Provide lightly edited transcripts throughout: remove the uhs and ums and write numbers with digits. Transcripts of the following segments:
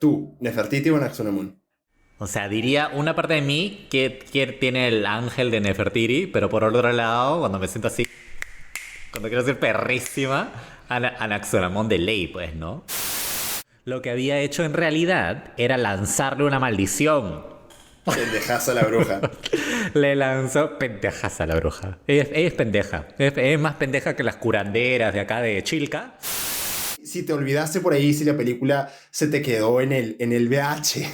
Tú, Nefertiti o Anck-Su-Namun. O sea, diría una parte de mí que tiene el ángel de Nefertiti, pero por otro lado, cuando me siento así, cuando quiero ser perrísima, Anck-Su-Namun de ley, pues, ¿no? Lo que había hecho en realidad era lanzarle una maldición. Pendejaza la bruja. Le lanzó pendejas a la bruja. Ella es pendeja. Es más pendeja que las curanderas de acá de Chilca. Si te olvidaste por ahí, si la película se te quedó en el VH.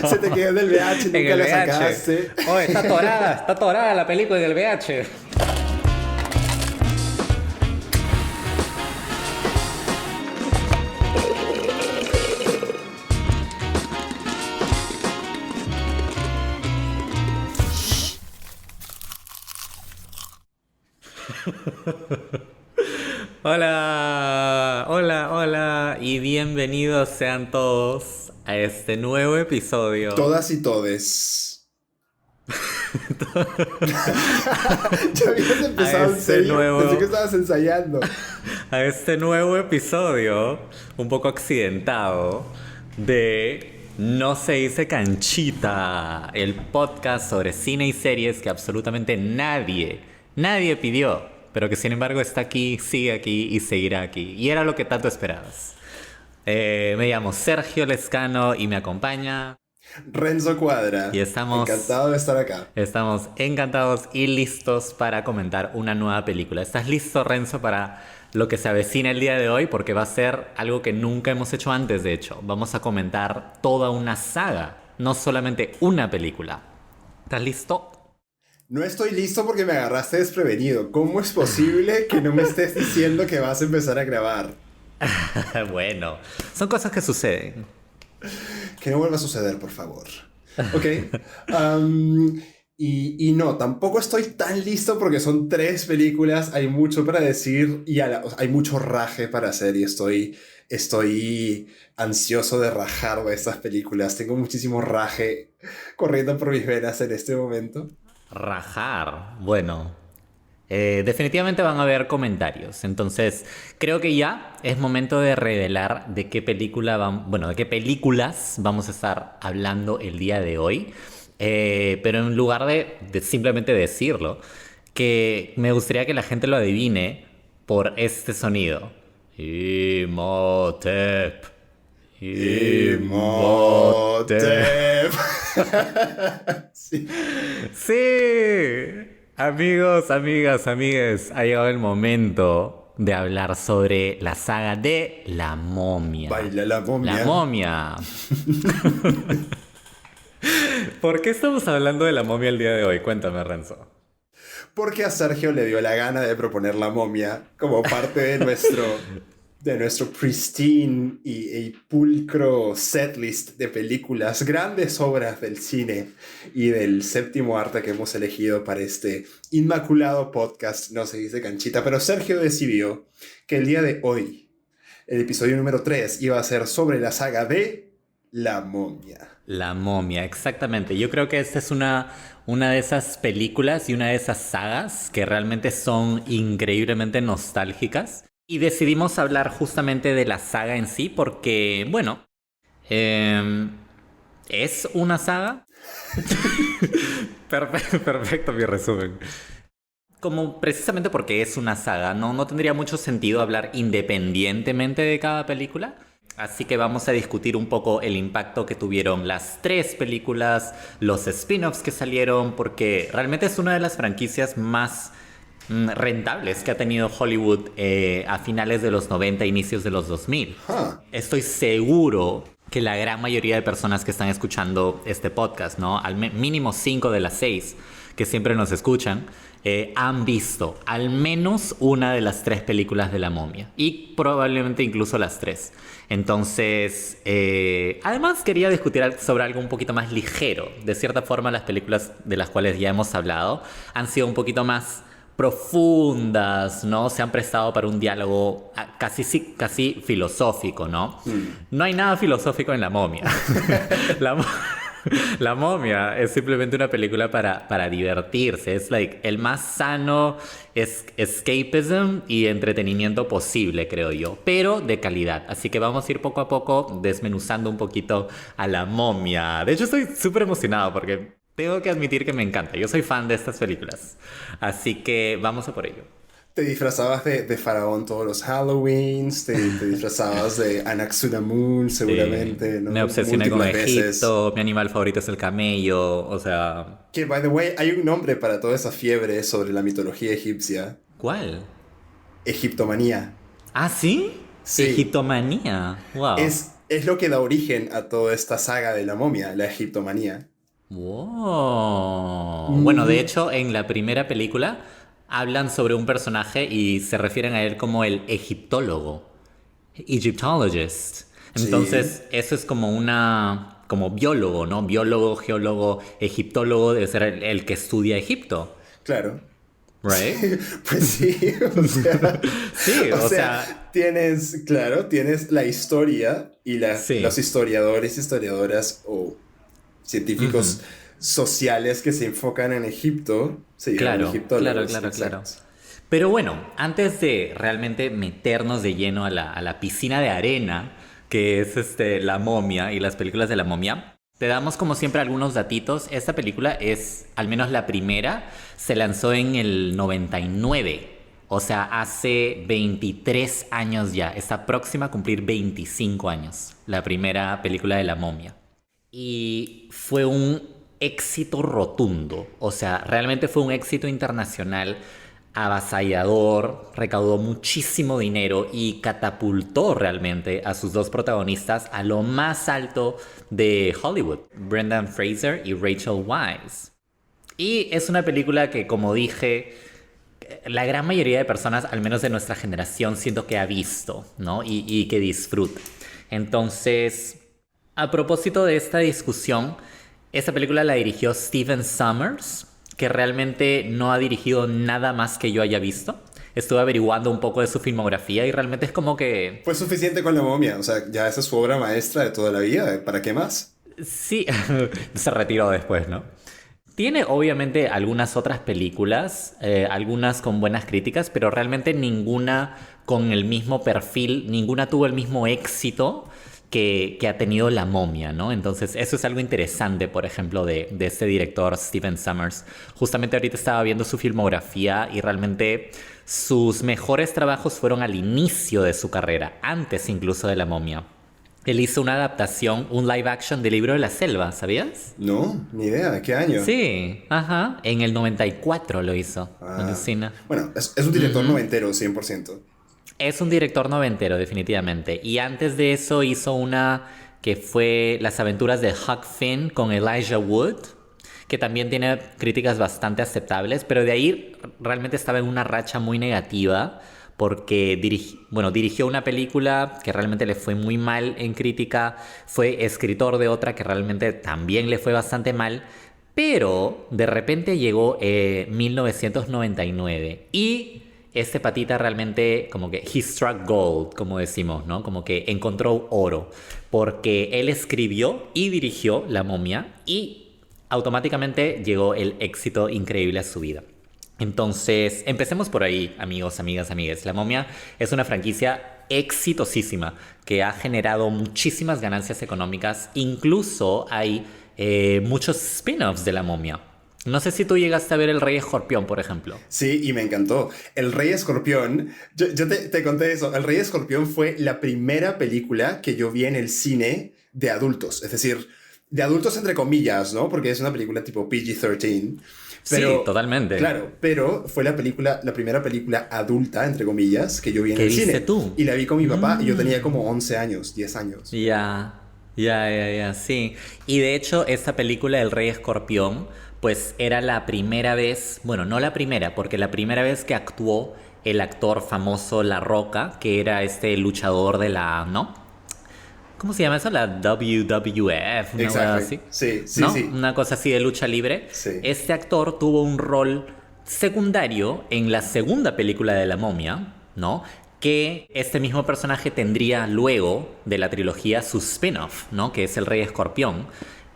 Se te quedó en el VH, En nunca el la VH. sacaste. Oh, está atorada la película del VH. Hola, hola, hola y bienvenidos sean todos a este nuevo episodio. Todas y todes. Ya habías empezado en serio. Pensé que estabas ensayando. A este nuevo episodio, un poco accidentado, de No se dice canchita, el podcast sobre cine y series que absolutamente nadie pidió, pero que sin embargo está aquí, sigue aquí y seguirá aquí. Y era lo que tanto esperabas. Me llamo Sergio Lescano y me acompaña Renzo Cuadra. Y estamos encantado de estar acá. Estamos encantados y listos para comentar una nueva película. ¿Estás listo, Renzo, para lo que se avecina el día de hoy? Porque va a ser algo que nunca hemos hecho antes, de hecho. Vamos a comentar toda una saga, no solamente una película. ¿Estás listo? No estoy listo porque me agarraste desprevenido. ¿Cómo es posible que no me estés diciendo que vas a empezar a grabar? Bueno, son cosas que suceden. Que no vuelva a suceder, por favor. Ok. Y no, tampoco estoy tan listo porque son 3 películas, hay mucho para decir y hay mucho raje para hacer y estoy ansioso de rajar de estas películas. Tengo muchísimo raje corriendo por mis venas en este momento. Rajar. Bueno, definitivamente van a haber comentarios. Entonces, creo que ya es momento de revelar de qué de qué películas vamos a estar hablando el día de hoy. Pero en lugar de simplemente decirlo, que me gustaría que la gente lo adivine por este sonido. Imhotep. Imhotep. Sí. Sí. Amigos, amigas, amigues, ha llegado el momento de hablar sobre la saga de La Momia. Baila la momia. La Momia. ¿Por qué estamos hablando de La Momia el día de hoy? Cuéntame, Renzo. Porque a Sergio le dio la gana de proponer La Momia como parte de nuestro pristine y pulcro setlist de películas, grandes obras del cine y del séptimo arte que hemos elegido para este inmaculado podcast, No se dice canchita. Pero Sergio decidió que el día de hoy, el episodio número 3, iba a ser sobre la saga de La Momia. La Momia, exactamente. Yo creo que esta es una de esas películas y una de esas sagas que realmente son increíblemente nostálgicas. Y decidimos hablar justamente de la saga en sí porque, bueno, ¿es una saga? Perfecto mi resumen. Como precisamente porque es una saga, no tendría mucho sentido hablar independientemente de cada película. Así que vamos a discutir un poco el impacto que tuvieron las 3 películas, los spin-offs que salieron, porque realmente es una de las franquicias más rentables que ha tenido Hollywood a finales de los 90, inicios de los 2000. Estoy seguro que la gran mayoría de personas que están escuchando este podcast, ¿no? Al mínimo 5 de las 6 que siempre nos escuchan, han visto al menos una de las 3 películas de La Momia. Y probablemente incluso las 3. Entonces, además quería discutir sobre algo un poquito más ligero. De cierta forma, las películas de las cuales ya hemos hablado han sido un poquito más profundas, ¿no? Se han prestado para un diálogo casi filosófico, ¿no? No hay nada filosófico en La Momia. La momia es simplemente una película para divertirse. Es like el más sano escapism y entretenimiento posible, creo yo, pero de calidad. Así que vamos a ir poco a poco desmenuzando un poquito a la momia. De hecho, estoy súper emocionado porque tengo que admitir que me encanta. Yo soy fan de estas películas. Así que vamos a por ello. Te disfrazabas de faraón todos los Halloweens, te disfrazabas de Anaxunamun seguramente, ¿no? Me obsesioné con Múltiples veces. Egipto, mi animal favorito es el camello, o sea... Que, by the way, hay un nombre para toda esa fiebre sobre la mitología egipcia. ¿Cuál? Egiptomanía. ¿Ah, sí? Sí. Egiptomanía, wow. Es lo que da origen a toda esta saga de la momia, la egiptomanía. Wow. Bueno, de hecho, en la primera película hablan sobre un personaje y se refieren a él como el egiptólogo, Egyptologist. Entonces, eso es como como biólogo, ¿no? Biólogo, geólogo, egiptólogo, debe ser el que estudia Egipto. Claro. Right? Pues sí, o sea, Sí, o sea, tienes la historia y sí. los historiadores, historiadoras o científicos sociales que se enfocan en Egipto, se llaman egiptólogos. Claro. Pero bueno, antes de realmente meternos de lleno a la piscina de arena, que es la momia y las películas de la momia, te damos como siempre algunos datitos. Esta película es, al menos la primera, se lanzó en el 99. O sea, hace 23 años ya. Está próxima a cumplir 25 años. La primera película de la momia. Y fue un éxito rotundo. O sea, realmente fue un éxito internacional avasallador, recaudó muchísimo dinero y catapultó realmente a sus dos protagonistas a lo más alto de Hollywood, Brendan Fraser y Rachel Weisz. Y es una película que, como dije, la gran mayoría de personas, al menos de nuestra generación, siento que ha visto, ¿no? Y que disfruta. Entonces, a propósito de esta discusión, esta película la dirigió Stephen Sommers, que realmente no ha dirigido nada más que yo haya visto. Estuve averiguando un poco de su filmografía y realmente es como que... Fue suficiente con la momia, o sea, ya esa es su obra maestra de toda la vida, ¿para qué más? Sí, se retiró después, ¿no? Tiene obviamente algunas otras películas, algunas con buenas críticas, pero realmente ninguna con el mismo perfil, ninguna tuvo el mismo éxito que ha tenido La Momia, ¿no? Entonces, eso es algo interesante, por ejemplo, de este director, Stephen Sommers. Justamente ahorita estaba viendo su filmografía y realmente sus mejores trabajos fueron al inicio de su carrera, antes incluso de La Momia. Él hizo una adaptación, un live action del Libro de la Selva, ¿sabías? No, ni idea, ¿de qué año? Sí, ajá, en el 94 lo hizo, alucina. Bueno, es un director noventero, 100%. Es un director noventero, definitivamente. Y antes de eso hizo una que fue Las aventuras de Huck Finn con Elijah Wood, que también tiene críticas bastante aceptables, pero de ahí realmente estaba en una racha muy negativa porque dirigió una película que realmente le fue muy mal en crítica, fue escritor de otra que realmente también le fue bastante mal, pero de repente llegó 1999 y... Este patita realmente como que he struck gold, como decimos, ¿no? Como que encontró oro, porque él escribió y dirigió La Momia y automáticamente llegó el éxito increíble a su vida. Entonces, empecemos por ahí, amigos, amigas, amigues. La Momia es una franquicia exitosísima que ha generado muchísimas ganancias económicas. Incluso hay muchos spin-offs de La Momia. No sé si tú llegaste a ver El Rey Escorpión, por ejemplo. Sí, y me encantó. El Rey Escorpión, yo te conté eso. El Rey Escorpión fue la primera película que yo vi en el cine de adultos. Es decir, de adultos entre comillas, ¿no? Porque es una película tipo PG-13. Pero, sí, totalmente. Claro, pero fue la primera película adulta, entre comillas, que yo vi en el cine. ¿Qué viste tú? Y la vi con mi papá y yo tenía como 11 años, 10 años. Ya, sí. Y de hecho, esta película, El Rey Escorpión, pues era la primera vez, bueno, no la primera, porque la primera vez que actuó el actor famoso La Roca, que era este luchador de la, ¿no? ¿Cómo se llama eso? La WWF, una cosa así. Sí, ¿no? sí. Una cosa así de lucha libre. Sí. Este actor tuvo un rol secundario en la segunda película de La Momia, ¿no? Que este mismo personaje tendría luego de la trilogía su spin-off, ¿no? Que es El Rey Escorpión.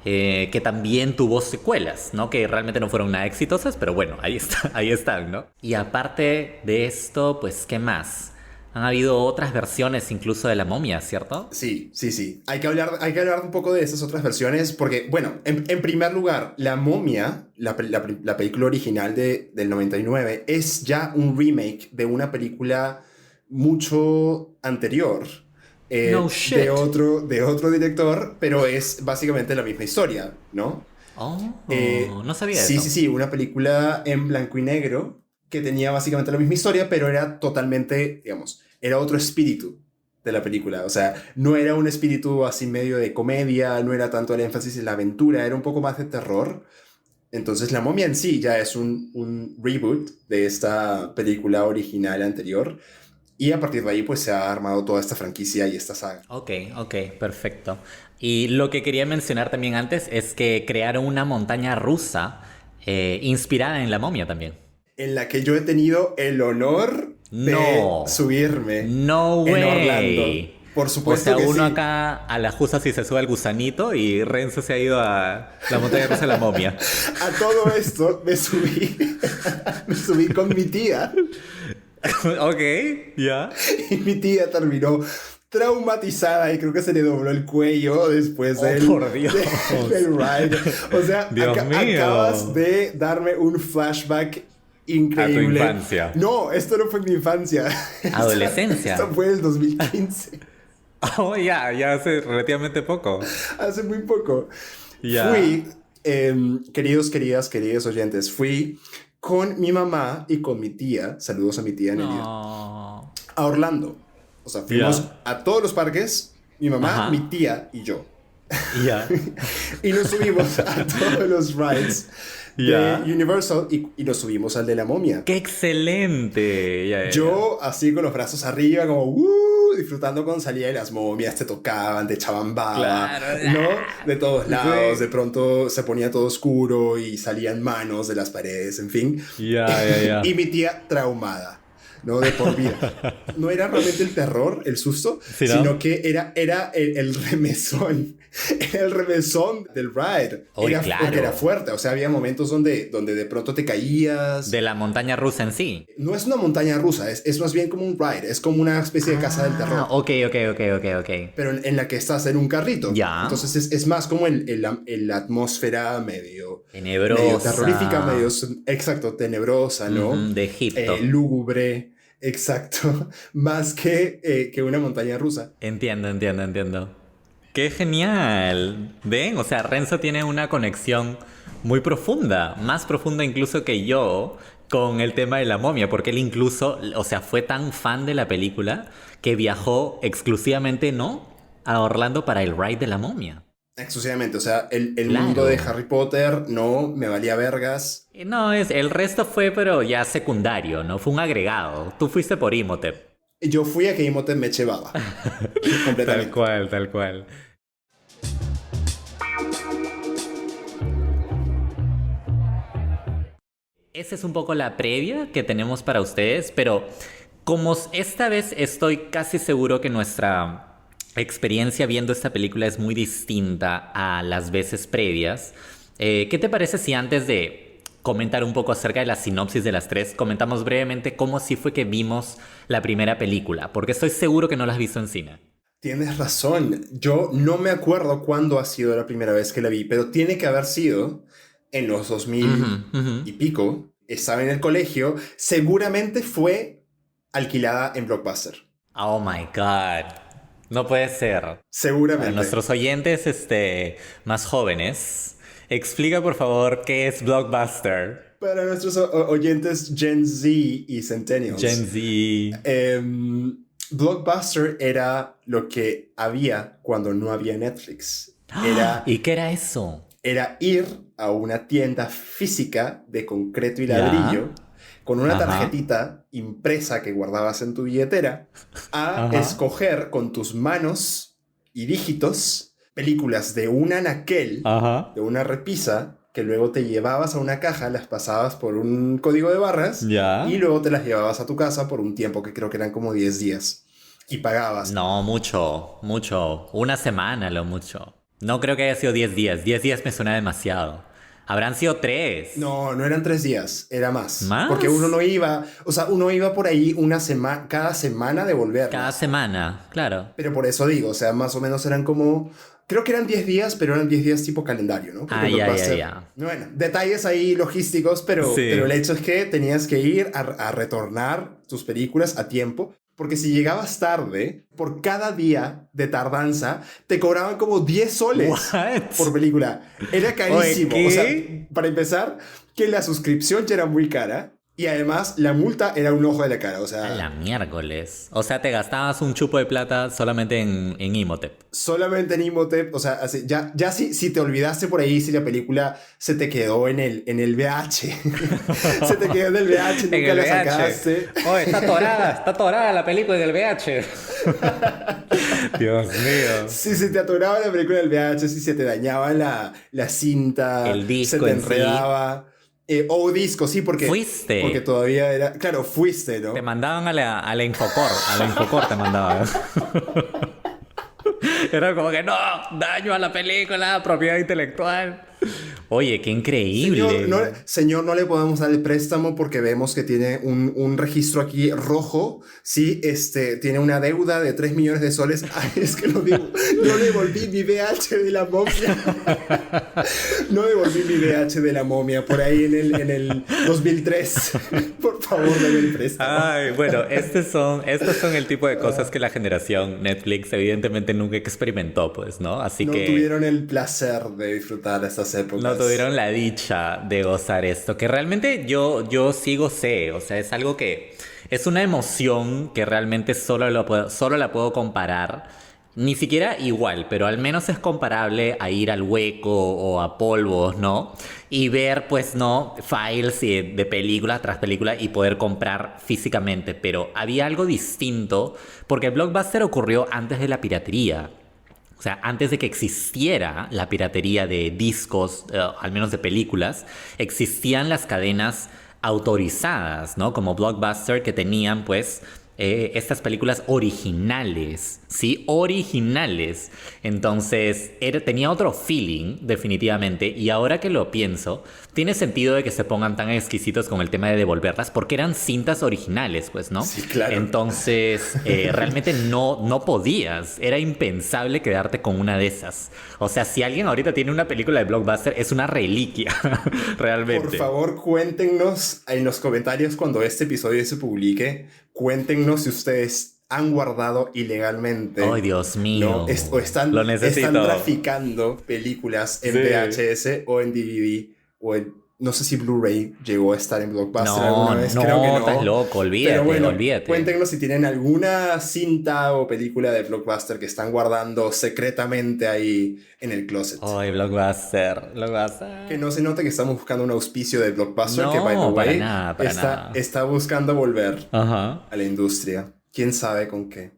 que también tuvo secuelas, ¿no? Que realmente no fueron nada exitosas, pero bueno, ahí está, ahí están, ¿no? Y aparte de esto, pues, ¿qué más? Han habido otras versiones incluso de La Momia, ¿cierto? Sí, sí, sí. Hay que hablar un poco de esas otras versiones porque, bueno, en primer lugar, La Momia, la película original del 99, es ya un remake de una película mucho anterior, No shit. de otro director, pero es básicamente la misma historia, ¿no? Oh, no sabía Sí, sí, eso. sí, una película en blanco y negro que tenía básicamente la misma historia, pero era totalmente, digamos, era otro espíritu de la película. O sea, no era un espíritu así medio de comedia, no era tanto el énfasis en la aventura, era un poco más de terror. Entonces, La Momia en sí ya es un reboot de esta película original anterior. Y a partir de ahí, pues se ha armado toda esta franquicia y esta saga. Ok, ok, perfecto. Y lo que quería mencionar también antes es que crearon una montaña rusa inspirada en La Momia también. En la que yo he tenido el honor de No, subirme no en Orlando. way. Por O supuesto sea, que uno sí. acá a la justa si se sube al gusanito y Renzo se ha ido a la montaña rusa de La Momia. A todo esto me subí, me subí con mi tía Ok, ya. y mi tía terminó traumatizada y creo que se le dobló el cuello después Oh, por Dios. del ride. O sea, Dios acabas mío. de darme un flashback A tu increíble. infancia. No, esto no fue mi infancia. Esto Adolescencia. fue el 2015, Oh, ya hace relativamente poco. hace muy poco. Ya. Fui, queridos oyentes, fui con mi mamá y con mi tía, saludos a mi tía Nelia, No. a Orlando. O sea, fuimos Ya. a todos los parques, mi mamá, mi Ajá. tía y yo. Ya. Y nos subimos a todos los rides de Ya. Universal y nos subimos al de la momia. ¡Qué excelente! Ya. Yo así con los brazos arriba, como disfrutando cuando salía de las momias, te tocaban, te echaban baba, Claro. ¿no? De todos lados, de Sí. pronto se ponía todo oscuro y salían manos de las paredes, en fin. Ya. Y mi tía traumada, ¿no? De por vida. No era realmente el terror, el susto, ¿Sí, sino no? que era el remesón. Era el remesón del ride. Uy, Porque era claro. fuerte. O sea, había momentos donde de pronto te caías. De la montaña rusa en sí. No es una montaña rusa, es más bien como un ride. Es como una especie de casa del terror. Ok. Pero en la que estás en un carrito. Ya. Entonces es más como la atmósfera medio terrorífica, Tenebrosa. exacto, tenebrosa, ¿no? Ujú, de Egipto. Lúgubre, exacto, más que una montaña rusa. Entiendo. ¡Qué genial! ¿Ven? O sea, Renzo tiene una conexión muy profunda, más profunda incluso que yo, con el tema de la momia, porque él incluso, o sea, fue tan fan de la película que viajó exclusivamente, ¿no? A Orlando para el ride de la momia. Exclusivamente, o sea, el mundo de Claro. Harry Potter no me valía vergas. No, el resto fue, pero ya secundario, ¿no? Fue un agregado. Tú fuiste por Imhotep. Yo fui a que Imhotep me eche baba, Tal completamente. cual, tal cual. Esa es un poco la previa que tenemos para ustedes, pero como esta vez estoy casi seguro que nuestra experiencia viendo esta película es muy distinta a las veces previas, ¿qué te parece si antes de comentar un poco acerca de la sinopsis de las tres, comentamos brevemente cómo sí fue que vimos la primera película? Porque estoy seguro que no la has visto en cine. Tienes razón, yo no me acuerdo cuándo ha sido la primera vez que la vi, pero tiene que haber sido en los dos Ujú, mil ujú. y pico. Estaba en el colegio, seguramente fue alquilada en Blockbuster. Oh my God. No puede ser. Para Seguramente. nuestros oyentes más jóvenes, explica por favor qué es Blockbuster. Para nuestros oyentes Gen Z y Gen Centennials, Z. Blockbuster era lo que había cuando no había Netflix. Era, ¿Y qué era eso? era ir a una tienda física de concreto y Ya. ladrillo con una Ajá. tarjetita impresa que guardabas en tu billetera a Ajá. escoger con tus manos y dígitos películas de un anaquel, Ajá. de una repisa, que luego te llevabas a una caja, las pasabas por un código de barras y Ya. luego te las llevabas a tu casa por un tiempo que creo que eran como 10 días. Y pagabas. No, mucho. Una semana lo mucho. No creo que haya sido 10 días. 10 días me suena demasiado. Habrán sido 3. No, no eran 3 días, era más. ¿Más? Porque uno no iba, o sea, uno iba por ahí cada semana de volver. Cada semana, claro. Pero por eso digo, o sea, más o menos eran como, creo que eran 10 días, pero eran 10 días tipo calendario, ¿no? Porque Ya. Bueno, detalles ahí logísticos, pero el hecho es que tenías que ir a retornar tus películas a tiempo. Porque si llegabas tarde, por cada día de tardanza, te cobraban como 10 soles por película. Era carísimo. Oye, ¿qué? O sea, para empezar, que la suscripción ya era muy cara. Y además, la multa era un ojo de la cara. O sea, A la miércoles. O sea, te gastabas un chupo de plata solamente en Imhotep. solamente en Imhotep, o sea, así, ya si te olvidaste por ahí, si la película se te quedó en el VH. Se te quedó en el VH, En nunca el la VH. sacaste. Oh, está atorada la película del VH. Dios mío. Si se te atoraba la película del VH, si se te dañaba la cinta, El disco se te en sí. enredaba. O disco, sí, porque... Fuiste. Porque todavía era... Claro, fuiste, ¿no? Te mandaban a la Infocor. A la Infocor te mandaban. Era como que no, daño a la película, propiedad intelectual. Oye, qué increíble. Señor, no le podemos dar el préstamo porque vemos que tiene un registro aquí rojo. Sí, tiene una deuda de 3 millones de soles. Ay, es que lo digo. No devolví mi VH de la momia. No devolví mi VH de la momia por ahí en el 2003. Por favor, dame el préstamo. Ay, bueno, estos son el tipo de cosas que la generación Netflix evidentemente nunca experimentó, pues, ¿no? Así no que... tuvieron el placer de disfrutar estas épocas. No tuvieron la dicha de gozar esto, que realmente yo sí gocé, o sea, es algo que es una emoción que realmente solo la puedo comparar, ni siquiera igual, pero al menos es comparable a ir al Hueco o a Polvos, ¿no? Y ver, pues, ¿no? Files de película tras película y poder comprar físicamente, pero había algo distinto porque el Blockbuster ocurrió antes de la piratería. O sea, antes de que existiera la piratería de discos, al menos de películas, existían las cadenas autorizadas, ¿no? Como Blockbuster, que tenían, pues, estas películas originales, ¿sí? Originales. Entonces, tenía otro feeling, definitivamente. Y ahora que lo pienso, tiene sentido de que se pongan tan exquisitos con el tema de devolverlas, porque eran cintas originales, pues, ¿no? Sí, claro. Entonces, realmente no podías. Era impensable quedarte con una de esas. O sea, si alguien ahorita tiene una película de Blockbuster, es una reliquia, realmente. Por favor, cuéntenos en los comentarios cuando este episodio se publique. Cuéntenos si ustedes han guardado ilegalmente. ¡Ay, Dios mío! ¿No? O están traficando películas en VHS o en DVD o en... No sé si Blu-ray llegó a estar en Blockbuster alguna vez. Creo que no. Estás loco, olvídate, Pero bueno, olvídate. Cuéntenos si tienen alguna cinta o película de Blockbuster que están guardando secretamente ahí en el closet. Ay, Blockbuster. Que no se note que estamos buscando un auspicio de Blockbuster, No, que by the way, para nada. está buscando volver Ajá. a la industria. ¿Quién sabe con qué?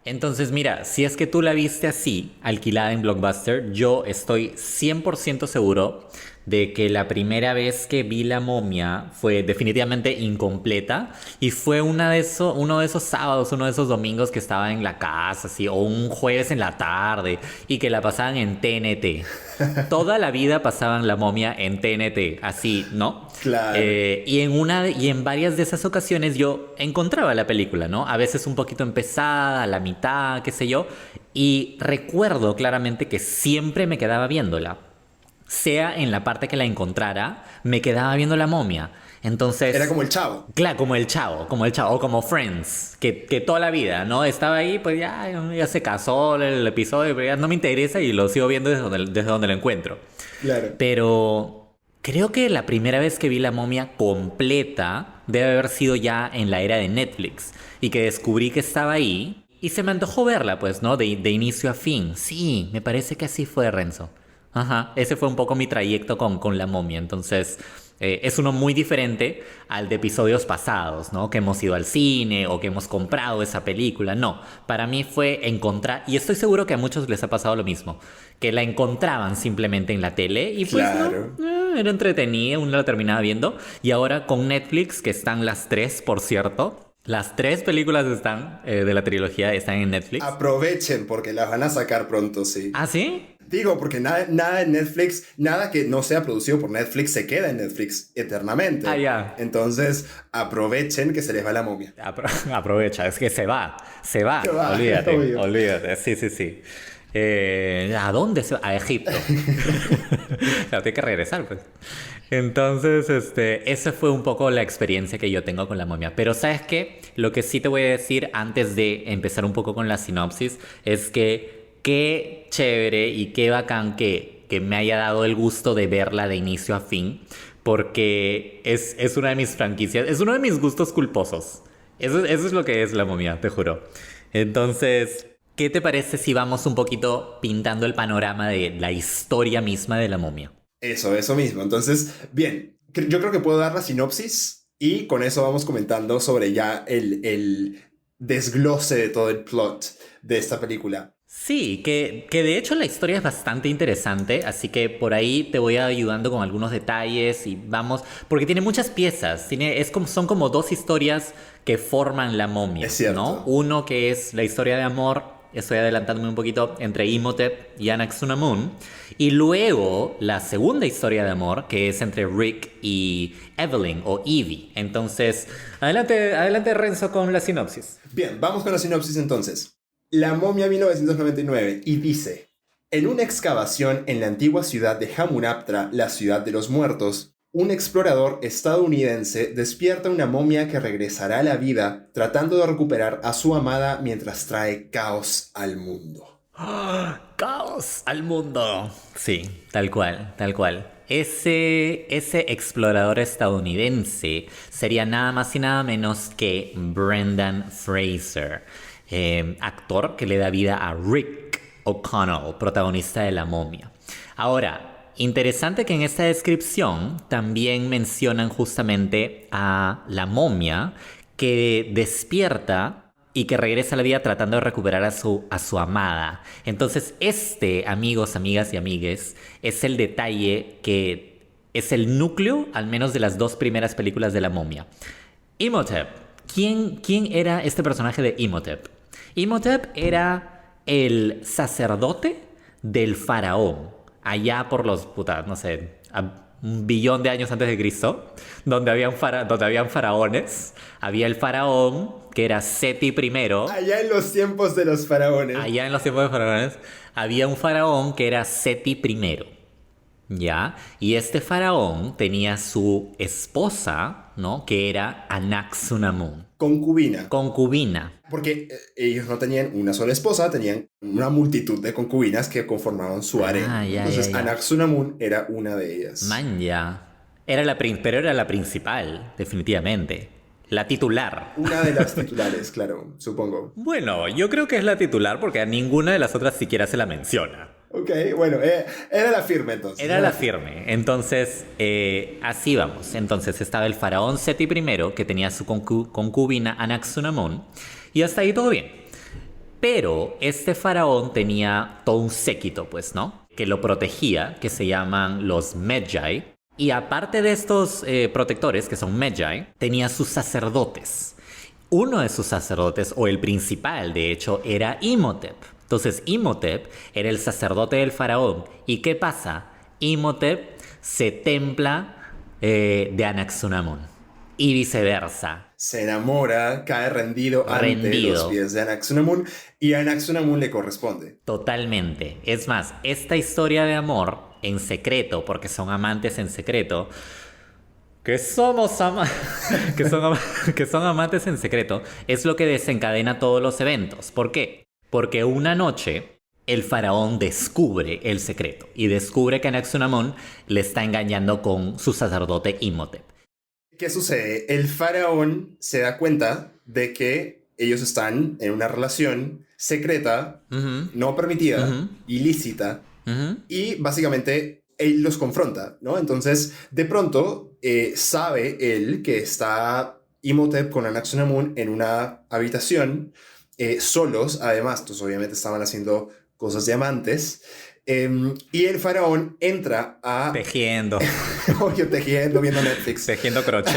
Entonces, mira, si es que tú la viste así, alquilada en Blockbuster, yo estoy 100% seguro de que la primera vez que vi La Momia fue definitivamente incompleta y fue uno de esos sábados, uno de esos domingos que estaba en la casa, así, o un jueves en la tarde y que la pasaban en TNT. Toda la vida pasaban La Momia en TNT, así, ¿no? Claro. Y en varias de esas ocasiones yo encontraba la película, ¿no? A veces un poquito empezada, a la mitad, qué sé yo, y recuerdo claramente que siempre me quedaba viéndola. Sea en la parte que la encontrara, me quedaba viendo La Momia. Entonces... Era como el Chavo. Claro, como el Chavo, o como Friends, que toda la vida, ¿no? Estaba ahí, pues ya se casó el episodio, pero ya no me interesa y lo sigo viendo desde donde lo encuentro. Claro. Pero creo que la primera vez que vi La Momia completa debe haber sido ya en la era de Netflix y que descubrí que estaba ahí y se me antojó verla, pues, ¿no? De inicio a fin. Sí, me parece que así fue, Renzo. Ajá, ese fue un poco mi trayecto con La Momia, entonces es uno muy diferente al de episodios pasados, ¿no? Que hemos ido al cine o que hemos comprado esa película, no, para mí fue encontrar, y estoy seguro que a muchos les ha pasado lo mismo, que la encontraban simplemente en la tele y pues claro. no, era entretenida, uno la terminaba viendo, y ahora con Netflix, que están las 3, por cierto. Las 3 películas de la trilogía están en Netflix. Aprovechen porque las van a sacar pronto, sí. ¿Ah, sí? Digo, porque nada en Netflix, nada que no sea producido por Netflix se queda en Netflix eternamente. Ah, ya. Entonces, aprovechen que se les va la momia. Aprovecha, es que se va. Olvídate, obvio. olvídate. Sí. ¿A dónde se va? A Egipto. Claro, tiene que regresar, pues. Entonces, esa fue un poco la experiencia que yo tengo con la momia. Pero ¿sabes qué? Lo que sí te voy a decir antes de empezar un poco con la sinopsis es que qué chévere y qué bacán que me haya dado el gusto de verla de inicio a fin, porque es una de mis franquicias, es uno de mis gustos culposos. Eso es lo que es la momia, te juro. Entonces, ¿qué te parece si vamos un poquito pintando el panorama de la historia misma de la momia? Eso mismo. Entonces, bien, yo creo que puedo dar la sinopsis y con eso vamos comentando sobre ya el desglose de todo el plot de esta película. Sí, que de hecho la historia es bastante interesante, así que por ahí te voy ayudando con algunos detalles y vamos, porque tiene muchas piezas, son como dos historias que forman la momia, Es cierto. ¿no? Uno que es la historia de amor, estoy adelantándome un poquito, entre Imhotep y Anck-su-namun, y luego la segunda historia de amor, que es entre Rick y Evelyn o Evie. Entonces, adelante Renzo con la sinopsis. Bien, vamos con la sinopsis entonces. La momia 1999 y dice: en una excavación en la antigua ciudad de Hamunaptra, la ciudad de los muertos, un explorador estadounidense despierta una momia que regresará a la vida tratando de recuperar a su amada mientras trae caos al mundo. ¡Caos al mundo! Sí, tal cual, tal cual. Ese explorador estadounidense sería nada más y nada menos que Brendan Fraser, actor que le da vida a Rick O'Connell, protagonista de La Momia. Ahora, interesante que en esta descripción también mencionan justamente a la momia que despierta y que regresa a la vida tratando de recuperar a su amada. Entonces, amigos, amigas y amigues, es el detalle que es el núcleo, al menos de las dos primeras películas de La Momia. Imhotep. ¿Quién era este personaje de Imhotep? Imhotep era el sacerdote del faraón, allá por los, no sé, un billón de años antes de Cristo, donde habían faraones. Había el faraón, que era Seti I. Allá en los tiempos de los faraones. Allá en los tiempos de faraones, había un faraón que era Seti I. ¿Ya? Y este faraón tenía su esposa, ¿no? Que era Anck-su-namun. Concubina. Porque ellos no tenían una sola esposa, tenían una multitud de concubinas que conformaban su harem. Entonces, Anck-su-namun era una de ellas. Man, ya. Pero era la principal, definitivamente. La titular. Una de las titulares, claro, supongo. Bueno, yo creo que es la titular porque a ninguna de las otras siquiera se la menciona. Ok, bueno, era la firme entonces. Era la firme. Entonces, así vamos. Entonces estaba el faraón Seti I, que tenía su concubina Anck-su-namun, y hasta ahí todo bien. Pero este faraón tenía todo un séquito, pues, ¿no? Que lo protegía, que se llaman los Medjay. Y aparte de estos protectores, que son Medjay, tenía sus sacerdotes. Uno de sus sacerdotes, o el principal, de hecho, era Imhotep. Entonces Imhotep era el sacerdote del faraón. ¿Y qué pasa? Imhotep se templa de Anck-su-namun. Y viceversa. Se enamora, cae rendido ante los pies de Anck-su-namun y a Anck-su-namun le corresponde. Totalmente. Es más, esta historia de amor en secreto, porque son amantes en secreto, que son amantes en secreto, es lo que desencadena todos los eventos. ¿Por qué? Porque una noche el faraón descubre el secreto y descubre que Anck-su-namun le está engañando con su sacerdote Imhotep. ¿Qué sucede? El faraón se da cuenta de que ellos están en una relación secreta, no permitida, ilícita, y básicamente él los confronta, ¿no? Entonces, de pronto, sabe él que está Imhotep con Anck-su-namun en una habitación, solos, además, entonces obviamente estaban haciendo cosas de amantes, y el faraón entra a... Tejiendo. Obvio, tejiendo, viendo Netflix. Tejiendo crochet.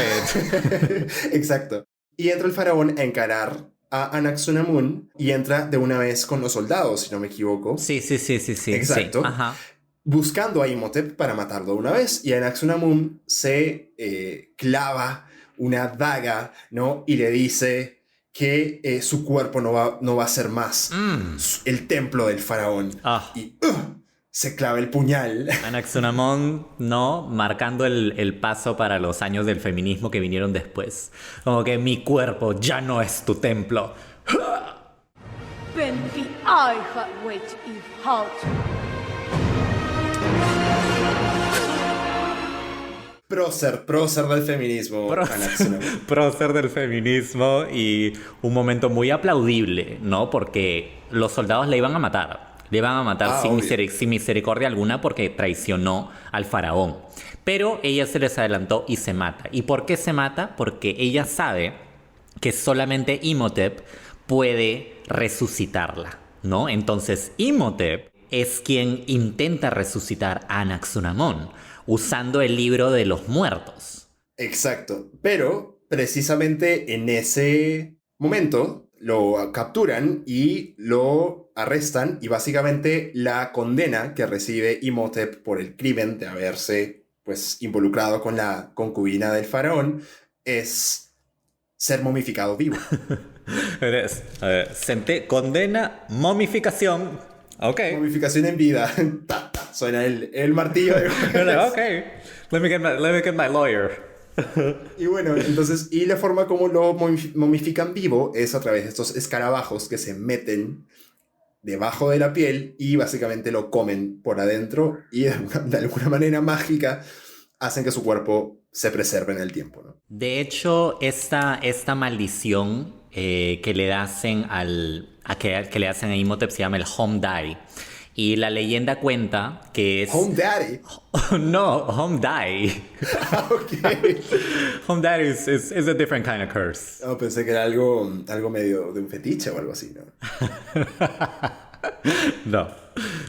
Exacto. Y entra el faraón a encarar a Anaxunamun y entra de una vez con los soldados, si no me equivoco. Sí. Exacto. Sí. Ajá. Buscando a Imhotep para matarlo de una vez. Y Anaxunamun se clava una daga, ¿no? Y le dice que su cuerpo no va a ser más el templo del faraón. Y se clava el puñal. Anaxunamun, ¿no? Marcando el paso para los años del feminismo que vinieron después. Como que mi cuerpo ya no es tu templo. Ben vi I had wait if halt. Prócer del feminismo. Prócer del feminismo y un momento muy aplaudible, ¿no? Porque los soldados le iban a matar. Le iban a matar sin misericordia alguna porque traicionó al faraón. Pero ella se les adelantó y se mata. ¿Y por qué se mata? Porque ella sabe que solamente Imhotep puede resucitarla, ¿no? Entonces Imhotep es quien intenta resucitar a Anaxunamun usando el libro de los muertos. Exacto. Pero precisamente en ese momento lo capturan y lo arrestan, y básicamente la condena que recibe Imhotep por el crimen de haberse pues involucrado con la concubina del faraón es ser momificado vivo. Condena, momificación. Ok. Momificación en vida. Suena el martillo de... Ok. Let me get my lawyer. Y bueno, entonces, y la forma como lo momifican vivo es a través de estos escarabajos que se meten debajo de la piel y básicamente lo comen por adentro y de alguna manera mágica hacen que su cuerpo se preserve en el tiempo, ¿no? De hecho, esta maldición que le hacen que le hacen a Imhotep se llama el Home Die. Y la leyenda cuenta que es... Home Daddy. No, Home Die. Ok. Home Die is a different kind of curse. No, pensé que era algo medio de un fetiche o algo así, ¿no? No.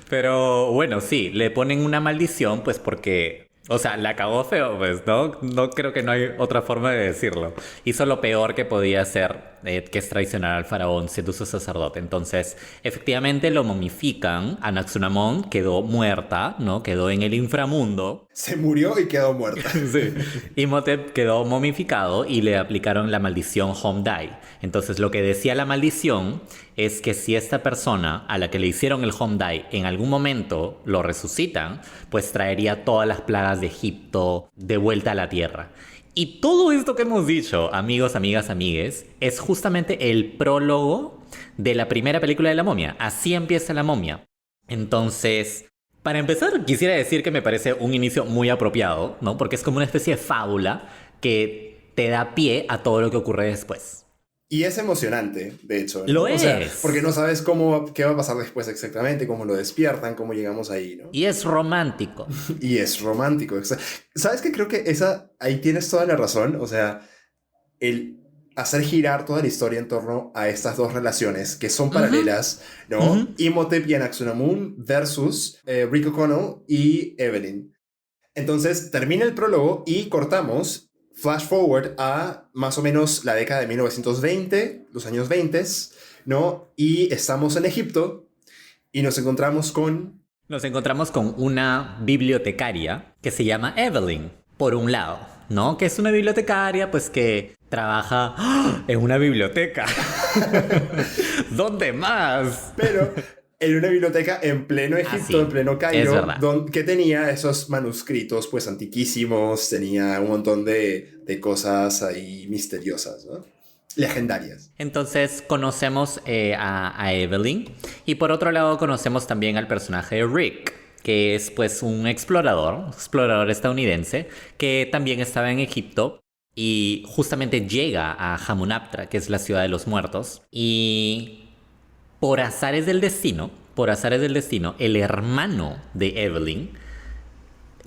Pero bueno, sí, le ponen una maldición pues porque... O sea, la cagó feo, pues, ¿no? No creo que no hay otra forma de decirlo. Hizo lo peor que podía hacer, que es traicionar al faraón siendo su sacerdote. Entonces, efectivamente lo momifican. Anaxunamun quedó muerta, ¿no? Quedó en el inframundo. Se murió y quedó muerta. Sí. Imhotep quedó momificado y le aplicaron la maldición Home Die. Entonces, lo que decía la maldición es que si esta persona a la que le hicieron el Home Die en algún momento lo resucitan, pues traería todas las plagas de Egipto de vuelta a la tierra. Y todo esto que hemos dicho, amigos, amigas, amigues, es justamente el prólogo de la primera película de La Momia. Así empieza La Momia. Entonces, para empezar, quisiera decir que me parece un inicio muy apropiado, ¿no? Porque es como una especie de fábula que te da pie a todo lo que ocurre después. Y es emocionante, de hecho, ¿no? Lo es. O sea, porque no sabes qué va a pasar después exactamente, cómo lo despiertan, cómo llegamos ahí, ¿no? Y es romántico. Y es romántico. ¿Sabes qué? Creo que ahí tienes toda la razón. O sea, el hacer girar toda la historia en torno a estas dos relaciones que son paralelas, ¿no? Imhotep y Anaxunamun versus Rick O'Connell y Evelyn. Entonces, termina el prólogo y cortamos... Flash forward a más o menos la década de 1920, los años 20, ¿no? Y estamos en Egipto y nos encontramos con una bibliotecaria que se llama Evelyn, por un lado, ¿no? Que es una bibliotecaria, pues que trabaja en una biblioteca. ¿Dónde más? Pero... en una biblioteca en pleno Egipto, en pleno Cairo, que tenía esos manuscritos pues antiquísimos, tenía un montón de cosas ahí misteriosas, ¿no? Legendarias. Entonces conocemos a Evelyn y por otro lado conocemos también al personaje de Rick, que es pues un explorador estadounidense que también estaba en Egipto y justamente llega a Hamunaptra, que es la ciudad de los muertos, y... Por azares del destino, el hermano de Evelyn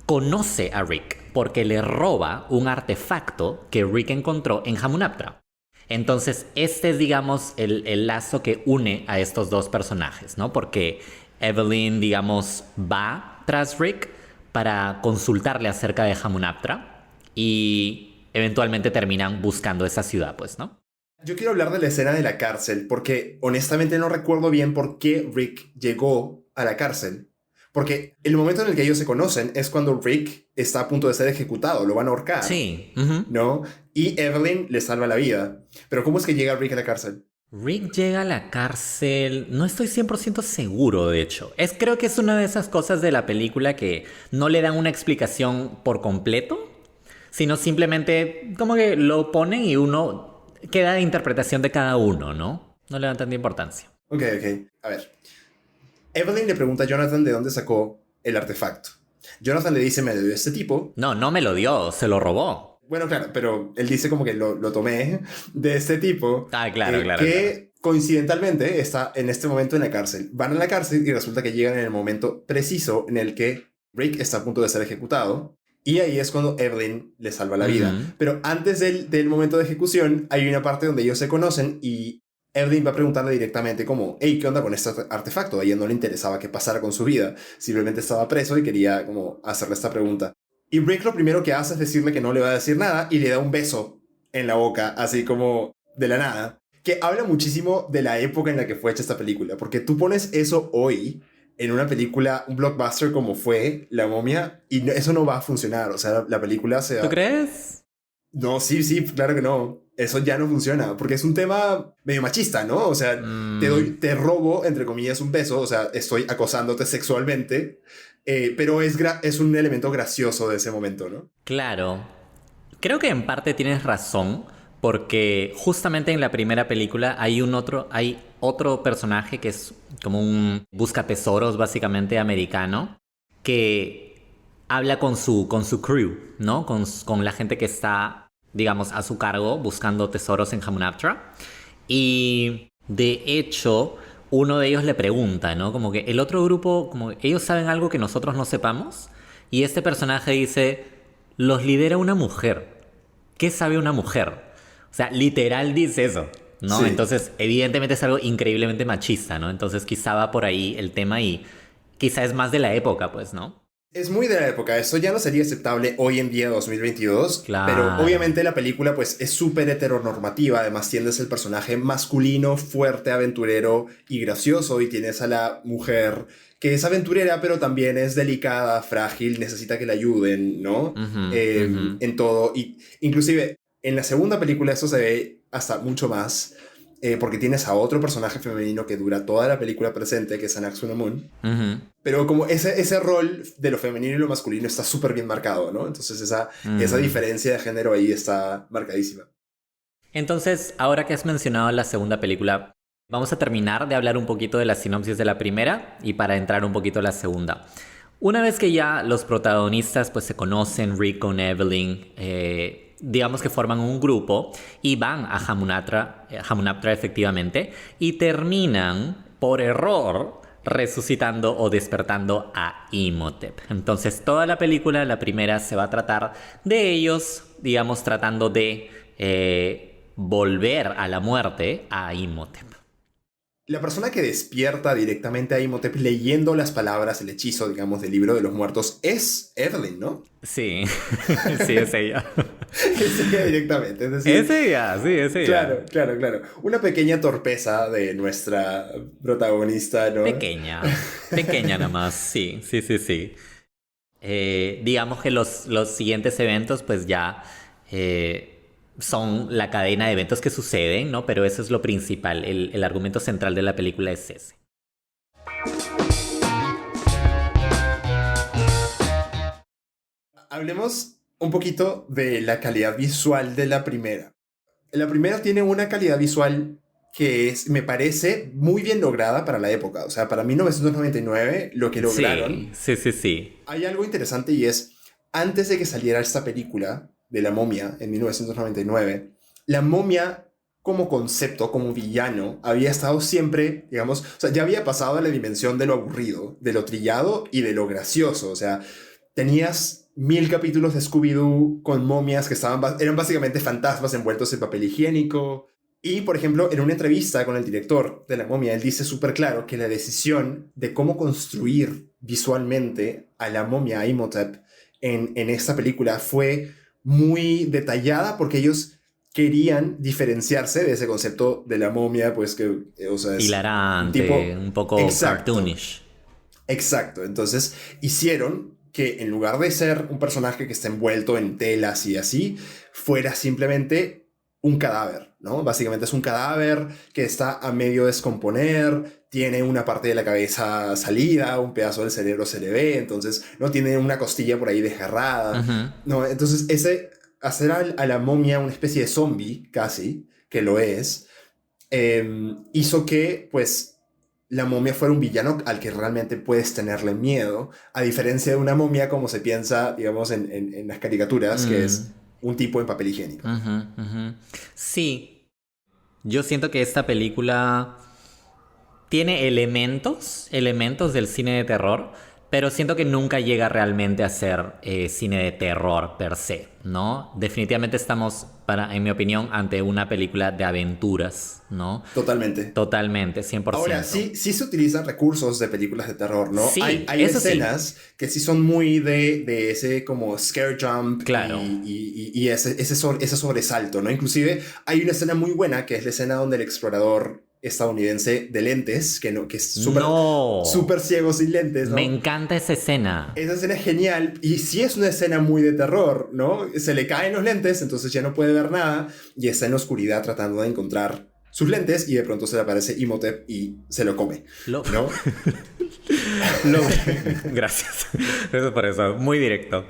conoce a Rick porque le roba un artefacto que Rick encontró en Hamunaptra. Entonces, este es, digamos, el lazo que une a estos dos personajes, ¿no? Porque Evelyn, digamos, va tras Rick para consultarle acerca de Hamunaptra y eventualmente terminan buscando esa ciudad, pues, ¿no? Yo quiero hablar de la escena de la cárcel, porque honestamente no recuerdo bien por qué Rick llegó a la cárcel. Porque el momento en el que ellos se conocen es cuando Rick está a punto de ser ejecutado, lo van a ahorcar, Sí. Ujú. ¿no? Y Evelyn le salva la vida. Pero ¿cómo es que llega Rick a la cárcel? Rick llega a la cárcel, no estoy 100% seguro, de hecho. Creo que es una de esas cosas de la película que no le dan una explicación por completo, sino simplemente como que lo ponen y uno queda de interpretación de cada uno, ¿no? No le dan tanta importancia. Ok. A ver. Evelyn le pregunta a Jonathan de dónde sacó el artefacto. Jonathan le dice, me lo dio este tipo. No, no me lo dio, se lo robó. Bueno, claro, pero él dice como que lo tomé de este tipo. Ah, claro, claro, que coincidentalmente está en este momento en la cárcel. Van a la cárcel y resulta que llegan en el momento preciso en el que Rick está a punto de ser ejecutado. Y ahí es cuando Evelyn le salva la vida. Ujú. Pero antes del momento de ejecución hay una parte donde ellos se conocen y Evelyn va a preguntarle directamente como, hey, ¿qué onda con este artefacto? A ella no le interesaba qué pasara con su vida. Simplemente estaba preso y quería como hacerle esta pregunta. Y Rick lo primero que hace es decirle que no le va a decir nada y le da un beso en la boca, así como de la nada. Que habla muchísimo de la época en la que fue hecha esta película. Porque tú pones eso hoy en una película, un blockbuster como fue La Momia, y eso no va a funcionar. O sea, la película se va... ¿Tú crees? No, sí, claro que no. Eso ya no funciona, porque es un tema medio machista, ¿no? O sea, te robo, entre comillas, un beso, o sea, estoy acosándote sexualmente, pero es un elemento gracioso de ese momento, ¿no? Claro. Creo que en parte tienes razón, porque justamente en la primera película hay otro personaje que es como un buscatesoros básicamente americano, que habla con su crew, ¿no? Con la gente que está, digamos, a su cargo buscando tesoros en Hamunaptra. Y de hecho, uno de ellos le pregunta, ¿no? Como que el otro grupo, como que ellos saben algo que nosotros no sepamos. Y este personaje dice, los lidera una mujer. ¿Qué sabe una mujer? O sea, literal dice eso, ¿no? Sí. Entonces, evidentemente es algo increíblemente machista, ¿no? Entonces, quizá va por ahí el tema y quizá es más de la época, pues, ¿no? Es muy de la época, eso ya no sería aceptable hoy en día, 2022, pero Claro. obviamente la película pues es súper heteronormativa, además tienes el personaje masculino, fuerte, aventurero y gracioso, y tienes a la mujer que es aventurera, pero también es delicada, frágil, necesita que la ayuden, ¿no? Ujú, ujú. En todo, y inclusive en la segunda película esto se ve hasta mucho más, porque tienes a otro personaje femenino que dura toda la película presente, que es Anaxuna Moon. Ujú. Pero como ese rol de lo femenino y lo masculino está súper bien marcado, ¿no? Entonces esa diferencia de género ahí está marcadísima. Entonces, ahora que has mencionado la segunda película, vamos a terminar de hablar un poquito de la sinopsis de la primera y para entrar un poquito a la segunda. Una vez que ya los protagonistas pues se conocen, Rick con Evelyn, digamos que forman un grupo y van a Hamunaptra efectivamente, y terminan por error resucitando o despertando a Imhotep. Entonces toda la película, la primera, se va a tratar de ellos, digamos, tratando de volver a la muerte a Imhotep. La persona que despierta directamente a Imhotep leyendo las palabras, el hechizo, digamos, del libro de los muertos es Evelyn, ¿no? Sí, sí, es ella. Es ella directamente. Es decir, Es ella, sí, es ella. Claro. Una pequeña torpeza de nuestra protagonista, ¿no? Pequeña nada más, sí. Digamos que los siguientes eventos pues ya son la cadena de eventos que suceden, ¿no? Pero eso es lo principal, el argumento central de la película es ese. Hablemos un poquito de la calidad visual de la primera. La primera tiene una calidad visual que me parece muy bien lograda para la época. O sea, para 1999, lo que lograron... Sí. Hay algo interesante y es, antes de que saliera esta película de La Momia, en 1999, La Momia como concepto, como villano, había estado siempre, digamos, o sea, ya había pasado a la dimensión de lo aburrido, de lo trillado y de lo gracioso. O sea, tenías 1000 capítulos de Scooby-Doo con momias que eran básicamente fantasmas envueltos en papel higiénico. Y, por ejemplo, en una entrevista con el director de La Momia, él dice súper claro que la decisión de cómo construir visualmente a la momia, a Imhotep, en esta película fue muy detallada porque ellos querían diferenciarse de ese concepto de la momia, pues que, o sea, es hilarante, un poco cartoonish. Exacto, entonces hicieron que en lugar de ser un personaje que está envuelto en telas y así, fuera simplemente un cadáver, ¿no? Básicamente es un cadáver que está a medio descomponer, tiene una parte de la cabeza salida, un pedazo del cerebro se le ve, entonces no tiene una costilla por ahí desgarrada, ¿no? Entonces hacer a la momia una especie de zombie, casi, que lo es, hizo que, pues, la momia fuera un villano al que realmente puedes tenerle miedo, a diferencia de una momia como se piensa, digamos, en las caricaturas, que es un tipo en papel higiénico. Sí, yo siento que esta película tiene elementos del cine de terror, pero siento que nunca llega realmente a ser cine de terror per se, ¿no? Definitivamente estamos, en mi opinión, ante una película de aventuras, ¿no? Totalmente. Totalmente, 100%. Ahora, sí se utilizan recursos de películas de terror, ¿no? Sí, hay escenas que sí son muy de ese como scare jump, claro, y ese sobresalto, ¿no? Inclusive hay una escena muy buena que es la escena donde el explorador estadounidense de lentes, que es súper ciego sin lentes, ¿no? Me encanta esa escena. Esa escena es genial, y sí es una escena muy de terror, ¿no? Se le caen los lentes, entonces ya no puede ver nada, y está en la oscuridad tratando de encontrar sus lentes, y de pronto se le aparece Imhotep y se lo come, ¿no? Gracias. Gracias por eso. Muy directo.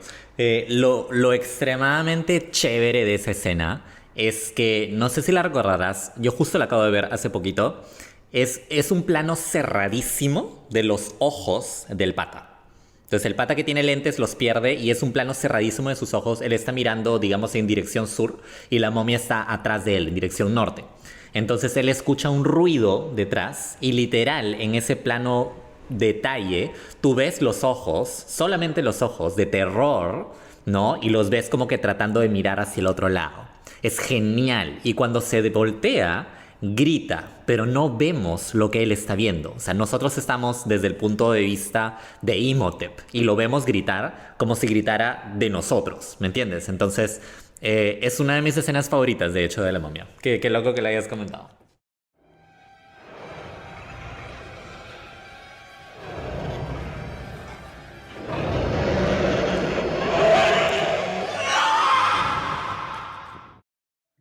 Lo extremadamente chévere de esa escena es que, no sé si la recordarás, yo justo la acabo de ver hace poquito, es un plano cerradísimo de los ojos del pata. Entonces el pata que tiene lentes los pierde y es un plano cerradísimo de sus ojos. Él está mirando, digamos, en dirección sur y la momia está atrás de él, en dirección norte. Entonces él escucha un ruido detrás y literal en ese plano detalle tú ves los ojos, solamente los ojos de terror, ¿no? Y los ves como que tratando de mirar hacia el otro lado. Es genial. Y cuando se voltea, grita, pero no vemos lo que él está viendo. O sea, nosotros estamos desde el punto de vista de Imhotep y lo vemos gritar como si gritara de nosotros, ¿me entiendes? Entonces, es una de mis escenas favoritas, de hecho, de la momia. Qué loco que la hayas comentado.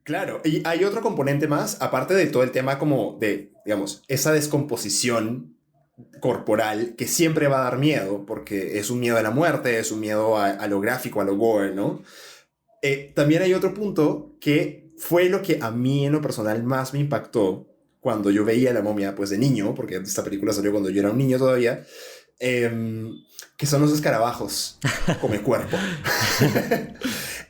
Claro, y hay otro componente más, aparte de todo el tema como de, digamos, esa descomposición corporal que siempre va a dar miedo, porque es un miedo a la muerte, es un miedo a lo gráfico, a lo gore, ¿no? También hay otro punto que fue lo que a mí en lo personal más me impactó cuando yo veía La Momia, pues de niño, porque esta película salió cuando yo era un niño todavía, que son los escarabajos come cuerpo.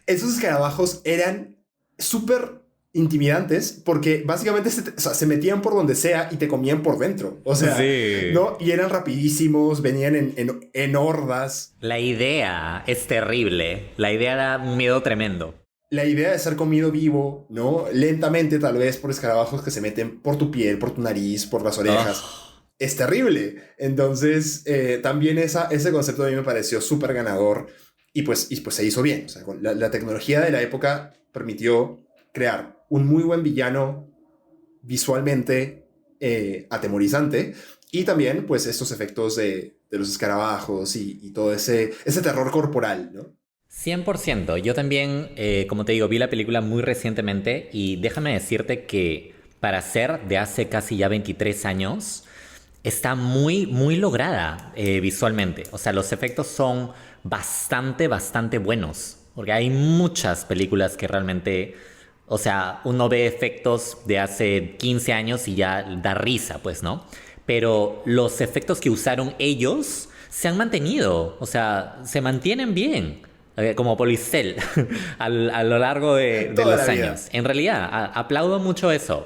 Esos escarabajos eran súper intimidantes porque básicamente se metían por donde sea y te comían por dentro. O sea, sí, ¿no? Y eran rapidísimos, venían en hordas. La idea es terrible. La idea da un miedo tremendo. La idea de ser comido vivo, ¿no? Lentamente, tal vez, por escarabajos que se meten por tu piel, por tu nariz, por las orejas. Es terrible. Entonces, también ese concepto a mí me pareció súper ganador y pues se hizo bien. O sea, la tecnología de la época permitió crear un muy buen villano visualmente atemorizante y también pues estos efectos de los escarabajos y todo ese terror corporal, ¿no? 100%. Yo también, como te digo, vi la película muy recientemente y déjame decirte que para ser de hace casi ya 23 años, está muy, muy lograda visualmente. O sea, los efectos son bastante buenos. Porque hay muchas películas que realmente, o sea, uno ve efectos de hace 15 años y ya da risa, pues, ¿no? Pero los efectos que usaron ellos se han mantenido, o sea, se mantienen bien, como Policel, a lo largo de los años. En realidad, aplaudo mucho eso.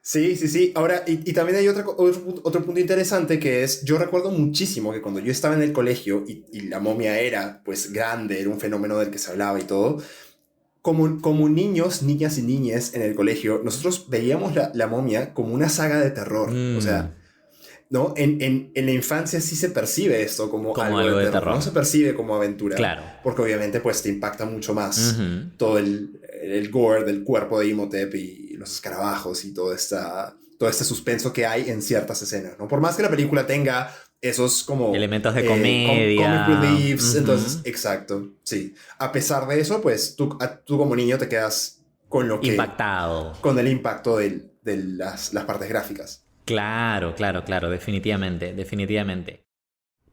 Sí. Ahora, y también hay otro punto interesante que es, yo recuerdo muchísimo que cuando yo estaba en el colegio y La Momia era, pues, grande, era un fenómeno del que se hablaba y todo, como niños, niñas y niñes en el colegio, nosotros veíamos la Momia como una saga de terror. O sea, ¿no? En la infancia sí se percibe esto como algo de terror. No se percibe como aventura. Claro. Porque obviamente, pues, te impacta mucho más todo el gore del cuerpo de Imhotep y los escarabajos y todo este suspenso que hay en ciertas escenas, ¿no? Por más que la película tenga esos como... elementos de comedia. Comic reliefs, entonces, exacto, sí. A pesar de eso, pues tú como niño te quedas con lo que... impactado. Con el impacto de las partes gráficas. Claro, definitivamente.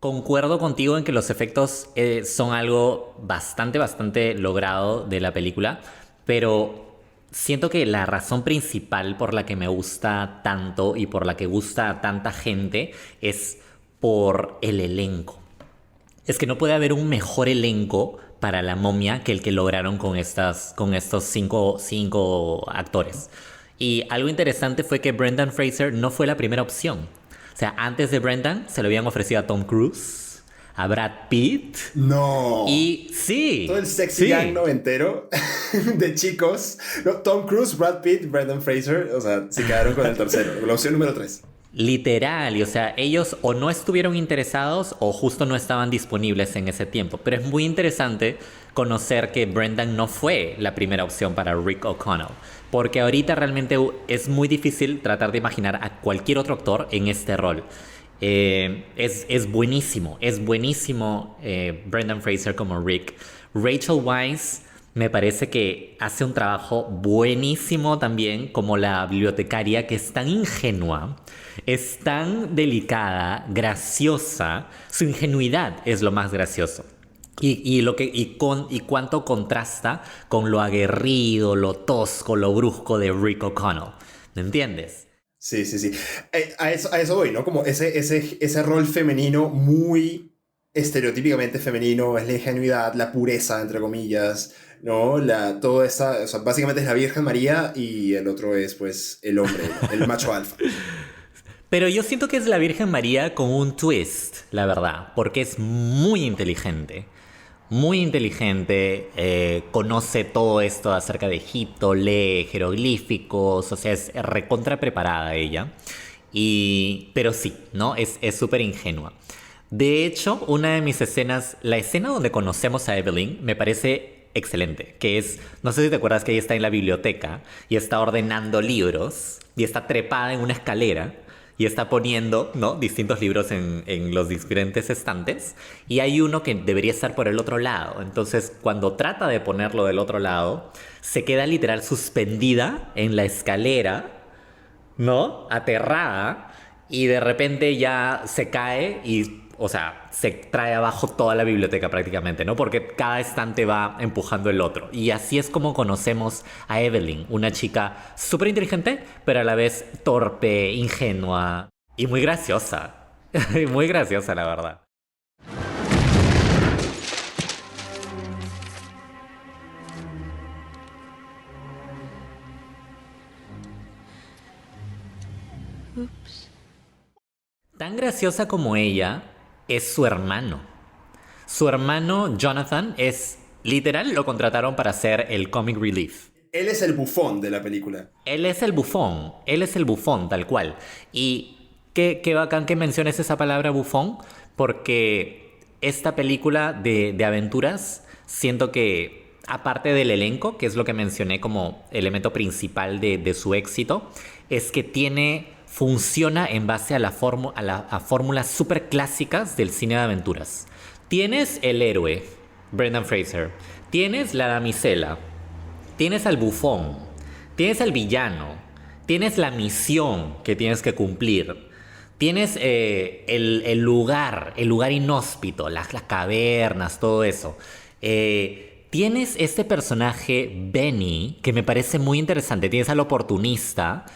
Concuerdo contigo en que los efectos son algo bastante logrado de la película, pero siento que la razón principal por la que me gusta tanto y por la que gusta a tanta gente es por el elenco. Es que no puede haber un mejor elenco para La Momia que el que lograron con estos cinco actores. Y algo interesante fue que Brendan Fraser no fue la primera opción. O sea, antes de Brendan se lo habían ofrecido a Tom Cruise, a Brad Pitt. No. Y sí. Todo el sexy gang noventero de chicos. No, Tom Cruise, Brad Pitt, Brendan Fraser. O sea, se quedaron con el tercero. La opción número 3. Literal, y o sea, ellos o no estuvieron interesados o justo no estaban disponibles en ese tiempo. Pero es muy interesante conocer que Brendan no fue la primera opción para Rick O'Connell. Porque ahorita realmente es muy difícil tratar de imaginar a cualquier otro actor en este rol. Es buenísimo Brendan Fraser como Rick. Rachel Weisz me parece que hace un trabajo buenísimo también como la bibliotecaria, que es tan ingenua, es tan delicada, graciosa. Su ingenuidad es lo más gracioso. Y cuánto contrasta con lo aguerrido, lo tosco, lo brusco de Rick O'Connell. ¿Me entiendes? Sí. A eso voy, ¿no? Como ese rol femenino muy estereotípicamente femenino, es la ingenuidad, la pureza, entre comillas, ¿no? O sea, básicamente es la Virgen María y el otro es, pues, el hombre, el macho alfa. Pero yo siento que es la Virgen María con un twist, la verdad, porque es muy inteligente. Muy inteligente, conoce todo esto acerca de Egipto, lee jeroglíficos, o sea, es recontra preparada ella. Pero sí, ¿no? Es súper ingenua. De hecho, una de mis escenas, la escena donde conocemos a Evelyn, me parece excelente. Que es, no sé si te acuerdas que ella está en la biblioteca y está ordenando libros y está trepada en una escalera. Y está poniendo, ¿no?, distintos libros en los diferentes estantes. Y hay uno que debería estar por el otro lado. Entonces, cuando trata de ponerlo del otro lado, se queda literal suspendida en la escalera, ¿no?, aterrada. Y de repente ya se cae y, o sea, se trae abajo toda la biblioteca prácticamente, ¿no? Porque cada estante va empujando el otro. Y así es como conocemos a Evelyn, una chica súper inteligente, pero a la vez torpe, ingenua y muy graciosa. Muy graciosa, la verdad. Oops. Tan graciosa como ella es su hermano. Su hermano Jonathan es, literal, lo contrataron para hacer el comic relief. Él es el bufón de la película. Él es el bufón, tal cual. Y qué bacán que menciones esa palabra bufón, porque esta película de aventuras, siento que, aparte del elenco, que es lo que mencioné como elemento principal de su éxito, es que funciona en base a fórmulas súper clásicas del cine de aventuras. Tienes el héroe, Brendan Fraser. Tienes la damisela. Tienes al bufón. Tienes al villano. Tienes la misión que tienes que cumplir. Tienes el lugar inhóspito, las cavernas, todo eso. Tienes este personaje, Benny, que me parece muy interesante. Tienes al oportunista.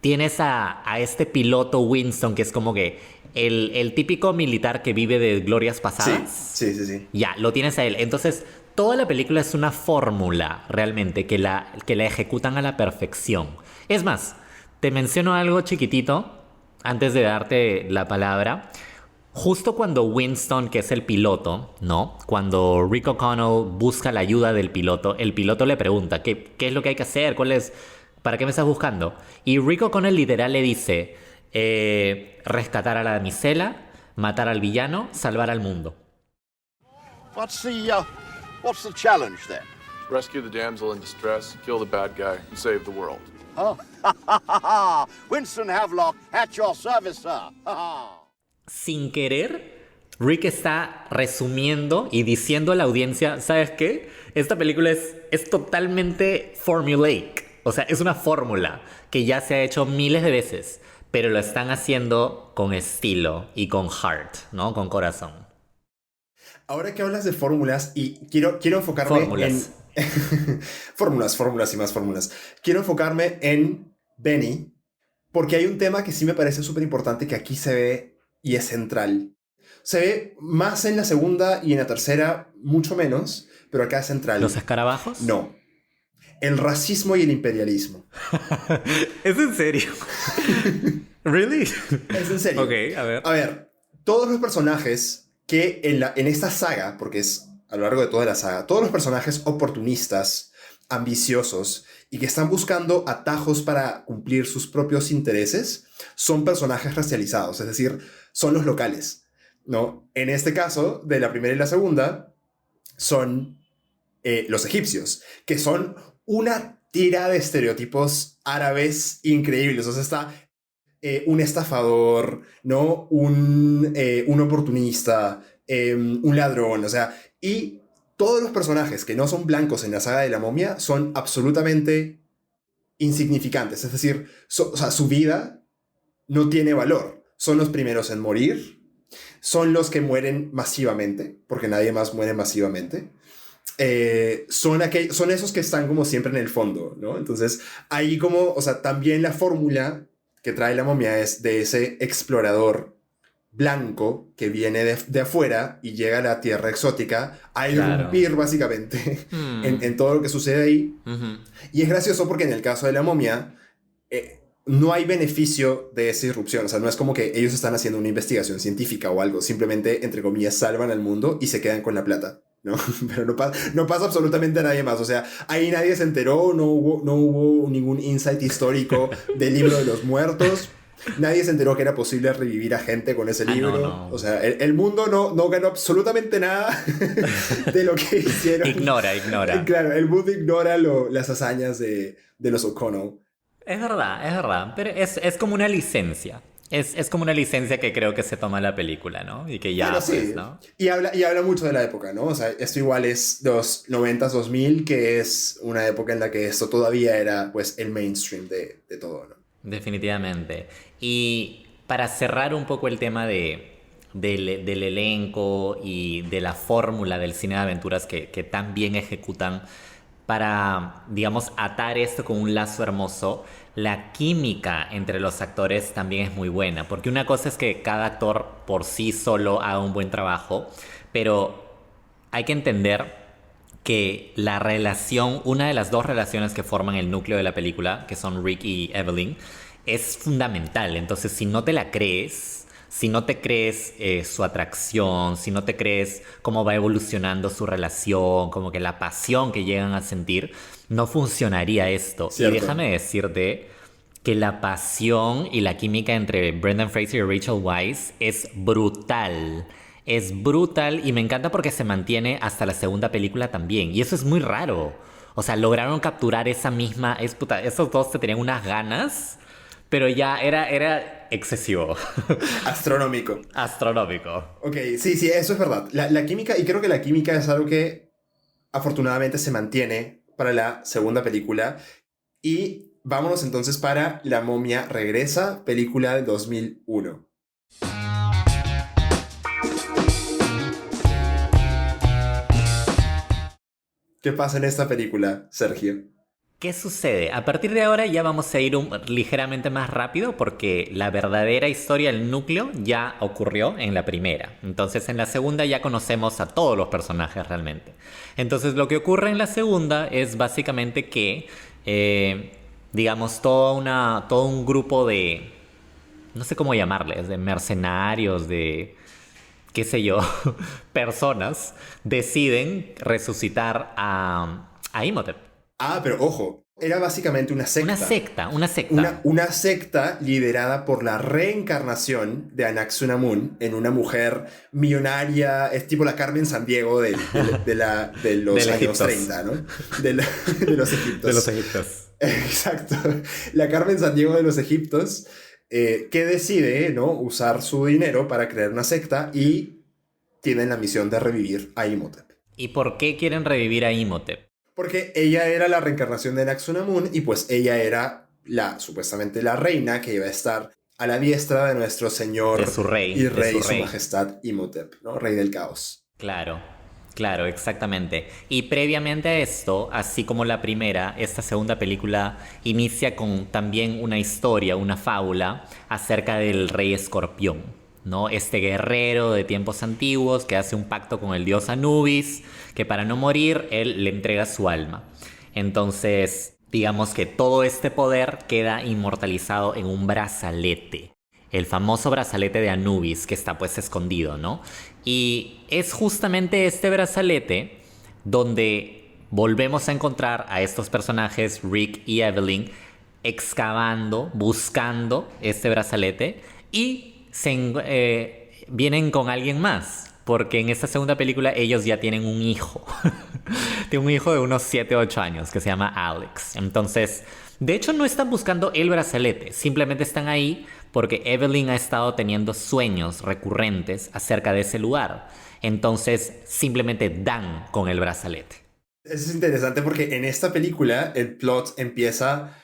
Tienes a este piloto Winston, que es como que el típico militar que vive de glorias pasadas. Sí. Ya, lo tienes a él. Entonces, toda la película es una fórmula, realmente, que la ejecutan a la perfección. Es más, te menciono algo chiquitito, antes de darte la palabra. Justo cuando Winston, que es el piloto, ¿no? Cuando Rick O'Connell busca la ayuda del piloto, el piloto le pregunta, ¿qué es lo que hay que hacer? ¿Para qué me estás buscando? Y Rick O'Connell literal le dice, rescatar a la damisela, matar al villano, salvar al mundo. What's the challenge then? Rescue the damsel in distress, kill the bad guy, and save the world. Oh, Winston Havelock, at your service, sir. Sin querer, Rick está resumiendo y diciendo a la audiencia, ¿sabes qué? Esta película es totalmente formulaic. O sea, es una fórmula que ya se ha hecho miles de veces, pero lo están haciendo con estilo y con heart, ¿no? Con corazón. Ahora que hablas de fórmulas, y quiero enfocarme Fórmulas. fórmulas y más fórmulas. Quiero enfocarme en Benny, porque hay un tema que sí me parece súper importante que aquí se ve y es central. Se ve más en la segunda y en la tercera, mucho menos, pero acá es central. ¿Los escarabajos? No. El racismo y el imperialismo. ¿Es en serio? ¿Really? Es en serio. Ok, a ver. A ver, todos los personajes que en esta saga, porque es a lo largo de toda la saga, todos los personajes oportunistas, ambiciosos y que están buscando atajos para cumplir sus propios intereses, son personajes racializados, es decir, son los locales, ¿no? En este caso, de la primera y la segunda, son los egipcios, que son una tira de estereotipos árabes increíbles. O sea, está un estafador, ¿no? Un oportunista, un ladrón, o sea, y todos los personajes que no son blancos en la saga de la momia son absolutamente insignificantes, es decir, o sea, su vida no tiene valor. Son los primeros en morir, son los que mueren masivamente, porque nadie más muere masivamente. Son esos que están como siempre en el fondo, ¿no? Entonces, ahí como, o sea, también la fórmula que trae la momia es de ese explorador blanco que viene de afuera y llega a la tierra exótica a irrumpir básicamente en todo lo que sucede ahí. Uh-huh. Y es gracioso porque en el caso de la momia no hay beneficio de esa irrupción. O sea, no es como que ellos están haciendo una investigación científica o algo. Simplemente, entre comillas, salvan al mundo y se quedan con la plata, ¿no? Pero no pasa absolutamente a nadie más. O sea, ahí nadie se enteró, no hubo ningún insight histórico del libro de los muertos. Nadie se enteró que era posible revivir a gente con ese libro. No. O sea, el mundo no ganó absolutamente nada de lo que hicieron. Ignora. Claro, el mundo ignora las hazañas de los O'Connell. Es verdad. Pero es como una licencia. Es como una licencia que creo que se toma la película, ¿no? Y que ya, Bueno, sí. pues, ¿no? Y habla mucho de la época, ¿no? O sea, esto igual es los 90s, 2000, que es una época en la que esto todavía era, pues, el mainstream de todo, ¿no? Definitivamente. Y para cerrar un poco el tema del elenco y de la fórmula del cine de aventuras que tan bien ejecutan para, digamos, atar esto con un lazo hermoso, la química entre los actores también es muy buena, porque una cosa es que cada actor por sí solo haga un buen trabajo, pero hay que entender que la relación, una de las dos relaciones que forman el núcleo de la película, que son Rick y Evelyn, es fundamental. Entonces, si no te la crees, si no te crees su atracción, si no te crees cómo va evolucionando su relación, como que la pasión que llegan a sentir, no funcionaría esto. Cierto. Y déjame decirte que la pasión y la química entre Brendan Fraser y Rachel Weisz es brutal. Es brutal y me encanta porque se mantiene hasta la segunda película también. Y eso es muy raro. O sea, lograron capturar esa misma... esos dos se tenían unas ganas, pero ya era excesivo. Astronómico. Astronómico. Ok, sí, eso es verdad. La química, y creo que la química es algo que afortunadamente se mantiene para la segunda película. Y vámonos entonces para La momia regresa, película del 2001. ¿Qué pasa en esta película, Sergio? ¿Qué sucede? A partir de ahora ya vamos a ir ligeramente más rápido porque la verdadera historia, el núcleo, ya ocurrió en la primera. Entonces en la segunda ya conocemos a todos los personajes realmente. Entonces lo que ocurre en la segunda es básicamente que, digamos, todo un grupo de, no sé cómo llamarles, de mercenarios, de... qué sé yo, personas deciden resucitar a Imhotep. Ah, pero ojo, Era básicamente una secta. Una secta. Una secta liderada por la reencarnación de Anaxunamun en una mujer millonaria, es tipo la Carmen Sandiego de los años Egiptos. 30, ¿no? De los egiptos. De los egiptos. Exacto. La Carmen Sandiego de los egiptos, que decide, ¿no?, usar su dinero para crear una secta y tienen la misión de revivir a Imhotep. ¿Y por qué quieren revivir a Imhotep? Porque ella era la reencarnación de Anaxunamun y pues ella era supuestamente la reina que iba a estar a la diestra de nuestro señor De su rey. y rey, de su majestad Imhotep, ¿no? Rey del caos. Claro, exactamente. Y previamente a esto, así como la primera, esta segunda película inicia con también una historia, una fábula acerca del rey escorpión, ¿no? Este guerrero de tiempos antiguos que hace un pacto con el dios Anubis, que para no morir, él le entrega su alma. Entonces, digamos que todo este poder queda inmortalizado en un brazalete. El famoso brazalete de Anubis, que está pues escondido, ¿no? Y es justamente este brazalete donde volvemos a encontrar a estos personajes, Rick y Evelyn, excavando, buscando este brazalete y vienen con alguien más. Porque en esta segunda película ellos ya tienen un hijo. Tienen un hijo de unos 7 o 8 años que se llama Alex. Entonces, de hecho no están buscando el brazalete. Simplemente están ahí porque Evelyn ha estado teniendo sueños recurrentes acerca de ese lugar. Entonces, simplemente dan con el brazalete. Eso es interesante porque en esta película el plot empieza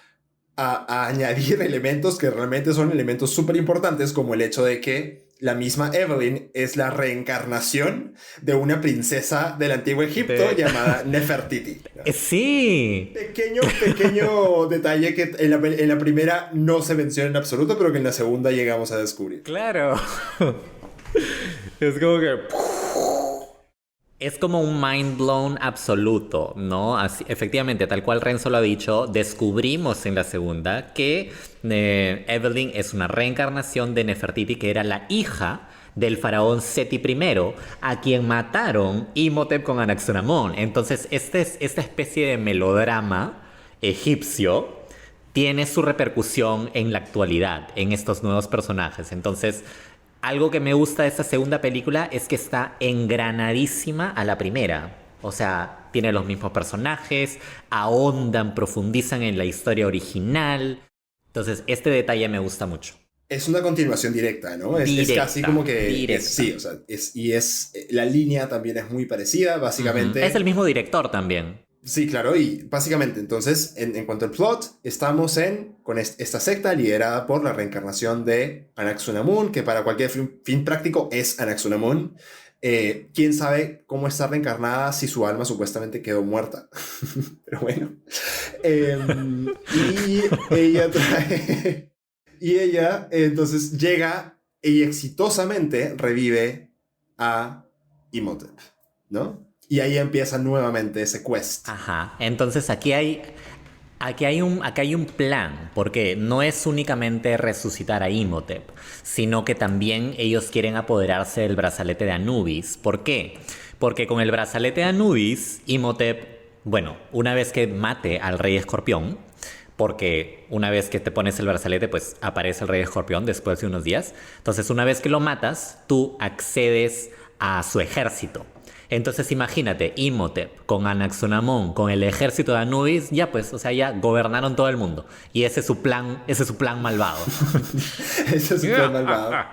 a añadir elementos que realmente son elementos súper importantes, como el hecho de que la misma Evelyn es la reencarnación de una princesa del antiguo Egipto llamada Nefertiti. Sí. Pequeño detalle que en la primera no se menciona en absoluto, pero que en la segunda llegamos a descubrir. Claro. Es como que... Es como un mind blown absoluto, ¿no? Así, efectivamente, tal cual Renzo lo ha dicho, descubrimos en la segunda que Evelyn es una reencarnación de Nefertiti, que era la hija del faraón Seti I, a quien mataron Imhotep con Anaxunamun. Entonces, esta especie de melodrama egipcio tiene su repercusión en la actualidad, en estos nuevos personajes. Entonces, algo que me gusta de esta segunda película es que está engranadísima a la primera. O sea, tiene los mismos personajes, ahondan, profundizan en la historia original. Entonces, este detalle me gusta mucho. Es una continuación directa, ¿no? Es casi como que... sí, o sea, la línea también es muy parecida, básicamente. Es el mismo director también. Sí, claro, y básicamente, entonces, en cuanto al plot, estamos con esta secta liderada por la reencarnación de Anaxunamun, que para cualquier fin práctico es Anaxunamun. ¿Quién sabe cómo está reencarnada si su alma supuestamente quedó muerta? Pero bueno. Y ella entonces llega y exitosamente revive a Imhotep, ¿no? Y ahí empieza nuevamente ese quest. Ajá. Entonces aquí hay un plan, porque no es únicamente resucitar a Imhotep, sino que también ellos quieren apoderarse del brazalete de Anubis. ¿Por qué? Porque con el brazalete de Anubis, Imhotep, bueno, una vez que mate al rey escorpión, porque una vez que te pones el brazalete, pues aparece el rey escorpión después de unos días. Entonces, una vez que lo matas, tú accedes a su ejército. Entonces imagínate, Imhotep con Anaxunamun, con el ejército de Anubis, ya pues, o sea, ya gobernaron todo el mundo. Y ese es su plan malvado. Ese es su plan malvado.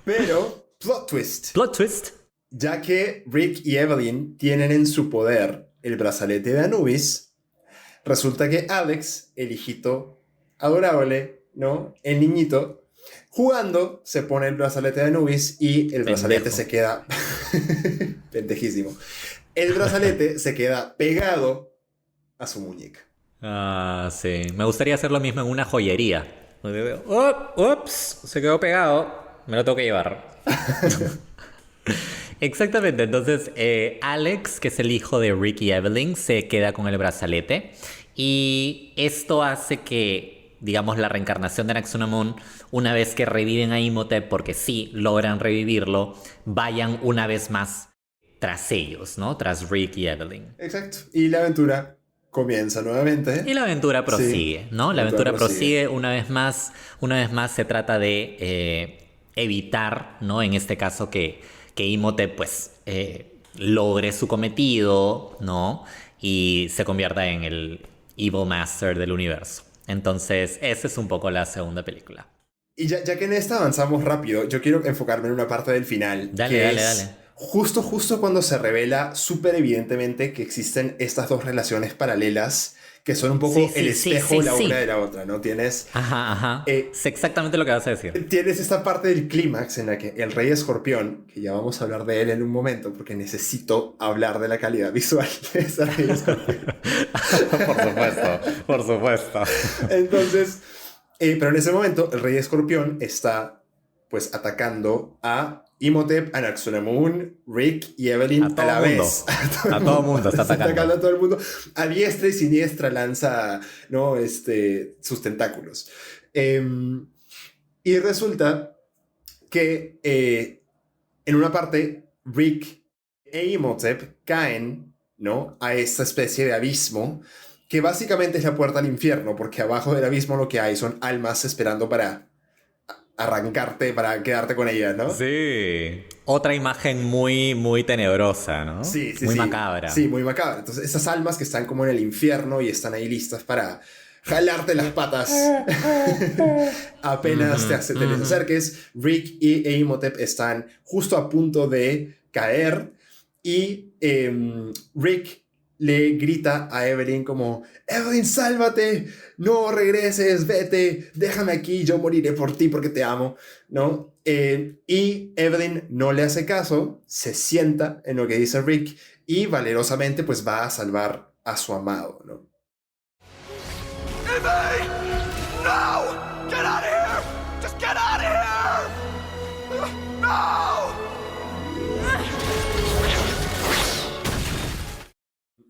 Pero, plot twist. Plot twist. Ya que Rick y Evelyn tienen en su poder el brazalete de Anubis, resulta que Alex, el hijito adorable, ¿no? El niñito, jugando, se pone el brazalete de Anubis y el brazalete se queda... pendejísimo. El brazalete se queda pegado a su muñeca. Ah, sí. Me gustaría hacer lo mismo en una joyería. Ups, se quedó pegado. Me lo tengo que llevar. Exactamente. Entonces, Alex, que es el hijo de Rick y Evelyn, se queda con el brazalete. Y esto hace que, digamos, la reencarnación de Anaxunamun, una vez que reviven a Imhotep, porque sí logran revivirlo, vayan una vez más tras ellos, ¿no? Tras Rick y Evelyn. Exacto. Y la aventura comienza nuevamente. Y la aventura prosigue, Sí, ¿no? La aventura prosigue una vez más se trata de evitar, ¿no? En este caso que Imhotep pues logre su cometido, ¿no? Y se convierta en el Evil Master del universo. Entonces, esa es un poco la segunda película. Y ya que en esta avanzamos rápido, yo quiero enfocarme en una parte del final. Dale. Justo cuando se revela súper evidentemente que existen estas dos relaciones paralelas que son un poco el espejo la una de la otra, ¿no? Tienes... Ajá. Es exactamente lo que vas a decir. Tienes esta parte del clímax en la que el Rey Escorpión, que ya vamos a hablar de él en un momento porque necesito hablar de la calidad visual de ese Rey Escorpión. Por supuesto. Entonces, pero en ese momento el Rey Escorpión está pues atacando a Imhotep, Anaxunamun, Rick y Evelyn a la vez. A todo el mundo está atacando a todo el mundo. A diestra y siniestra lanza, ¿no? Sus tentáculos. Y resulta que en una parte Rick e Imhotep caen, ¿no? A esta especie de abismo que básicamente es la puerta al infierno, porque abajo del abismo lo que hay son almas esperando para arrancarte, para quedarte con ella, ¿no? Sí. Otra imagen muy tenebrosa, ¿no? Sí. Muy macabra. Sí, muy macabra. Entonces, esas almas que están como en el infierno y están ahí listas para jalarte las patas apenas te les acerques. Rick e Imhotep están justo a punto de caer y Rick le grita a Evelyn como: Evelyn, sálvate, no regreses, vete, déjame aquí, yo moriré por ti porque te amo, ¿no? Y Evelyn no le hace caso, se sienta en lo que dice Rick y valerosamente pues va a salvar a su amado, ¿no? Evelyn! No! Get out of here! Just get out of here! No!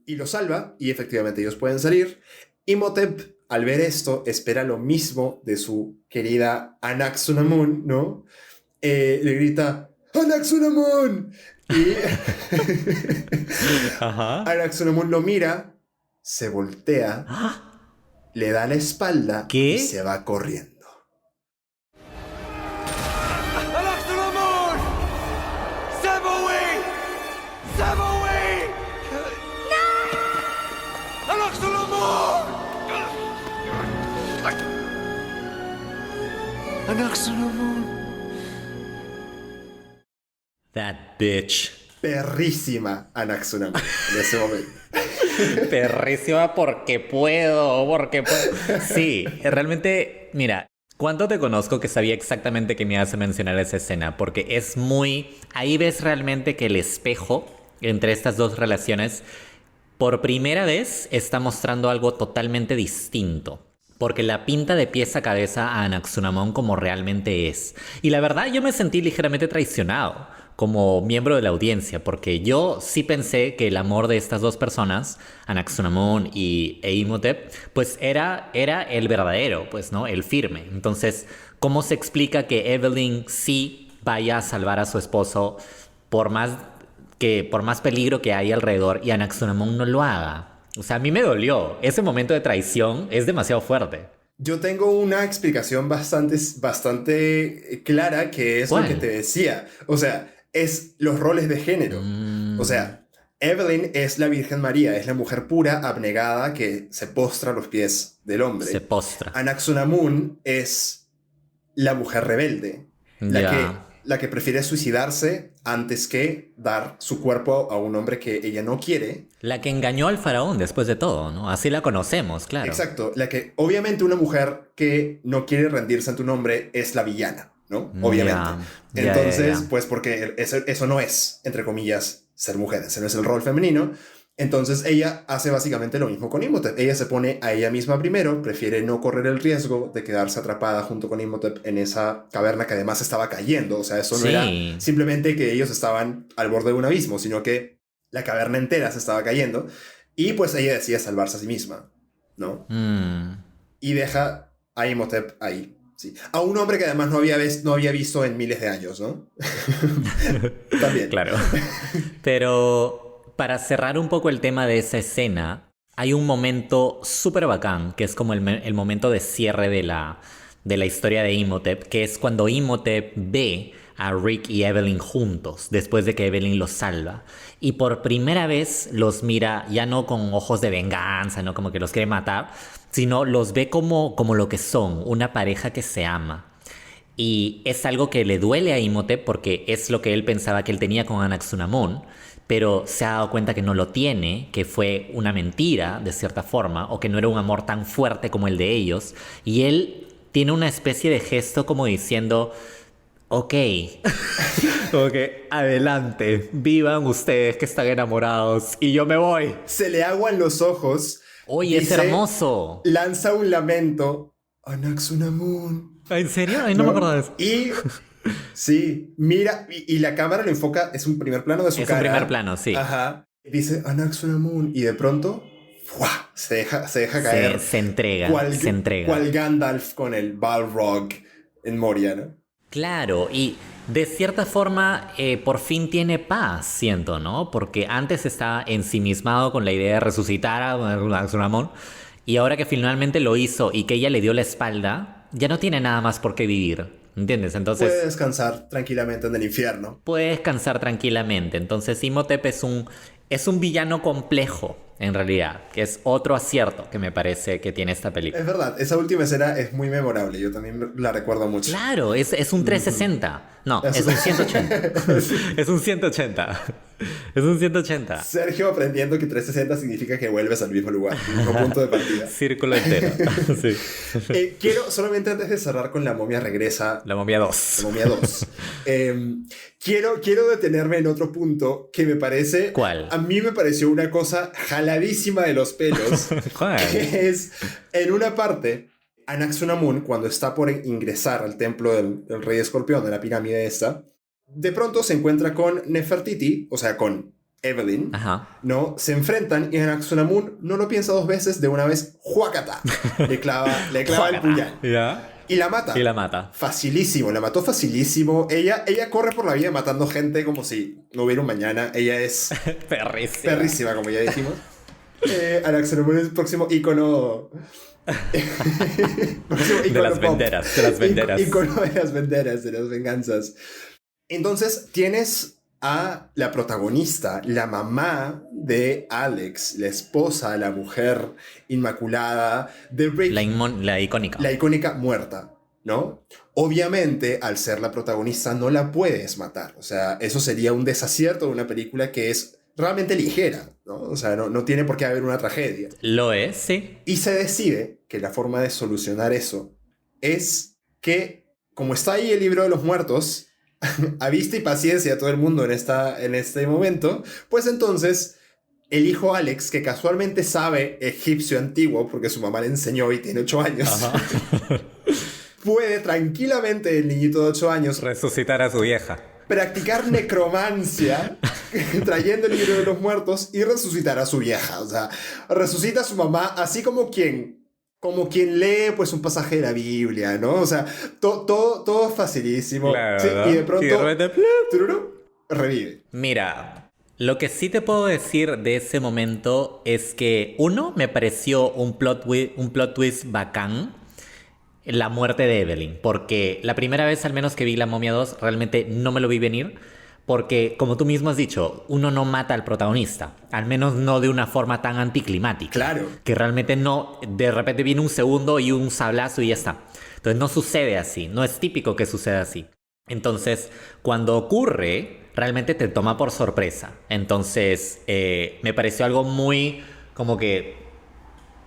Y lo salva, y efectivamente ellos pueden salir. Imhotep, al ver esto, espera lo mismo de su querida Anaxunamun, ¿no? Le grita: ¡Anaxunamun! Y Anaxunamun lo mira, se voltea, le da la espalda y se va corriendo. Anaxunamun! Savoy! Savoy! No! Anaxunamun! Anaxunamun. That bitch. Perrísima Anaxunamun en ese momento. Perrísima porque puedo. Sí, realmente, mira, ¿cuánto te conozco que sabía exactamente que me ibas a mencionar esa escena? Porque es muy... Ahí ves realmente que el espejo entre estas dos relaciones por primera vez está mostrando algo totalmente distinto. Porque la pinta de pies a cabeza a Anaxunamun como realmente es. Y la verdad yo me sentí ligeramente traicionado como miembro de la audiencia, porque yo sí pensé que el amor de estas dos personas, Anaxunamun e Imhotep, pues era el verdadero, pues, ¿no? El firme. Entonces, ¿cómo se explica que Evelyn sí vaya a salvar a su esposo por más peligro que hay alrededor y Anaxunamun no lo haga? O sea, a mí me dolió. Ese momento de traición es demasiado fuerte. Yo tengo una explicación bastante clara, que es lo que te decía. O sea, es los roles de género. O sea, Evelyn es la Virgen María, es la mujer pura, abnegada, que se postra a los pies del hombre. Se postra. Anaxunamun es la mujer rebelde, la que prefiere suicidarse antes que dar su cuerpo a un hombre que ella no quiere. La que engañó al faraón después de todo, ¿no? Así la conocemos, claro. Exacto. La que, obviamente, una mujer que no quiere rendirse ante un hombre es la villana, ¿no? Obviamente. Entonces, pues porque eso no es, entre comillas, ser mujer. Ese no es el rol femenino. Entonces ella hace básicamente lo mismo con Imhotep. Ella se pone a ella misma primero, prefiere no correr el riesgo de quedarse atrapada junto con Imhotep en esa caverna que además estaba cayendo. O sea, eso no era simplemente que ellos estaban al borde de un abismo, sino que la caverna entera se estaba cayendo. Y pues ella decide salvarse a sí misma, ¿no? Y deja a Imhotep ahí. Sí. A un hombre que además no había visto en miles de años, ¿no? También. Claro. Pero para cerrar un poco el tema de esa escena, hay un momento súper bacán, que es como el momento de cierre de la historia de Imhotep, que es cuando Imhotep ve a Rick y Evelyn juntos, después de que Evelyn los salva. Y por primera vez los mira ya no con ojos de venganza, no como que los quiere matar, sino los ve como lo que son, una pareja que se ama. Y es algo que le duele a Imhotep porque es lo que él pensaba que él tenía con Anaxunamun, pero se ha dado cuenta que no lo tiene, que fue una mentira de cierta forma, o que no era un amor tan fuerte como el de ellos. Y él tiene una especie de gesto como diciendo, ok, como que adelante, vivan ustedes que están enamorados y yo me voy. Se le aguan los ojos. Oye, es dice, hermoso. Lanza un lamento. Anaxunamun. ¿En serio? Ay, no me acuerdo de eso. Y sí, mira, y la cámara lo enfoca, es un primer plano de su cara. Es un primer plano, sí. Ajá. Dice Anaxunamun y de pronto ¡fua! Se deja caer. Se entrega. Cual Gandalf con el Balrog en Moria, ¿no? Claro, y de cierta forma por fin tiene paz, siento, ¿no? Porque antes estaba ensimismado con la idea de resucitar a Anaxunamun y ahora que finalmente lo hizo y que ella le dio la espalda, ya no tiene nada más por qué vivir, ¿entiendes? Entonces puede descansar tranquilamente en el infierno. Puede descansar tranquilamente. Entonces Imhotep es un villano complejo, en realidad, que es otro acierto que me parece que tiene esta película. Es verdad, esa última escena es muy memorable, yo también la recuerdo mucho. Claro, es un 360. No, es un 180. Es un 180. Es un 180. Sergio aprendiendo que 360 significa que vuelves al mismo lugar, al mismo punto de partida. Círculo entero. Sí. Quiero, solamente antes de cerrar con La momia regresa. La momia 2. La momia 2. Quiero detenerme en otro punto que me parece... ¿Cuál? A mí me pareció una cosa jaladísima de los pelos. ¿Cuál? Que es, en una parte, Anaxunamun, cuando está por ingresar al templo del rey escorpión, de la pirámide esta, de pronto se encuentra con Nefertiti, o sea, con Evelyn, Ajá. ¿no? Se enfrentan y Anaxunamun no lo piensa dos veces, de una vez, ¡juácata! Le clava el puñal. ¿Ya? Y la mata. Y la mata. Facilísimo, la mató facilísimo. Ella corre por la vida matando gente como si no hubiera un mañana. Ella es perrísima, como ya dijimos. Anaxunamun es el próximo ícono... de las banderas, de las banderas. Ícono de las banderas, de las venganzas. Entonces tienes a la protagonista, la mamá de Alex, la esposa, la mujer inmaculada de Rick. La icónica. La icónica muerta, ¿no? Obviamente, al ser la protagonista, no la puedes matar. O sea, eso sería un desacierto de una película que es realmente ligera, ¿no? O sea, no tiene por qué haber una tragedia. Lo es, sí. Y se decide que la forma de solucionar eso es que, como está ahí el libro de los muertos, a vista y paciencia a todo el mundo en este momento, pues entonces el hijo Alex, que casualmente sabe egipcio antiguo porque su mamá le enseñó y tiene 8 años, puede tranquilamente, el niñito de 8 años, resucitar a su vieja, practicar necromancia trayendo el libro de los muertos y resucitar a su vieja. O sea, resucita a su mamá así como quien lee pues un pasaje de la Biblia, ¿no? O sea, todo facilísimo. Claro, sí, ¿no? Y de pronto Y de repente, revive. Mira, lo que sí te puedo decir de ese momento es que, uno, me pareció un plot twist bacán, la muerte de Evelyn, porque la primera vez al menos que vi La momia 2 realmente no me lo vi venir, porque como tú mismo has dicho, uno no mata al protagonista, al menos no de una forma tan anticlimática. Claro. Que realmente no, de repente viene un segundo y un sablazo y ya está. Entonces no sucede así, no es típico que suceda así. Entonces, cuando ocurre, realmente te toma por sorpresa. Entonces, me pareció algo muy como que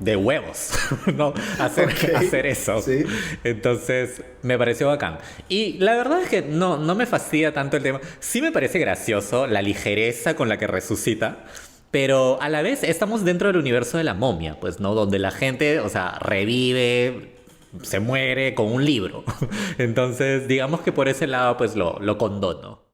de huevos, ¿no? Hacer eso. Sí. Entonces, me pareció bacán. Y la verdad es que no me fastidia tanto el tema. Sí me parece gracioso la ligereza con la que resucita, pero a la vez estamos dentro del universo de La momia, pues, ¿no? Donde la gente, o sea, revive, se muere con un libro. Entonces, digamos que por ese lado, pues, lo condono.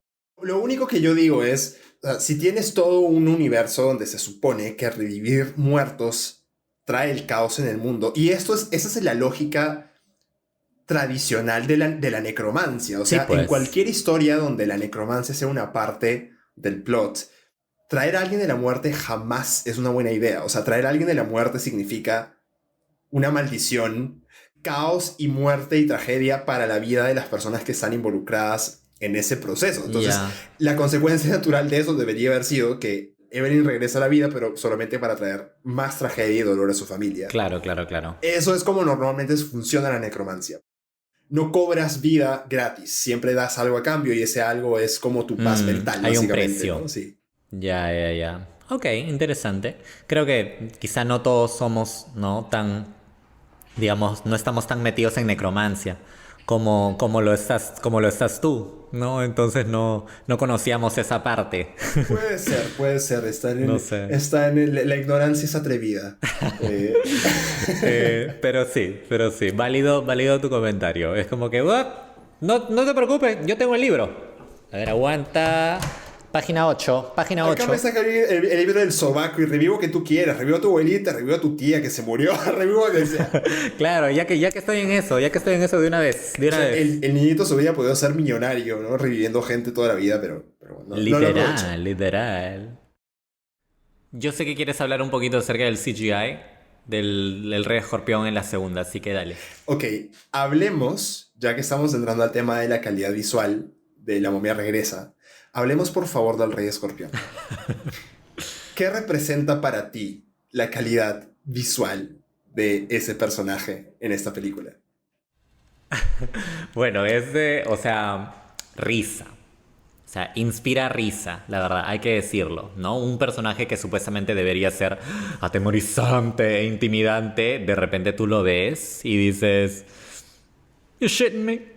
Lo único que yo digo es, o sea, si tienes todo un universo donde se supone que revivir muertos trae el caos en el mundo. Y esa es la lógica tradicional de la necromancia. O sea, sí, pues. En cualquier historia donde la necromancia sea una parte del plot, traer a alguien de la muerte jamás es una buena idea. O sea, traer a alguien de la muerte significa una maldición, caos y muerte y tragedia para la vida de las personas que están involucradas en ese proceso. Entonces, la consecuencia natural de eso debería haber sido que Evelyn regresa a la vida, pero solamente para traer más tragedia y dolor a su familia. Claro. Eso es como normalmente funciona la necromancia. No cobras vida gratis, siempre das algo a cambio y ese algo es como tu paz mental, hay un básicamente, precio. ¿no? Sí. Ya. Ok, interesante. Creo que quizá no todos somos, ¿no? Tan, digamos, no estamos tan metidos en necromancia como lo estás tú, ¿no? Entonces no conocíamos esa parte. Puede ser. No sé. La ignorancia es atrevida. Pero sí. Válido tu comentario. Es como que, "What? No te preocupes, yo tengo el libro." A ver, aguanta. Página 8. Acá me saca el libro del sobaco y revivo que tú quieras. Revivo a tu abuelita, revivo a tu tía que se murió, revivo a que sea. Claro, ya que estoy en eso de una vez. El niñito se hubiera podido ser millonario, ¿no? Reviviendo gente toda la vida, pero bueno. Literal. Yo sé que quieres hablar un poquito acerca del CGI, del Rey Escorpión en la segunda, así que dale. Ok, hablemos, ya que estamos entrando al tema de la calidad visual de La momia regresa, hablemos por favor del Rey Escorpión. ¿Qué representa para ti la calidad visual de ese personaje en esta película? Bueno, risa. O sea, inspira risa, la verdad, hay que decirlo, ¿no? Un personaje que supuestamente debería ser atemorizante e intimidante, de repente tú lo ves y dices, "You shitting me?"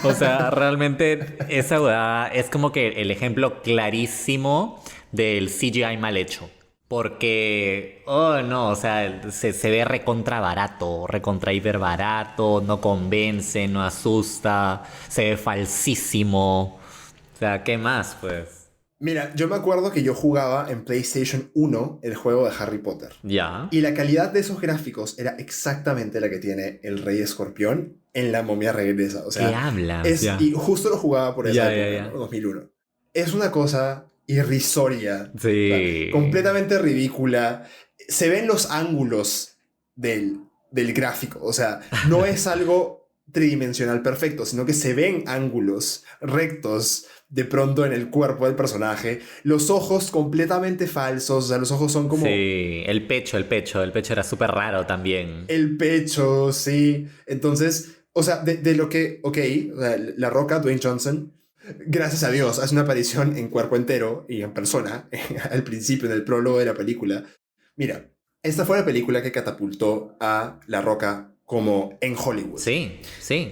O sea, realmente esa weá es como que el ejemplo clarísimo del CGI mal hecho. Porque, o sea, se ve recontra barato, recontra hiper barato, no convence, no asusta, se ve falsísimo. O sea, ¿qué más, pues? Mira, yo me acuerdo que yo jugaba en PlayStation 1 el juego de Harry Potter. Ya. Y la calidad de esos gráficos era exactamente la que tiene el Rey Escorpión en La momia regresa. O sea, ¿qué hablas? Y justo lo jugaba por esa época, ya. ¿no? 2001. Es una cosa irrisoria. Sí. O sea, completamente ridícula. Se ven los ángulos del gráfico. O sea, no es algo tridimensional perfecto, sino que se ven ángulos rectos de pronto en el cuerpo del personaje, los ojos completamente falsos, o sea, los ojos son como... Sí, el pecho era súper raro también. El pecho, sí. Entonces, o sea, de lo que, ok, o sea, La Roca, Dwayne Johnson, gracias a Dios, hace una aparición en cuerpo entero y en persona, al principio, en el prólogo de la película. Mira, esta fue la película que catapultó a La Roca como en Hollywood. Sí.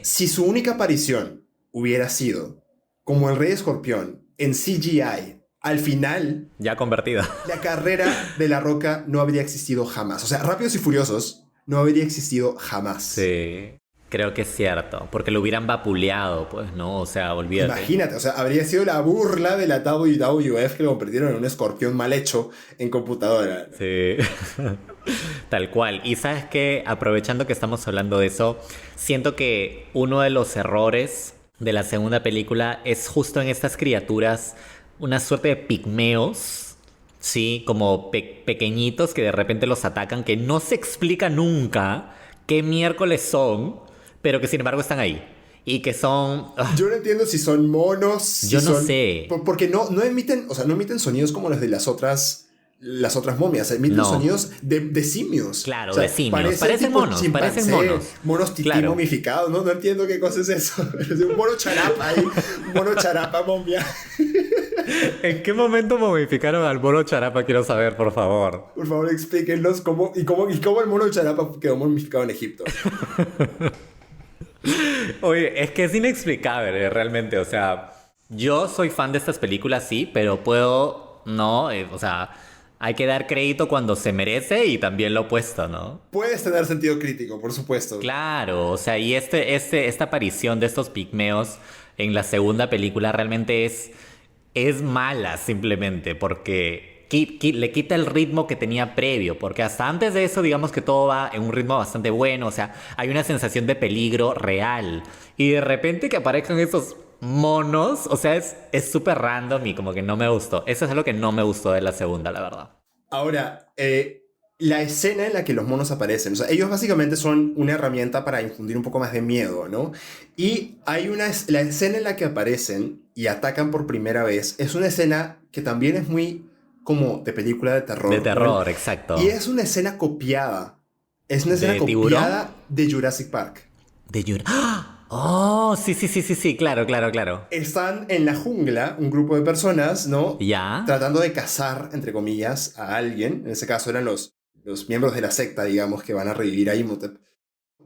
Si su única aparición hubiera sido como el Rey Escorpión en CGI, al final... Ya convertido. La carrera de La Roca no habría existido jamás. O sea, Rápidos y Furiosos no habría existido jamás. Sí, creo que es cierto. Porque lo hubieran vapuleado, pues, ¿no? O sea, olvídate. Imagínate, o sea, habría sido la burla de la WWF que lo convirtieron en un escorpión mal hecho en computadora. Sí. Tal cual. Y sabes qué, aprovechando que estamos hablando de eso, siento que uno de los errores de la segunda película es justo en estas criaturas, una suerte de pigmeos, sí, como pequeñitos que de repente los atacan, que no se explica nunca qué miércoles son, pero que sin embargo están ahí. Y que son... Yo no entiendo si son monos. Yo no sé. Porque no emiten, o sea, no emiten sonidos como los de las otras momias, emiten sonidos de simios. Claro, o sea, de simios. Parecen monos. Monos tití claro. momificados, ¿no? No entiendo qué cosa es eso. Un mono charapa ahí, un mono charapa momia. ¿En qué momento momificaron al mono charapa? Quiero saber, por favor. Por favor, explíquenlos cómo el mono charapa quedó momificado en Egipto. Oye, es que es inexplicable realmente, o sea, yo soy fan de estas películas, sí, pero puedo, no, o sea, hay que dar crédito cuando se merece y también lo opuesto, ¿no? Puedes tener sentido crítico, por supuesto. Claro, o sea, y esta aparición de estos pigmeos en la segunda película realmente es mala simplemente porque le quita el ritmo que tenía previo, porque hasta antes de eso digamos que todo va en un ritmo bastante bueno, o sea, hay una sensación de peligro real y de repente que aparezcan esos monos. O sea, es súper random y como que no me gustó. Eso es algo que no me gustó de la segunda, la verdad. Ahora, la escena en la que los monos aparecen, o sea, ellos básicamente son una herramienta para infundir un poco más de miedo, ¿no? Y la escena en la que aparecen y atacan por primera vez es una escena que también es muy como de película de terror. De terror, ¿no? exacto. Y es una escena copiada. Es una escena ¿De copiada de Jurassic Park. De Jurassic. Oh, sí, claro. Están en la jungla un grupo de personas, ¿no? Ya. Tratando de cazar, entre comillas, a alguien. En ese caso eran los miembros de la secta, digamos, que van a revivir a Imhotep.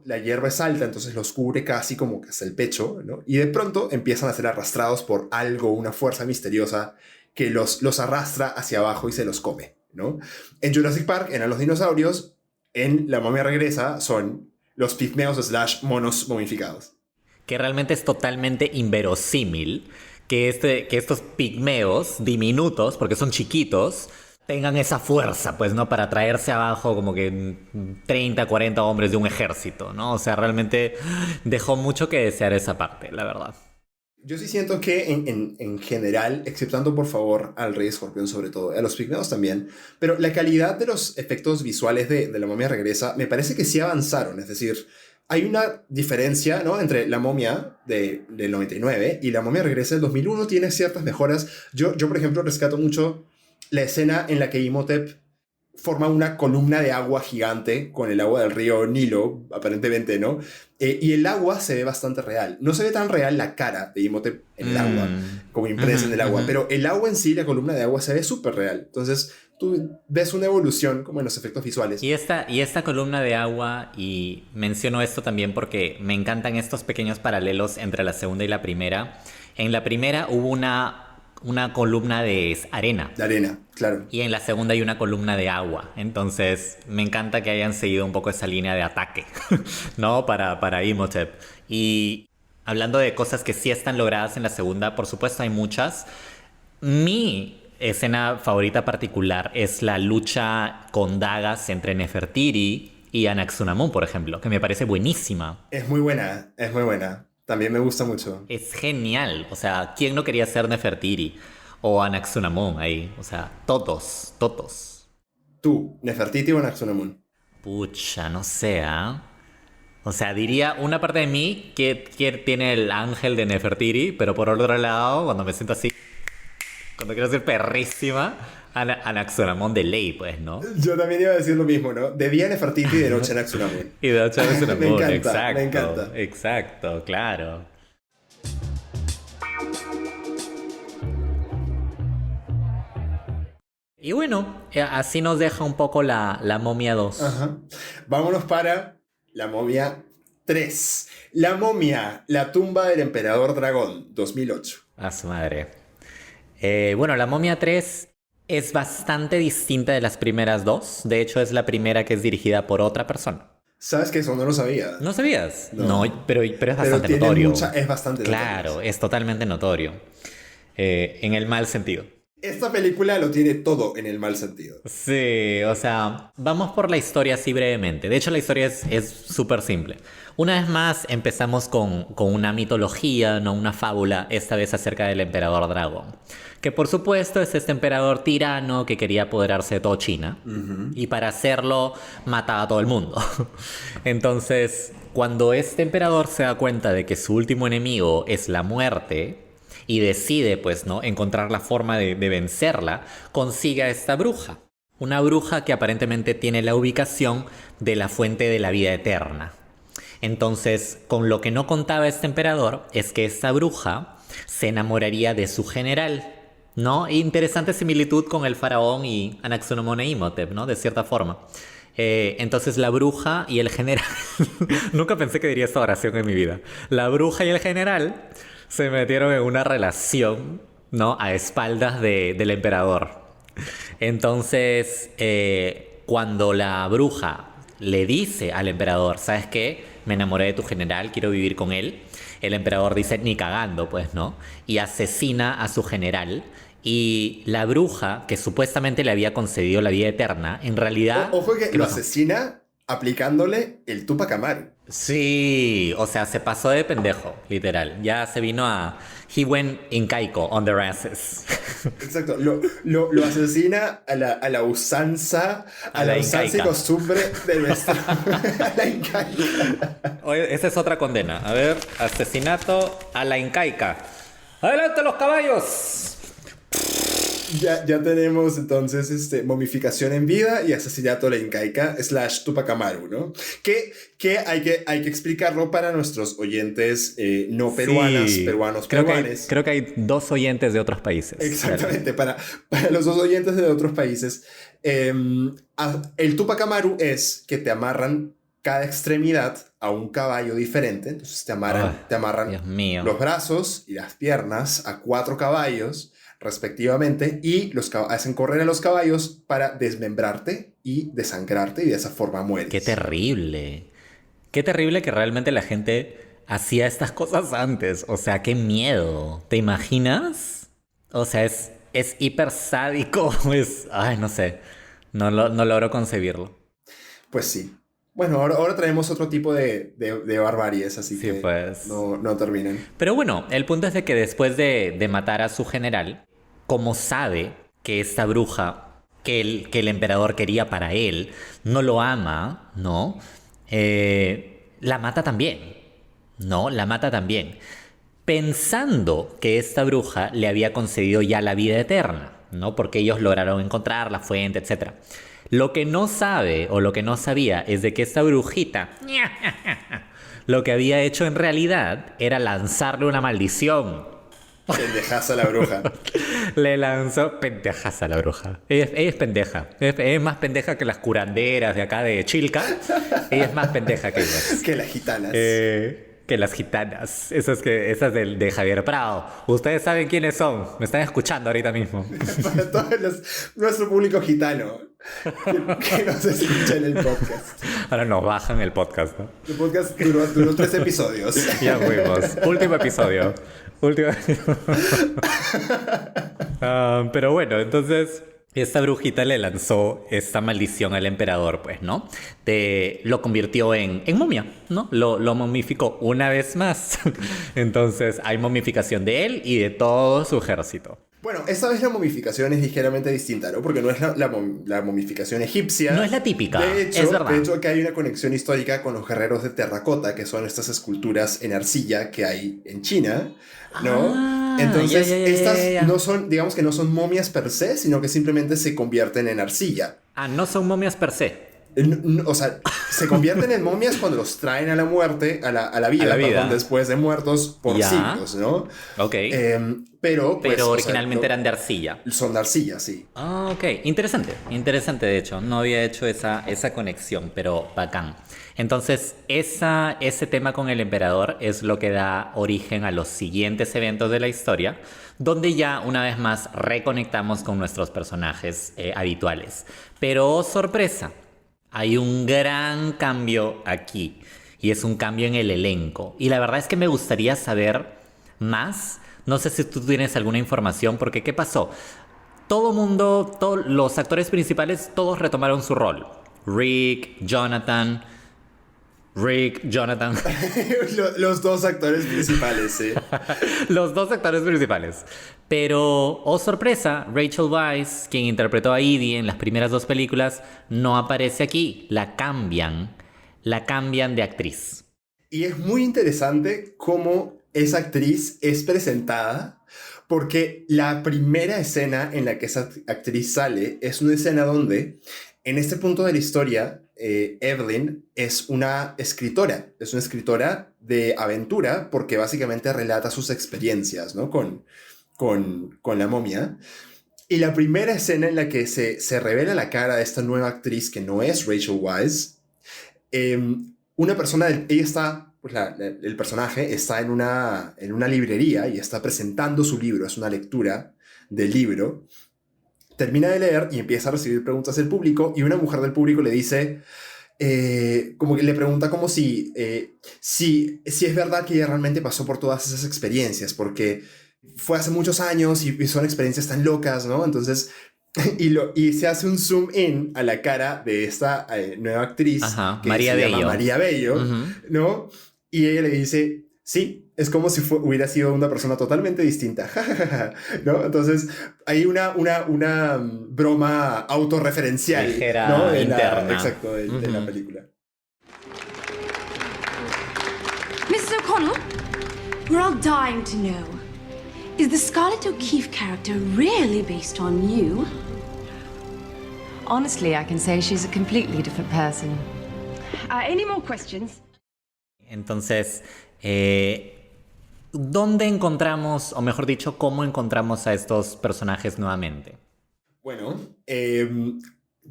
La hierba es alta, entonces los cubre casi como que hasta el pecho, ¿no? Y de pronto empiezan a ser arrastrados por algo, una fuerza misteriosa que los arrastra hacia abajo y se los come, ¿no? En Jurassic Park eran los dinosaurios, en La momia regresa son los pigmeos / monos momificados. Que realmente es totalmente inverosímil que estos pigmeos diminutos, porque son chiquitos, tengan esa fuerza, pues, ¿no? Para traerse abajo como que 30, 40 hombres de un ejército, ¿no? O sea, realmente dejó mucho que desear esa parte, la verdad. Yo sí siento que en general, exceptando por favor al Rey Escorpión sobre todo, a los pigmeos también, pero la calidad de los efectos visuales de La momia regresa me parece que sí avanzaron, es decir, hay una diferencia, ¿no? Entre La momia del 99 y La momia regresa del 2001, tiene ciertas mejoras. Yo por ejemplo, rescato mucho la escena en la que Imhotep forma una columna de agua gigante con el agua del río Nilo, aparentemente, ¿no? Y el agua se ve bastante real. No se ve tan real la cara de Imhotep en el agua, como impresa en el agua, pero el agua en sí, la columna de agua, se ve súper real. Entonces, tú ves una evolución como en los efectos visuales. Y esta columna de agua, y menciono esto también porque me encantan estos pequeños paralelos entre la segunda y la primera. En la primera hubo una columna de arena. De arena, claro. Y en la segunda hay una columna de agua. Entonces, me encanta que hayan seguido un poco esa línea de ataque, ¿no? Para Imhotep. Y hablando de cosas que sí están logradas en la segunda, por supuesto hay muchas. Mi escena favorita particular es la lucha con dagas entre Nefertiti y Anaxunamun, por ejemplo, que me parece buenísima. Es muy buena, es muy buena. También me gusta mucho. Es genial. O sea, ¿quién no quería ser Nefertiti? O Anaxunamun ahí. O sea, todos. ¿Tú, Nefertiti o Anaxunamun? Pucha, no sé, ¿ah? O sea, diría una parte de mí que tiene el ángel de Nefertiti, pero por otro lado, cuando me siento así, cuando quiero ser perrísima, Anaxunamun de ley, pues, ¿no? Yo también iba a decir lo mismo, ¿no? De día Nefertiti y de noche Anaxunamun. Y de noche Anaxunamun, me exacto. encanta. Exacto, claro. Y bueno, así nos deja un poco la momia 2. Ajá. Vámonos para La momia 3. La momia, la tumba del emperador dragón, 2008. A su madre. Bueno, la momia 3 es bastante distinta de las primeras dos. De hecho, es la primera que es dirigida por otra persona. ¿Sabes que eso no lo sabía? ¿No sabías? No. Pero es bastante notorio. Es bastante notorio. Claro, es totalmente notorio. En el mal sentido. Esta película lo tiene todo en el mal sentido. Sí, o sea, vamos por la historia así brevemente. De hecho, la historia es súper simple. Una vez más empezamos con una mitología, no una fábula, esta vez acerca del emperador dragón. Que por supuesto es este emperador tirano que quería apoderarse de toda China. Y para hacerlo mataba a todo el mundo. Entonces, cuando este emperador se da cuenta de que su último enemigo es la muerte y decide, pues, ¿no?, encontrar la forma de vencerla, consigue a esta bruja. Una bruja que aparentemente tiene la ubicación de la fuente de la vida eterna. Entonces, con lo que no contaba este emperador es que esta bruja se enamoraría de su general, ¿no? Interesante similitud con el faraón y Anaxunamun e Imhotep, ¿no? De cierta forma. Entonces la bruja y el general... Nunca pensé que diría esta oración en mi vida. La bruja y el general se metieron en una relación, ¿no?, a espaldas del emperador. Entonces, cuando la bruja le dice al emperador, ¿sabes qué? Me enamoré de tu general, quiero vivir con él. El emperador dice, ni cagando, pues, ¿no? Y asesina a su general. Y la bruja, que supuestamente le había concedido la vida eterna, en realidad... Ojo que lo asesina aplicándole el Tupac Amaru. Sí, o sea, se pasó de pendejo, literal. Ya se vino a... He went incaico on their asses. Exacto, lo asesina a la usanza, a la usanza y incaica. costumbre de nuestra... a la incaica. Oye, esa es otra condena. A ver, asesinato a la incaica. ¡Adelante los caballos! Ya tenemos entonces momificación en vida y asesinato a la incaica / Tupac Amaru, ¿no? Que hay que explicarlo para nuestros oyentes no peruanas, Sí. peruanos, Creo peruanes. que hay 2 oyentes de otros países. Exactamente, para los 2 oyentes de otros países. El Tupac Amaru es que te amarran cada extremidad a un caballo diferente. Entonces te amarran Dios mío. los brazos y las piernas a 4 caballos respectivamente, y hacen correr a los caballos para desmembrarte y desangrarte, y de esa forma mueres. Qué terrible. Qué terrible que realmente la gente hacía estas cosas antes. O sea, qué miedo. ¿Te imaginas? O sea, es hiper sádico. Ay, no sé. No logro concebirlo. Pues sí. Bueno, ahora traemos otro tipo de barbaries, así Sí, que pues. no terminan. Pero bueno, el punto es de que después de matar a su general, como sabe que esta bruja que el emperador quería para él no lo ama, ¿no? La mata también, ¿no? La mata también. Pensando que esta bruja le había concedido ya la vida eterna, ¿no? Porque ellos lograron encontrar la fuente, etc. Lo que no sabe o lo que no sabía es de que esta brujita lo que había hecho en realidad era lanzarle una maldición. Pendejaza la bruja. Le lanzó pendejaza a la bruja. Ella es pendeja. Ella es más pendeja que las curanderas de acá de Chilca. Ella es más pendeja que ellas. Que las gitanas. Que las gitanas. Esas de Javier Prado. Ustedes saben quiénes son. Me están escuchando ahorita mismo. Para todo nuestro público gitano que nos escucha en el podcast. Ahora nos bajan el podcast, ¿no? El podcast duró 3 episodios. Ya fuimos. Último episodio. Pero bueno, entonces esta brujita le lanzó esta maldición al emperador, pues, ¿no? Lo convirtió en momia, ¿no? Lo momificó una vez más. Entonces hay momificación de él y de todo su ejército. Bueno, esta vez la momificación es ligeramente distinta, ¿no? Porque no es la momificación egipcia. No es la típica, de hecho, es verdad. De hecho, que hay una conexión histórica con los guerreros de terracota, que son estas esculturas en arcilla que hay en China, ¿no? Entonces, estas no son, digamos que no son momias per se, sino que simplemente se convierten en arcilla. No son momias per se. O sea, se convierten en momias cuando los traen a la muerte, a la vida, perdón, después de muertos por siglos, ¿no? Ok. Pero originalmente eran de arcilla. Son de arcilla, sí. Ok. Interesante de hecho. No había hecho esa conexión, pero bacán. Entonces, ese tema con el emperador es lo que da origen a los siguientes eventos de la historia, donde ya una vez más reconectamos con nuestros personajes habituales. Pero, oh, sorpresa, hay un gran cambio aquí, y es un cambio en el elenco. Y la verdad es que me gustaría saber más. No sé si tú tienes alguna información, porque ¿qué pasó? Todos los actores principales, todos retomaron su rol. Rick, Jonathan. Los 2 actores principales, sí. Los 2 actores principales. Pero, oh sorpresa, Rachel Weisz, quien interpretó a Edie en las primeras 2 películas, no aparece aquí. La cambian de actriz. Y es muy interesante cómo esa actriz es presentada, porque la primera escena en la que esa actriz sale es una escena donde, en este punto de la historia, Evelyn es una escritora de aventura, porque básicamente relata sus experiencias, ¿no? con la momia. Y la primera escena en la que se revela la cara de esta nueva actriz, que no es Rachel Weisz, una persona, ella está, pues el personaje está en una librería y está presentando su libro, es una lectura del libro. Termina de leer y empieza a recibir preguntas del público, y una mujer del público le dice, como que le pregunta como si es verdad que ella realmente pasó por todas esas experiencias, porque fue hace muchos años y son experiencias tan locas, ¿no? Entonces y se hace un zoom in a la cara de esta nueva actriz. Ajá, que María se llama Bello. María Bello, ¿no? Y ella le dice, sí, es como si hubiera sido una persona totalmente distinta, ¿no? Entonces hay una broma autorreferencial, Ligera, ¿no? interna. Exacto, de la película. Mrs. O'Connell, we're all dying to know. Is the Scarlett O'Keefe character really based on you? Honestly, I can say she's a completely different person. Any more questions? Entonces, ¿dónde encontramos, o mejor dicho, cómo encontramos a estos personajes nuevamente? Bueno,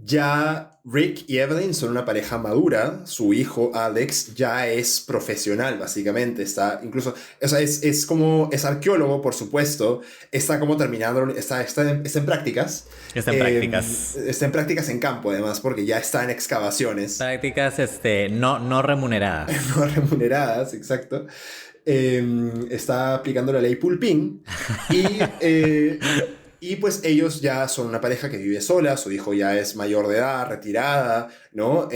ya Rick y Evelyn son una pareja madura. Su hijo Alex ya es profesional, básicamente. Está incluso, o sea, es arqueólogo, por supuesto. Está como terminando, está en prácticas. Está en prácticas. Está en prácticas en campo, además, porque ya está en excavaciones. Prácticas no remuneradas. No remuneradas, exacto. Está aplicando la ley Pulpín. Y pues ellos ya son una pareja que vive sola, su hijo ya es mayor de edad, retirada, ¿no?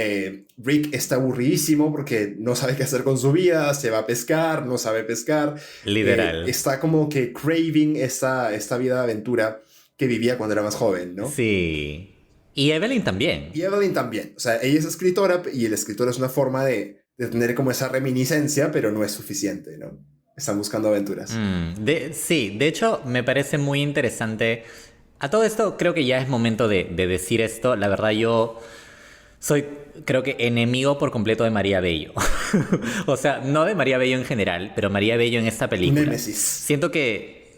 Rick está aburridísimo porque no sabe qué hacer con su vida, se va a pescar, no sabe pescar. Literal. Está como que craving esta vida de aventura que vivía cuando era más joven, ¿no? Sí. Y Evelyn también. Y Evelyn también. O sea, ella es escritora y el escritor es una forma de tener como esa reminiscencia, pero no es suficiente, ¿no? Están buscando aventuras. Sí, de hecho me parece muy interesante. A todo esto creo que ya es momento de decir esto. La verdad yo soy, creo que, enemigo por completo de María Bello. O sea, no de María Bello en general, pero María Bello en esta película. Némesis. Siento que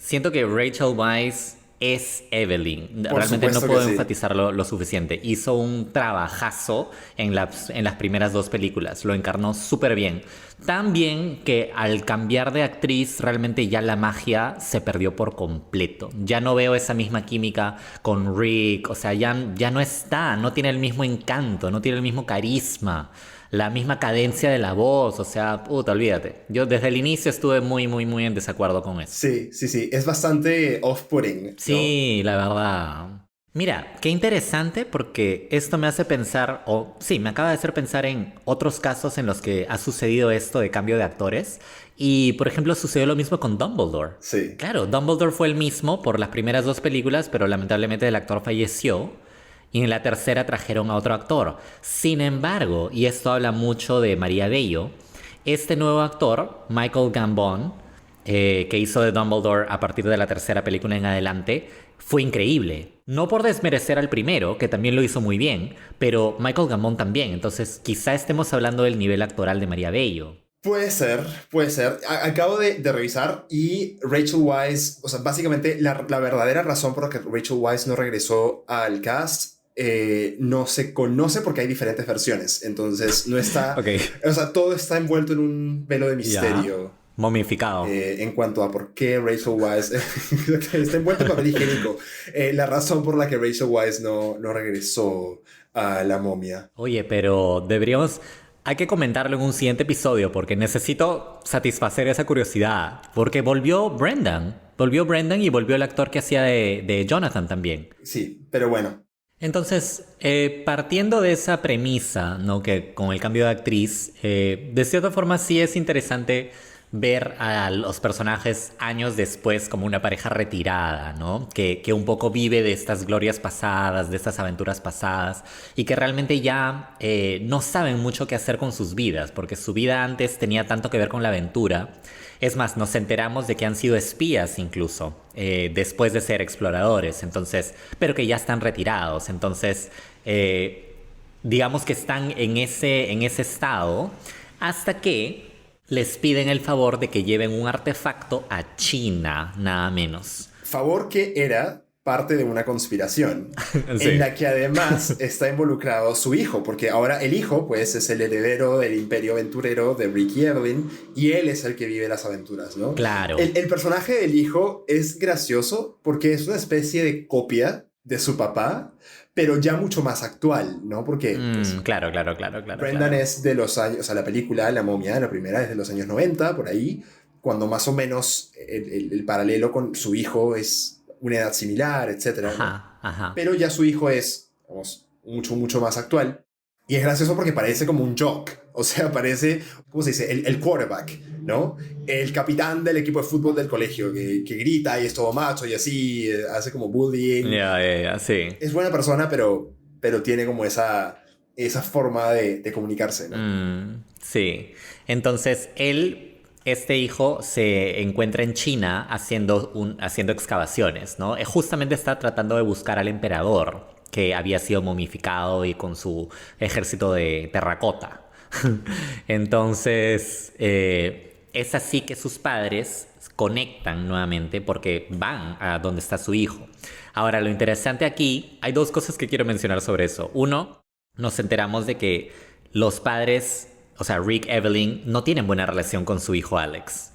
Rachel Weisz es Evelyn. Por Realmente no supuesto puedo que sí. enfatizarlo lo suficiente. Hizo un trabajazo en las primeras dos películas. Lo encarnó súper bien. Tan bien que al cambiar de actriz realmente ya la magia se perdió por completo. Ya no veo esa misma química con Rick. O sea, ya no está. No tiene el mismo encanto. No tiene el mismo carisma. La misma cadencia de la voz, o sea, puta, olvídate. Yo desde el inicio estuve muy, muy, muy en desacuerdo con eso. Sí. Es bastante off-putting, ¿no? Sí, la verdad. Mira, qué interesante porque esto me hace pensar, me acaba de hacer pensar en otros casos en los que ha sucedido esto de cambio de actores. Y, por ejemplo, sucedió lo mismo con Dumbledore. Sí. Claro, Dumbledore fue el mismo por las primeras dos películas, pero lamentablemente el actor falleció. Y en la tercera trajeron a otro actor. Sin embargo, y esto habla mucho de María Bello, este nuevo actor, Michael Gambon, que hizo de Dumbledore a partir de la tercera película en adelante, fue increíble. No por desmerecer al primero, que también lo hizo muy bien, pero Michael Gambon también. Entonces, quizá estemos hablando del nivel actoral de María Bello. Puede ser. Acabo de revisar y Rachel Weisz, o sea, básicamente la verdadera razón por la que Rachel Weisz no regresó al cast no se conoce porque hay diferentes versiones. Entonces no está... Ok. O sea, todo está envuelto en un velo de misterio. Momificado. En cuanto a por qué Rachel Weisz está envuelto en papel higiénico. La razón por la que Rachel Weisz no regresó a La Momia. Oye, pero hay que comentarlo en un siguiente episodio porque necesito satisfacer esa curiosidad. Porque volvió Brendan y volvió el actor que hacía de Jonathan también. Sí, pero bueno. Entonces, partiendo de esa premisa, ¿no? Que con el cambio de actriz, de cierta forma sí es interesante ver a los personajes años después como una pareja retirada, ¿no? Que un poco vive de estas glorias pasadas, de estas aventuras pasadas, y que realmente ya no saben mucho qué hacer con sus vidas, porque su vida antes tenía tanto que ver con la aventura. Es más, nos enteramos de que han sido espías incluso, después de ser exploradores, entonces, pero que ya están retirados. Entonces, digamos que están en ese estado hasta que les piden el favor de que lleven un artefacto a China, nada menos. Favor que era parte de una conspiración Sí. en la que además está involucrado su hijo, porque ahora el hijo pues es el heredero del imperio aventurero de Rick y Evelyn y él es el que vive las aventuras, ¿no? Claro. El personaje del hijo es gracioso porque es una especie de copia de su papá, pero ya mucho más actual, ¿no? Porque pues, Claro. Brendan es de los años, o sea, la película La Momia, la primera, es de los años 90, por ahí, cuando más o menos el paralelo con su hijo es una edad similar, etcétera, ¿no? Ajá. pero ya su hijo es, vamos, mucho más actual. Y es gracioso porque parece como un jock. O sea, parece, ¿cómo se dice? El quarterback, ¿no? El capitán del equipo de fútbol del colegio que grita y es todo macho y así, hace como bullying. Ya, sí. Es buena persona, pero tiene como esa forma de comunicarse, ¿no? Sí. Entonces, este hijo se encuentra en China haciendo excavaciones, ¿no? Justamente está tratando de buscar al emperador, que había sido momificado y con su ejército de terracota. Entonces, es así que sus padres conectan nuevamente porque van a donde está su hijo. Ahora, lo interesante aquí, hay dos cosas que quiero mencionar sobre eso. Uno, nos enteramos de que los padres, o sea, Rick, Evelyn, no tienen buena relación con su hijo Alex.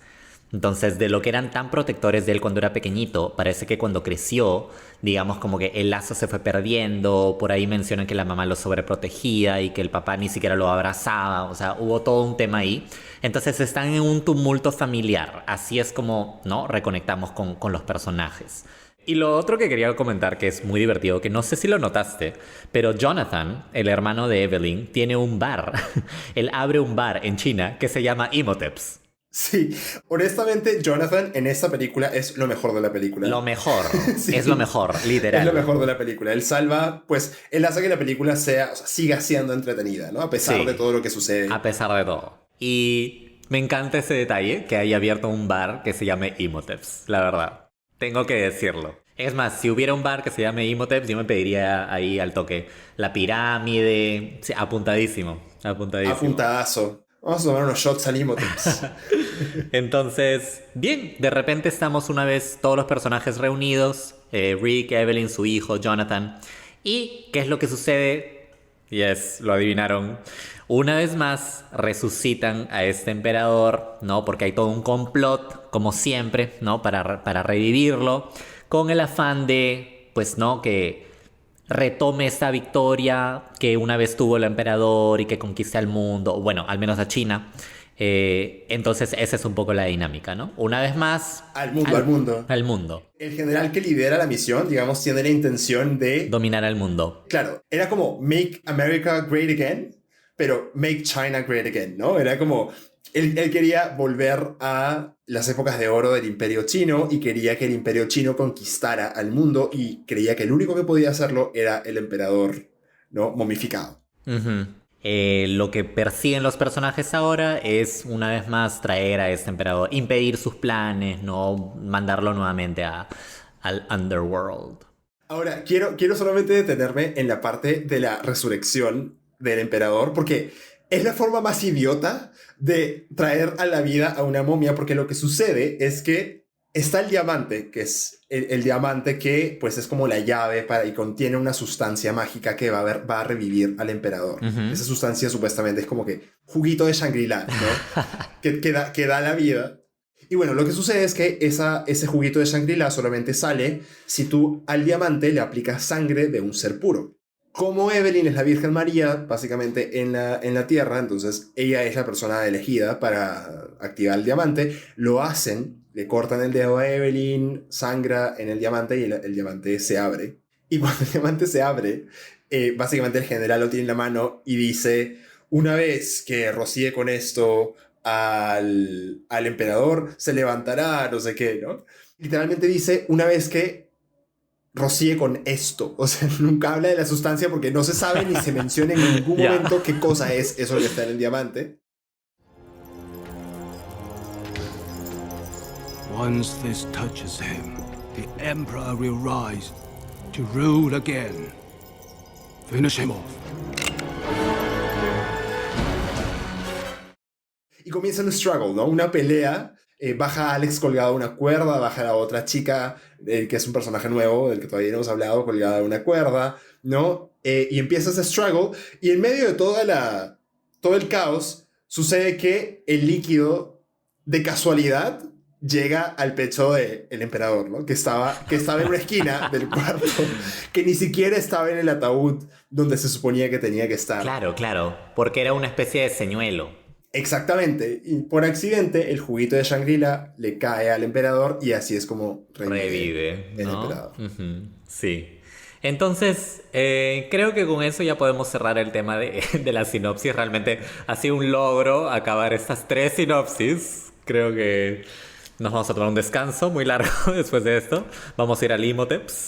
Entonces, de lo que eran tan protectores de él cuando era pequeñito, parece que cuando creció, digamos como que el lazo se fue perdiendo. Por ahí mencionan que la mamá lo sobreprotegía y que el papá ni siquiera lo abrazaba. O sea, hubo todo un tema ahí. Entonces están en un tumulto familiar. Así es como, ¿no? Reconectamos con los personajes. Y lo otro que quería comentar, que es muy divertido, que no sé si lo notaste, pero Jonathan, el hermano de Evelyn, tiene un bar. Él abre un bar en China que se llama Imoteps. Sí, honestamente, Jonathan en esta película es lo mejor de la película. Lo mejor, Sí. es lo mejor, literal. Es lo mejor de la película. Él salva, pues, él hace que la película siga siendo entretenida, ¿no? A pesar de todo lo que sucede. A pesar de todo. Y me encanta ese detalle, que haya abierto un bar que se llame Imoteps, la verdad. Tengo que decirlo. Es más, si hubiera un bar que se llame Imoteps, yo me pediría ahí al toque la pirámide. Sí, apuntadísimo. Apuntadazo. Vamos a tomar unos shots al Imoteps. Entonces, bien, de repente estamos una vez todos los personajes reunidos, Rick, Evelyn, su hijo, Jonathan. ¿Y qué es lo que sucede? Yes, lo adivinaron. Una vez más resucitan a este emperador, ¿no? Porque hay todo un complot, como siempre, ¿no? Para revivirlo, con el afán de, pues, ¿no? Que retome esta victoria que una vez tuvo el emperador y que conquista el mundo, bueno, al menos a China. Entonces esa es un poco la dinámica, ¿no? Una vez más... Al mundo. Al mundo. El general que lidera la misión, digamos, tiene la intención de... dominar al mundo. Claro, era como Make America Great Again, pero Make China Great Again, ¿no? Era como... Él quería volver a las épocas de oro del Imperio Chino y quería que el Imperio Chino conquistara al mundo y creía que el único que podía hacerlo era el emperador, ¿no? Momificado. Lo que persiguen los personajes ahora es, una vez más, traer a este emperador, impedir sus planes, no mandarlo nuevamente al Underworld. Ahora, quiero solamente detenerme en la parte de la resurrección del emperador, porque es la forma más idiota de traer a la vida a una momia, porque lo que sucede es que está el diamante, que es el diamante que pues es como la llave y contiene una sustancia mágica que va a revivir al emperador. Esa sustancia supuestamente es como que juguito de Shangri-La, ¿no? que da la vida. Y bueno, lo que sucede es que ese juguito de Shangri-La solamente sale si tú al diamante le aplicas sangre de un ser puro. Como Evelyn es la Virgen María, básicamente en la Tierra, entonces ella es la persona elegida para activar el diamante, lo hacen, le cortan el dedo a Evelyn, sangra en el diamante y el diamante se abre. Y cuando el diamante se abre, básicamente el general lo tiene en la mano y dice, una vez que rocíe con esto al emperador, se levantará, no sé qué, ¿no? Literalmente dice, una vez que rocíe con esto. O sea, nunca habla de la sustancia porque no se sabe ni se menciona en ningún momento qué cosa es eso que está en el diamante. Once this touches him, the Emperor will rise to rule again. Finish him off. Y comienza un struggle, ¿no? Una pelea. Baja Alex colgado de una cuerda, baja la otra chica, que es un personaje nuevo, del que todavía no hemos hablado, colgada de una cuerda, ¿no? Y empieza ese struggle, y en medio de todo el caos, sucede que el líquido, de casualidad, llega al pecho del emperador, ¿no? Que estaba en una esquina del cuarto, que ni siquiera estaba en el ataúd donde se suponía que tenía que estar. Claro, porque era una especie de señuelo. Exactamente, y por accidente el juguito de Shangri-La le cae al emperador y así es como revive el emperador. Sí. Entonces, creo que con eso ya podemos cerrar el tema de la sinopsis. Realmente ha sido un logro acabar estas 3 sinopsis. Creo que nos vamos a tomar un descanso muy largo después de esto. Vamos a ir al Imoteps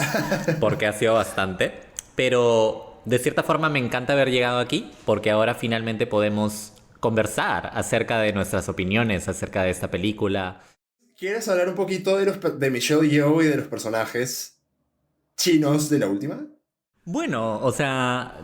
porque ha sido bastante. Pero de cierta forma me encanta haber llegado aquí porque ahora finalmente podemos conversar acerca de nuestras opiniones acerca de esta película. ¿Quieres hablar un poquito de Michelle Yeoh y de los personajes chinos de la última? Bueno, o sea,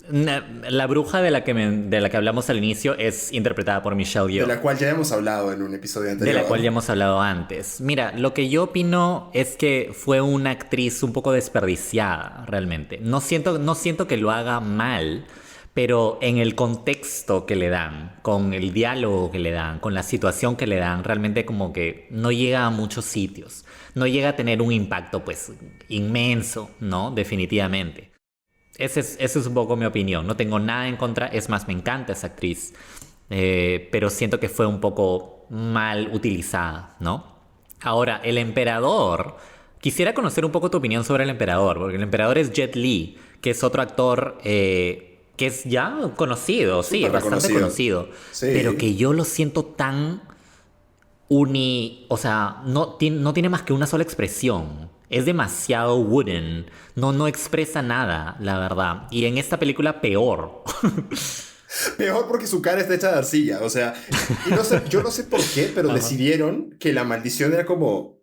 la bruja de la que hablamos al inicio es interpretada por Michelle Yeoh. De la cual ya hemos hablado en un episodio anterior. De la cual ya hemos hablado antes. Mira, lo que yo opino es que fue una actriz un poco desperdiciada, realmente. No siento que lo haga mal, pero en el contexto que le dan, con el diálogo que le dan, con la situación que le dan, realmente como que no llega a muchos sitios. No llega a tener un impacto, pues, inmenso, ¿no? Definitivamente. Esa es un poco mi opinión. No tengo nada en contra. Es más, me encanta esa actriz. Pero siento que fue un poco mal utilizada, ¿no? Ahora, el emperador... Quisiera conocer un poco tu opinión sobre el emperador, porque el emperador es Jet Li, que es otro actor... que es ya conocido, sí, bastante conocido. Sí. Pero que yo lo siento tan o sea, no tiene más que una sola expresión. Es demasiado wooden. No expresa nada, la verdad. Y en esta película peor. Peor porque su cara está hecha de arcilla. O sea, y no sé, yo no sé por qué, pero decidieron que la maldición era como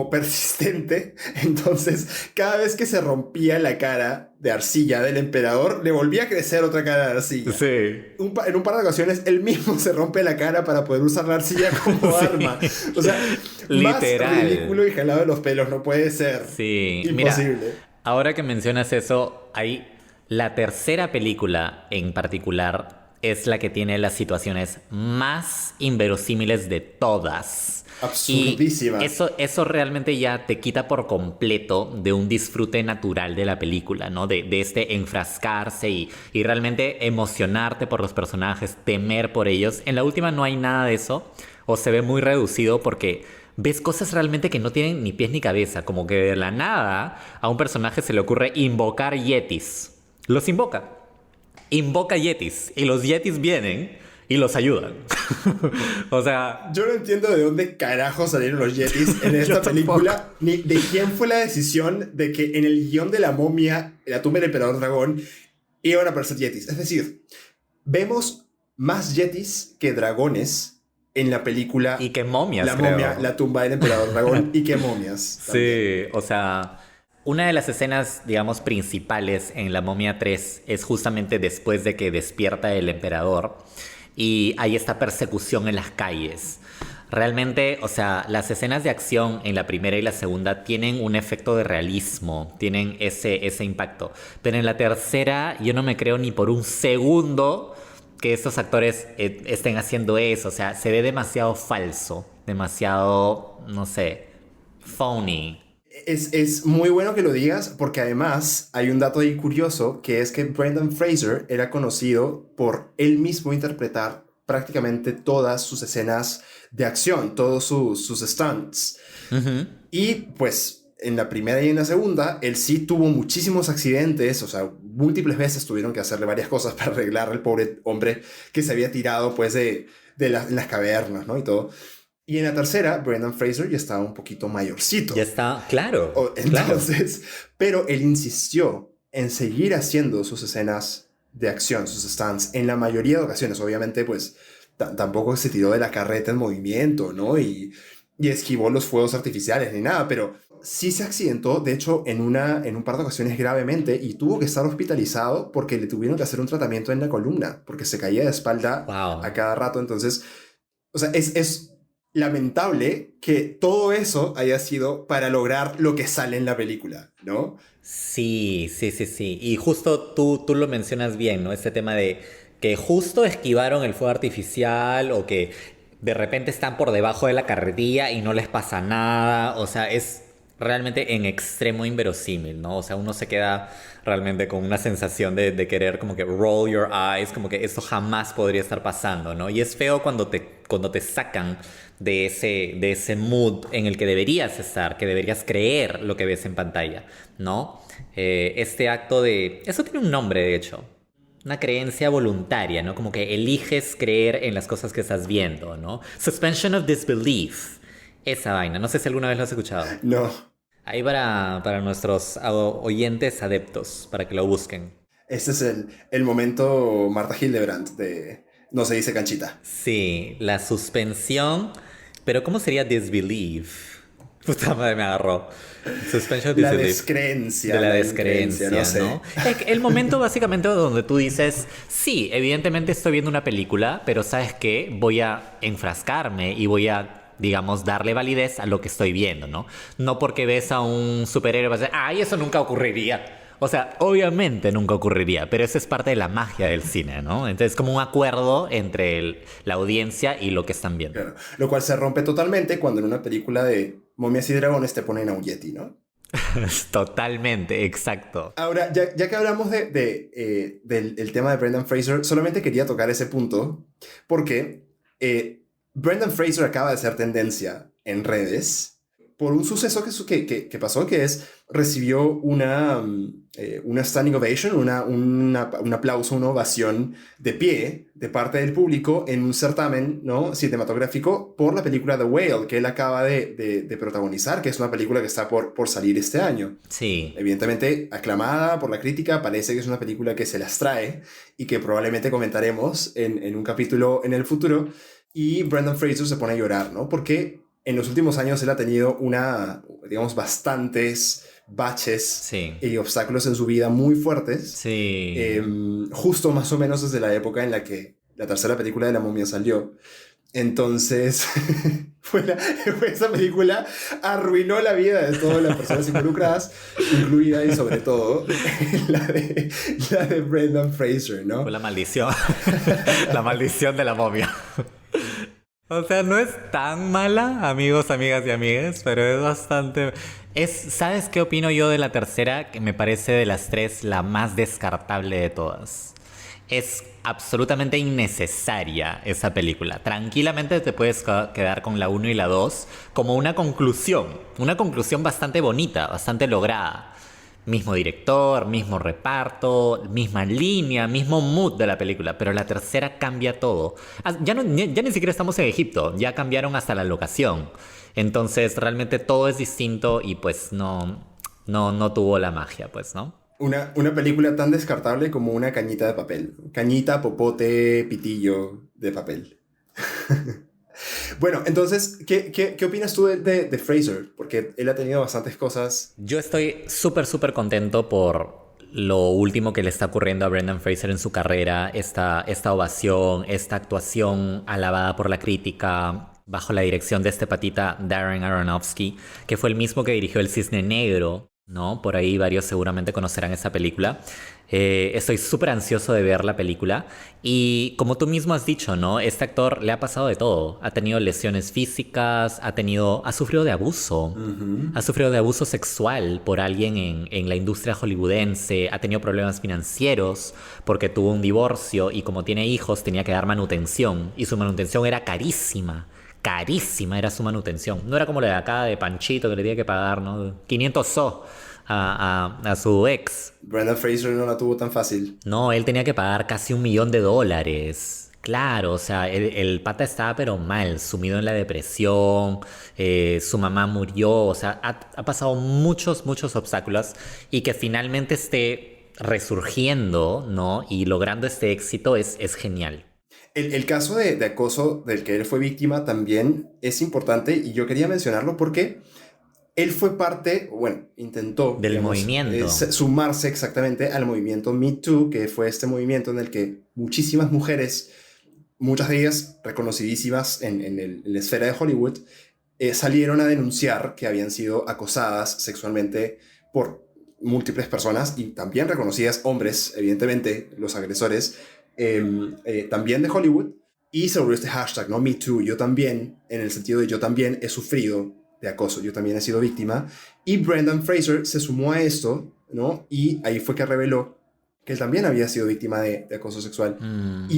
persistente. Entonces, cada vez que se rompía la cara de arcilla del emperador, le volvía a crecer otra cara de arcilla. Sí. En un par de ocasiones, él mismo se rompe la cara para poder usar la arcilla como arma. O sea, literal. Más ridículo y jalado de los pelos no puede ser. Sí. Imposible. Mira, ahora que mencionas eso, hay la tercera película en particular es la que tiene las situaciones más inverosímiles de todas. Absurdísima. Y eso realmente ya te quita por completo de un disfrute natural de la película, ¿no? De este enfrascarse y realmente emocionarte por los personajes, temer por ellos. En la última no hay nada de eso, o se ve muy reducido porque ves cosas realmente que no tienen ni pies ni cabeza, como que de la nada a un personaje se le ocurre invocar yetis. Los invoca yetis y los yetis vienen y los ayudan. O sea... Yo no entiendo de dónde carajo salieron los yetis en esta película, ni de quién fue la decisión de que en el guión de La Momia, la tumba del emperador dragón, iban a aparecer yetis. Es decir, vemos más yetis que dragones en la película... Y que momias, La Momia, la tumba del emperador dragón, y que momias. También. Sí, o sea... Una de las escenas, digamos, principales en La Momia 3 es justamente después de que despierta el emperador y hay esta persecución en las calles. Realmente, o sea, las escenas de acción en la primera y la segunda tienen un efecto de realismo, tienen ese impacto. Pero en la tercera yo no me creo ni por un segundo que estos actores estén haciendo eso. O sea, se ve demasiado falso, demasiado, no sé, phony. Es muy bueno que lo digas porque además hay un dato ahí curioso que es que Brendan Fraser era conocido por él mismo interpretar prácticamente todas sus escenas de acción, todos sus stunts. Uh-huh. Y pues en la primera y en la segunda él sí tuvo muchísimos accidentes, o sea, múltiples veces tuvieron que hacerle varias cosas para arreglar al pobre hombre que se había tirado pues en las cavernas, ¿no? Y todo. Y en la tercera, Brendan Fraser ya estaba un poquito mayorcito. Ya está, claro. Entonces, claro. Pero él insistió en seguir haciendo sus escenas de acción, sus stunts, en la mayoría de ocasiones. Obviamente, pues, tampoco se tiró de la carreta en movimiento, ¿no? Y esquivó los fuegos artificiales ni nada, pero sí se accidentó, de hecho, en un par de ocasiones gravemente y tuvo que estar hospitalizado porque le tuvieron que hacer un tratamiento en la columna, porque se caía de espalda a cada rato. Entonces, o sea, es lamentable que todo eso haya sido para lograr lo que sale en la película, ¿no? Sí. Y justo tú lo mencionas bien, ¿no? Este tema de que justo esquivaron el fuego artificial o que de repente están por debajo de la carretilla y no les pasa nada. O sea, es realmente en extremo inverosímil, ¿no? O sea, uno se queda realmente con una sensación de querer como que roll your eyes, como que esto jamás podría estar pasando, ¿no? Y es feo cuando cuando te sacan de ese mood en el que deberías estar, que deberías creer lo que ves en pantalla, ¿no? Este acto de... Eso tiene un nombre, de hecho. Una creencia voluntaria, ¿no? Como que eliges creer en las cosas que estás viendo, ¿no? Suspension of disbelief. Esa vaina. No sé si alguna vez lo has escuchado. No. Ahí para nuestros oyentes adeptos, para que lo busquen. Este es el momento Marta Hildebrandt de No se dice canchita. Sí, la suspensión. Pero ¿cómo sería disbelief? Puta madre, me agarró. Suspension of La disbelief. descreencia. De la descreencia, no sé. ¿no? El momento básicamente donde tú dices, sí, evidentemente estoy viendo una película, pero ¿sabes qué? Voy a enfrascarme y voy a, digamos, darle validez a lo que estoy viendo, ¿no? No porque ves a un superhéroe vas a decir, ¡ay, eso nunca ocurriría! O sea, obviamente nunca ocurriría, pero eso es parte de la magia del cine, ¿no? Entonces, como un acuerdo entre la audiencia y lo que están viendo. Claro. Lo cual se rompe totalmente cuando en una película de momias y dragones te ponen a un yeti, ¿no? Totalmente, exacto. Ahora, ya que hablamos del tema de Brendan Fraser, solamente quería tocar ese punto porque Brendan Fraser acaba de ser tendencia en redes por un suceso que pasó, que es recibió una standing ovation, un aplauso, una ovación de pie de parte del público en un certamen, ¿no?, cinematográfico por la película The Whale, que él acaba de protagonizar, que es una película que está por salir este año. Sí. Evidentemente aclamada por la crítica, parece que es una película que se las trae y que probablemente comentaremos en un capítulo en el futuro. Y Brendan Fraser se pone a llorar, ¿no? Porque en los últimos años él ha tenido bastantes baches y obstáculos en su vida muy fuertes. Sí. Justo más o menos desde la época en la que la tercera película de La Momia salió. Entonces, esa película arruinó la vida de todas las personas involucradas, incluida y sobre todo la de Brendan Fraser, ¿no? Fue la maldición. La maldición de la momia. O sea, no es tan mala, amigos, amigas y amigues, pero es bastante... ¿Sabes qué opino yo de la tercera? Que me parece de las tres la más descartable de todas. Es absolutamente innecesaria esa película. Tranquilamente te puedes quedar con la 1 y la 2 como una conclusión bastante bonita, bastante lograda. Mismo director, mismo reparto, misma línea, mismo mood de la película, pero la tercera cambia todo. Ya ni siquiera estamos en Egipto, ya cambiaron hasta la locación. Entonces realmente todo es distinto y pues no tuvo la magia, pues, ¿no? Una película tan descartable como una cañita de papel. Cañita, popote, pitillo de papel. Bueno, entonces, ¿qué opinas tú de Fraser? Porque él ha tenido bastantes cosas. Yo estoy súper contento por lo último que le está ocurriendo a Brendan Fraser en su carrera. Esta ovación, esta actuación alabada por la crítica bajo la dirección de este patita Darren Aronofsky, que fue el mismo que dirigió El Cisne Negro, ¿no? Por ahí varios seguramente conocerán esa película. Estoy súper ansioso de ver la película y como tú mismo has dicho, ¿no? Este actor le ha pasado de todo. Ha tenido lesiones físicas, ha sufrido de abuso. Ha sufrido de abuso sexual por alguien en la industria hollywoodense. Ha tenido problemas financieros porque tuvo un divorcio y como tiene hijos tenía que dar manutención y su manutención era carísima. Carísima era su manutención. No era como la de acá de Panchito que le tenía que pagar, ¿no? 500 so a su ex. Brendan Fraser no la tuvo tan fácil. No, él tenía que pagar casi $1 millón. Claro, o sea, el pata estaba pero mal, sumido en la depresión, su mamá murió, o sea, ha pasado muchos obstáculos y que finalmente esté resurgiendo, ¿no? Y logrando este éxito es genial. El caso de acoso del que él fue víctima también es importante y yo quería mencionarlo porque él fue parte, bueno, intentó del movimiento. Sumarse exactamente al movimiento Me Too, que fue este movimiento en el que muchísimas mujeres, muchas de ellas reconocidísimas en la esfera de Hollywood, salieron a denunciar que habían sido acosadas sexualmente por múltiples personas y también reconocidas hombres, evidentemente, los agresores, también de Hollywood, y se volvió este hashtag, ¿no? Me Too, yo también, en el sentido de yo también he sufrido de acoso, yo también he sido víctima, y Brendan Fraser se sumó a esto, ¿no? Y ahí fue que reveló que él también había sido víctima de acoso sexual,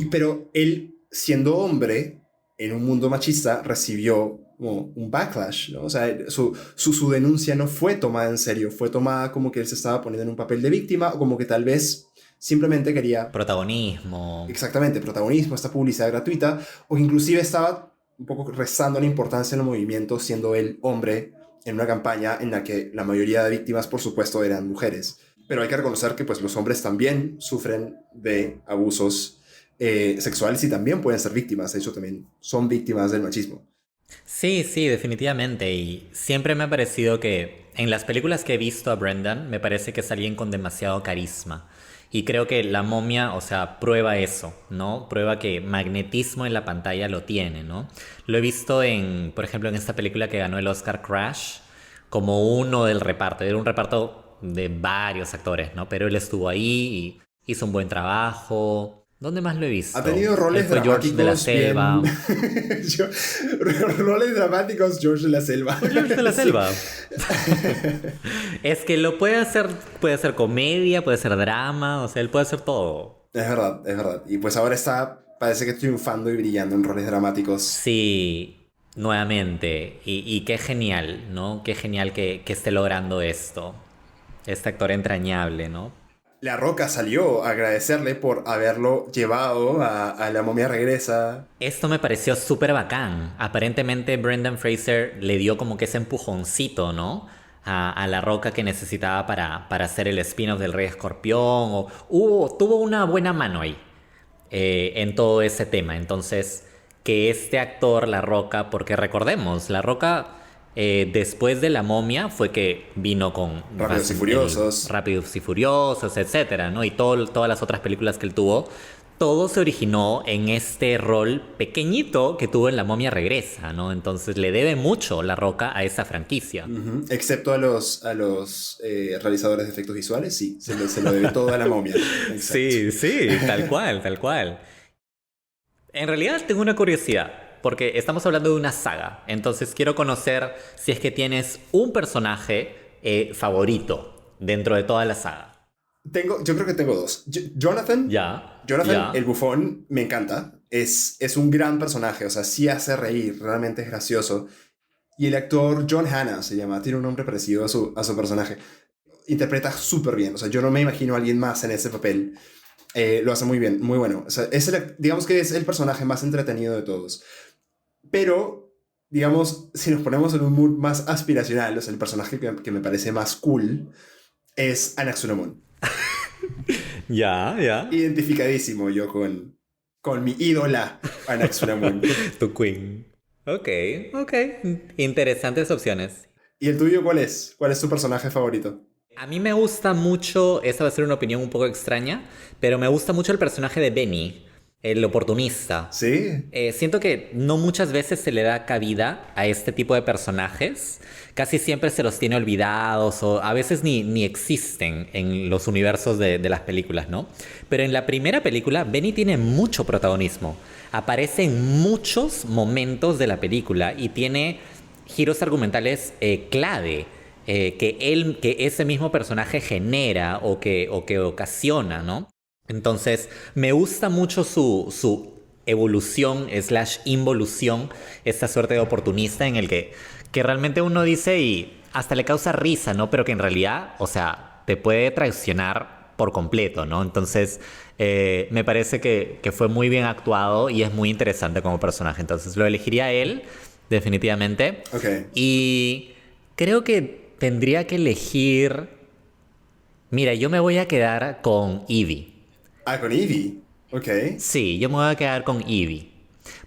pero él, siendo hombre, en un mundo machista recibió como un backlash, ¿no? O sea, su denuncia no fue tomada en serio, fue tomada como que él se estaba poniendo en un papel de víctima o como que tal vez simplemente quería... Protagonismo. Exactamente, protagonismo, esta publicidad gratuita, o que inclusive estaba un poco restando la importancia en el movimiento siendo él hombre en una campaña en la que la mayoría de víctimas, por supuesto, eran mujeres. Pero hay que reconocer que pues, los hombres también sufren de abusos sexuales y también pueden ser víctimas, de hecho también son víctimas del machismo. Sí, sí, definitivamente. Y siempre me ha parecido que en las películas que he visto a Brendan, me parece que es alguien con demasiado carisma. Y creo que La Momia, o sea, prueba eso, ¿no? Prueba que magnetismo en la pantalla lo tiene, ¿no? Lo he visto por ejemplo, en esta película que ganó el Oscar, Crash, como uno del reparto. Era un reparto de varios actores, ¿no? Pero él estuvo ahí y hizo un buen trabajo. ¿Dónde más lo he visto? Ha tenido roles Él fue George de la Selva. Roles dramáticos, George de la Selva. George de la Selva. Es que lo puede hacer comedia, puede ser drama, o sea, él puede hacer todo. Es verdad, es verdad. Y pues ahora parece que triunfando y brillando en roles dramáticos. Sí, nuevamente. Y qué genial, ¿no? Qué genial que esté logrando esto. Este actor entrañable, ¿no? La Roca salió a agradecerle por haberlo llevado a La Momia Regresa. Esto me pareció súper bacán. Aparentemente Brendan Fraser le dio como que ese empujoncito, ¿no? A La Roca que necesitaba para hacer el spin-off del Rey Escorpión. Tuvo una buena mano ahí en todo ese tema. Entonces, que este actor, La Roca, porque recordemos, La Roca... después de La Momia fue que vino con Rápidos y Furiosos. Rápidos y Furiosos, etcétera, ¿no? Y todas las otras películas que él tuvo, todo se originó en este rol pequeñito que tuvo en La Momia Regresa, ¿no? Entonces le debe mucho La Roca a esa franquicia. Uh-huh. Excepto a los realizadores de efectos visuales, sí, se lo debe todo a La Momia. Exacto. Sí, sí, tal cual, tal cual. En realidad tengo una curiosidad. Porque estamos hablando de una saga. Entonces quiero conocer si es que tienes un personaje favorito dentro de toda la saga. Yo creo que tengo dos. Jonathan, el bufón, me encanta. Es un gran personaje. O sea, sí hace reír. Realmente es gracioso. Y el actor John Hannah se llama. Tiene un nombre parecido a su personaje. Interpreta súper bien. O sea, yo no me imagino a alguien más en ese papel. Lo hace muy bien. Muy bueno. O sea, digamos que es el personaje más entretenido de todos. Pero, digamos, si nos ponemos en un mood más aspiracional, o sea, el personaje que me parece más cool es Anaxunamun. Ya. Identificadísimo yo con mi ídola, Anaxunamun. Tu queen. Ok. Interesantes opciones. ¿Y el tuyo cuál es? ¿Cuál es tu personaje favorito? A mí me gusta mucho, esta va a ser una opinión un poco extraña, pero me gusta mucho el personaje de Benny. El oportunista. Sí. Siento que no muchas veces se le da cabida a este tipo de personajes. Casi siempre se los tiene olvidados o a veces ni existen en los universos de las películas, ¿no? Pero en la primera película, Benny tiene mucho protagonismo. Aparece en muchos momentos de la película y tiene giros argumentales clave que ese mismo personaje genera o que ocasiona, ¿no? Entonces, me gusta mucho su evolución / involución, esta suerte de oportunista en el que realmente uno dice y hasta le causa risa, ¿no? Pero que en realidad, o sea, te puede traicionar por completo, ¿no? Entonces, me parece que fue muy bien actuado y es muy interesante como personaje. Entonces, lo elegiría a él, definitivamente. Okay. Y creo que tendría que elegir... Mira, yo me voy a quedar con Evie. Ah, con Evie. Ok. Sí, yo me voy a quedar con Evie.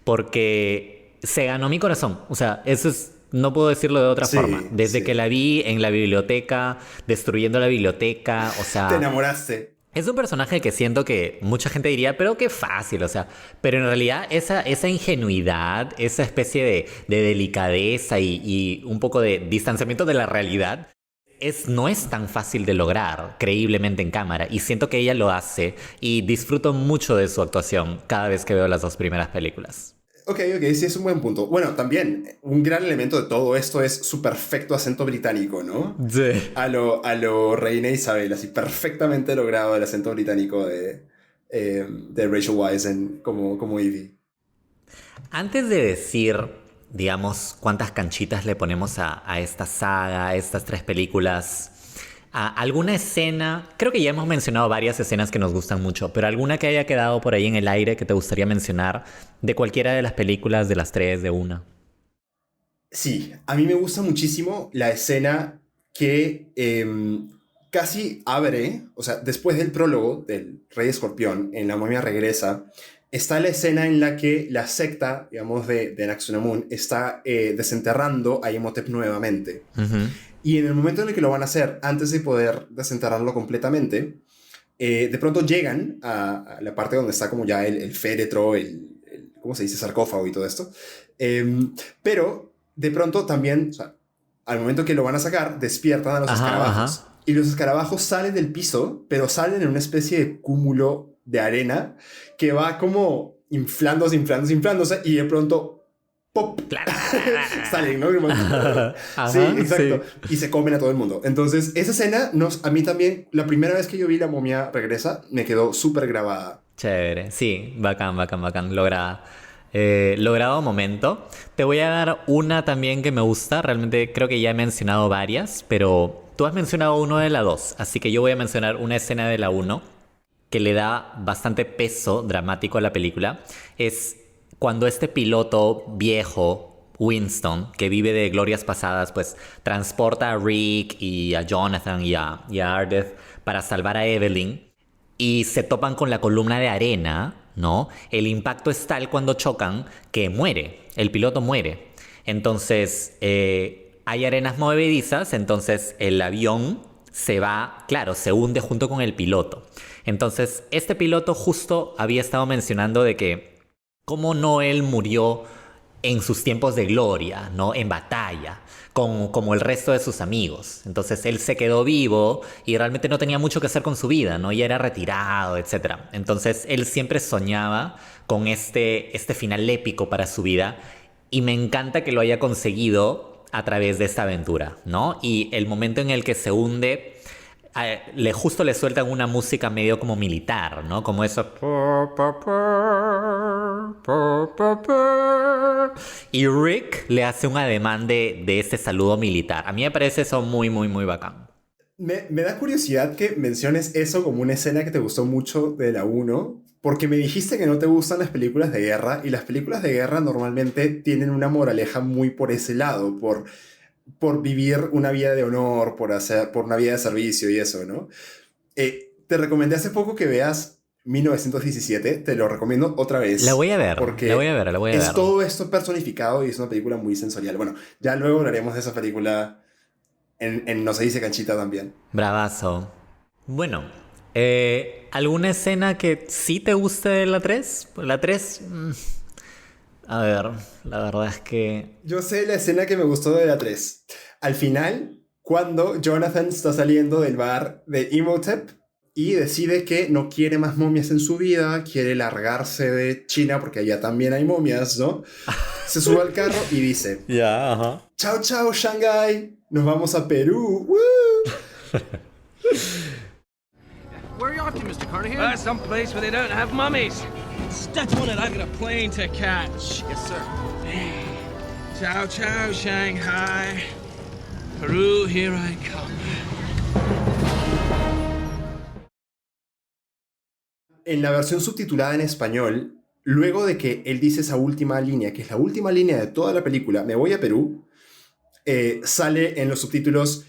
Porque se ganó mi corazón. O sea, eso es... No puedo decirlo de otra forma. Desde que la vi en la biblioteca, destruyendo la biblioteca, o sea... Te enamoraste. Es un personaje que siento que mucha gente diría, pero qué fácil, o sea... Pero en realidad esa ingenuidad, esa especie de delicadeza y un poco de distanciamiento de la realidad... no es tan fácil de lograr creíblemente en cámara y siento que ella lo hace y disfruto mucho de su actuación cada vez que veo las dos primeras películas. Ok, sí, es un buen punto. Bueno, también un gran elemento de todo esto es su perfecto acento británico, ¿no? Sí. A lo Reina Isabel, así perfectamente logrado el acento británico de Rachel Weisz como Evie. Antes de decir, digamos, cuántas canchitas le ponemos a esta saga, a estas 3 películas, alguna escena, creo que ya hemos mencionado varias escenas que nos gustan mucho, pero alguna que haya quedado por ahí en el aire que te gustaría mencionar de cualquiera de las películas, de las 3, de una. Sí, a mí me gusta muchísimo la escena que casi abre, o sea, después del prólogo del Rey Escorpión, en La momia regresa, está la escena en la que la secta, digamos, de Naxunamun está desenterrando a Imhotep nuevamente. Uh-huh. Y en el momento en el que lo van a hacer, antes de poder desenterrarlo completamente, de pronto llegan a la parte donde está como ya el féretro, ¿cómo se dice? Sarcófago y todo esto. Pero de pronto también, o sea, al momento que lo van a sacar, despiertan a los escarabajos. Ajá. Y los escarabajos salen del piso, pero salen en una especie de cúmulo de arena que va como inflándose, y de pronto ¡pop! Salen, ¿no? Ajá, sí, exacto. Sí. Y se comen a todo el mundo. Entonces, esa escena, a mí también, la primera vez que yo vi La momia regresa, me quedó súper grabada. Chévere, sí, bacán, logrado momento. Te voy a dar una también que me gusta. Realmente creo que ya he mencionado varias, pero tú has mencionado uno de la 2, así que yo voy a mencionar una escena de la 1 que le da bastante peso dramático a la película. Es cuando este piloto viejo, Winston, que vive de glorias pasadas, pues transporta a Rick y a Jonathan y a Ardeth para salvar a Evelyn, y se topan con la columna de arena, ¿no? El impacto es tal cuando chocan que muere, el piloto muere. Entonces, hay arenas movedizas, entonces el avión se va, claro, se hunde junto con el piloto. Entonces, este piloto justo había estado mencionando de que cómo no él murió en sus tiempos de gloria, ¿no? En batalla, como el resto de sus amigos. Entonces él se quedó vivo y realmente no tenía mucho que hacer con su vida, ¿no? Ya era retirado, etc. Entonces él siempre soñaba con este final épico para su vida, y me encanta que lo haya conseguido a través de esta aventura, ¿no? Y el momento en el que se hunde, justo le sueltan una música medio como militar, ¿no? Como eso. Y Rick le hace un ademán de este saludo militar. A mí me parece eso muy, muy, muy bacán. Me da curiosidad que menciones eso como una escena que te gustó mucho de la 1, porque me dijiste que no te gustan las películas de guerra, y las películas de guerra normalmente tienen una moraleja muy por ese lado, por vivir una vida de honor, por una vida de servicio y eso, ¿no? Te recomendé hace poco que veas 1917, te lo recomiendo otra vez. La voy a ver, porque la voy a ver. Es todo esto personificado y es una película muy sensorial. Bueno, ya luego hablaremos de esa película en No se dice canchita también. Bravazo. Bueno, ¿alguna escena que sí te guste de la 3? La 3... A ver, la verdad es que... Yo sé la escena que me gustó de la 3. Al final, cuando Jonathan está saliendo del bar de Imhotep y decide que no quiere más momias en su vida, quiere largarse de China porque allá también hay momias, ¿no? Se sube al carro y dice... Ya, ajá. Chao, chao, Shanghai. Nos vamos a Perú. ¡Woo! Where are you off to, Mr. Carnahan? Some place where they don't have mummies. That's one that I've got a plane to catch. Yes, sir. Ciao, ciao, Shanghai. Peru, here I come. En la versión subtitulada en español, luego de que él dice esa última línea, que es la última línea de toda la película, me voy a Perú, sale en los subtítulos: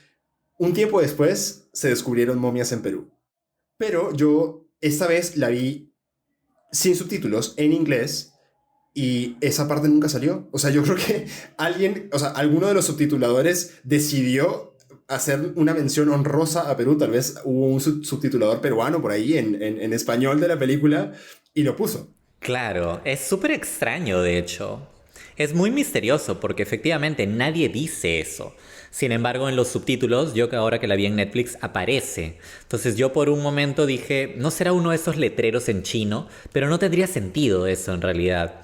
un tiempo después se descubrieron momias en Perú. Pero yo esta vez la vi sin subtítulos, en inglés, y esa parte nunca salió. O sea, yo creo que alguno de los subtituladores decidió hacer una mención honrosa a Perú. Tal vez hubo un subtitulador peruano por ahí en español de la película y lo puso. Claro, es súper extraño, de hecho. Es muy misterioso porque efectivamente nadie dice eso. Sin embargo, en los subtítulos, yo que ahora que la vi en Netflix, aparece. Entonces yo por un momento dije, ¿no será uno de esos letreros en chino? Pero no tendría sentido eso en realidad,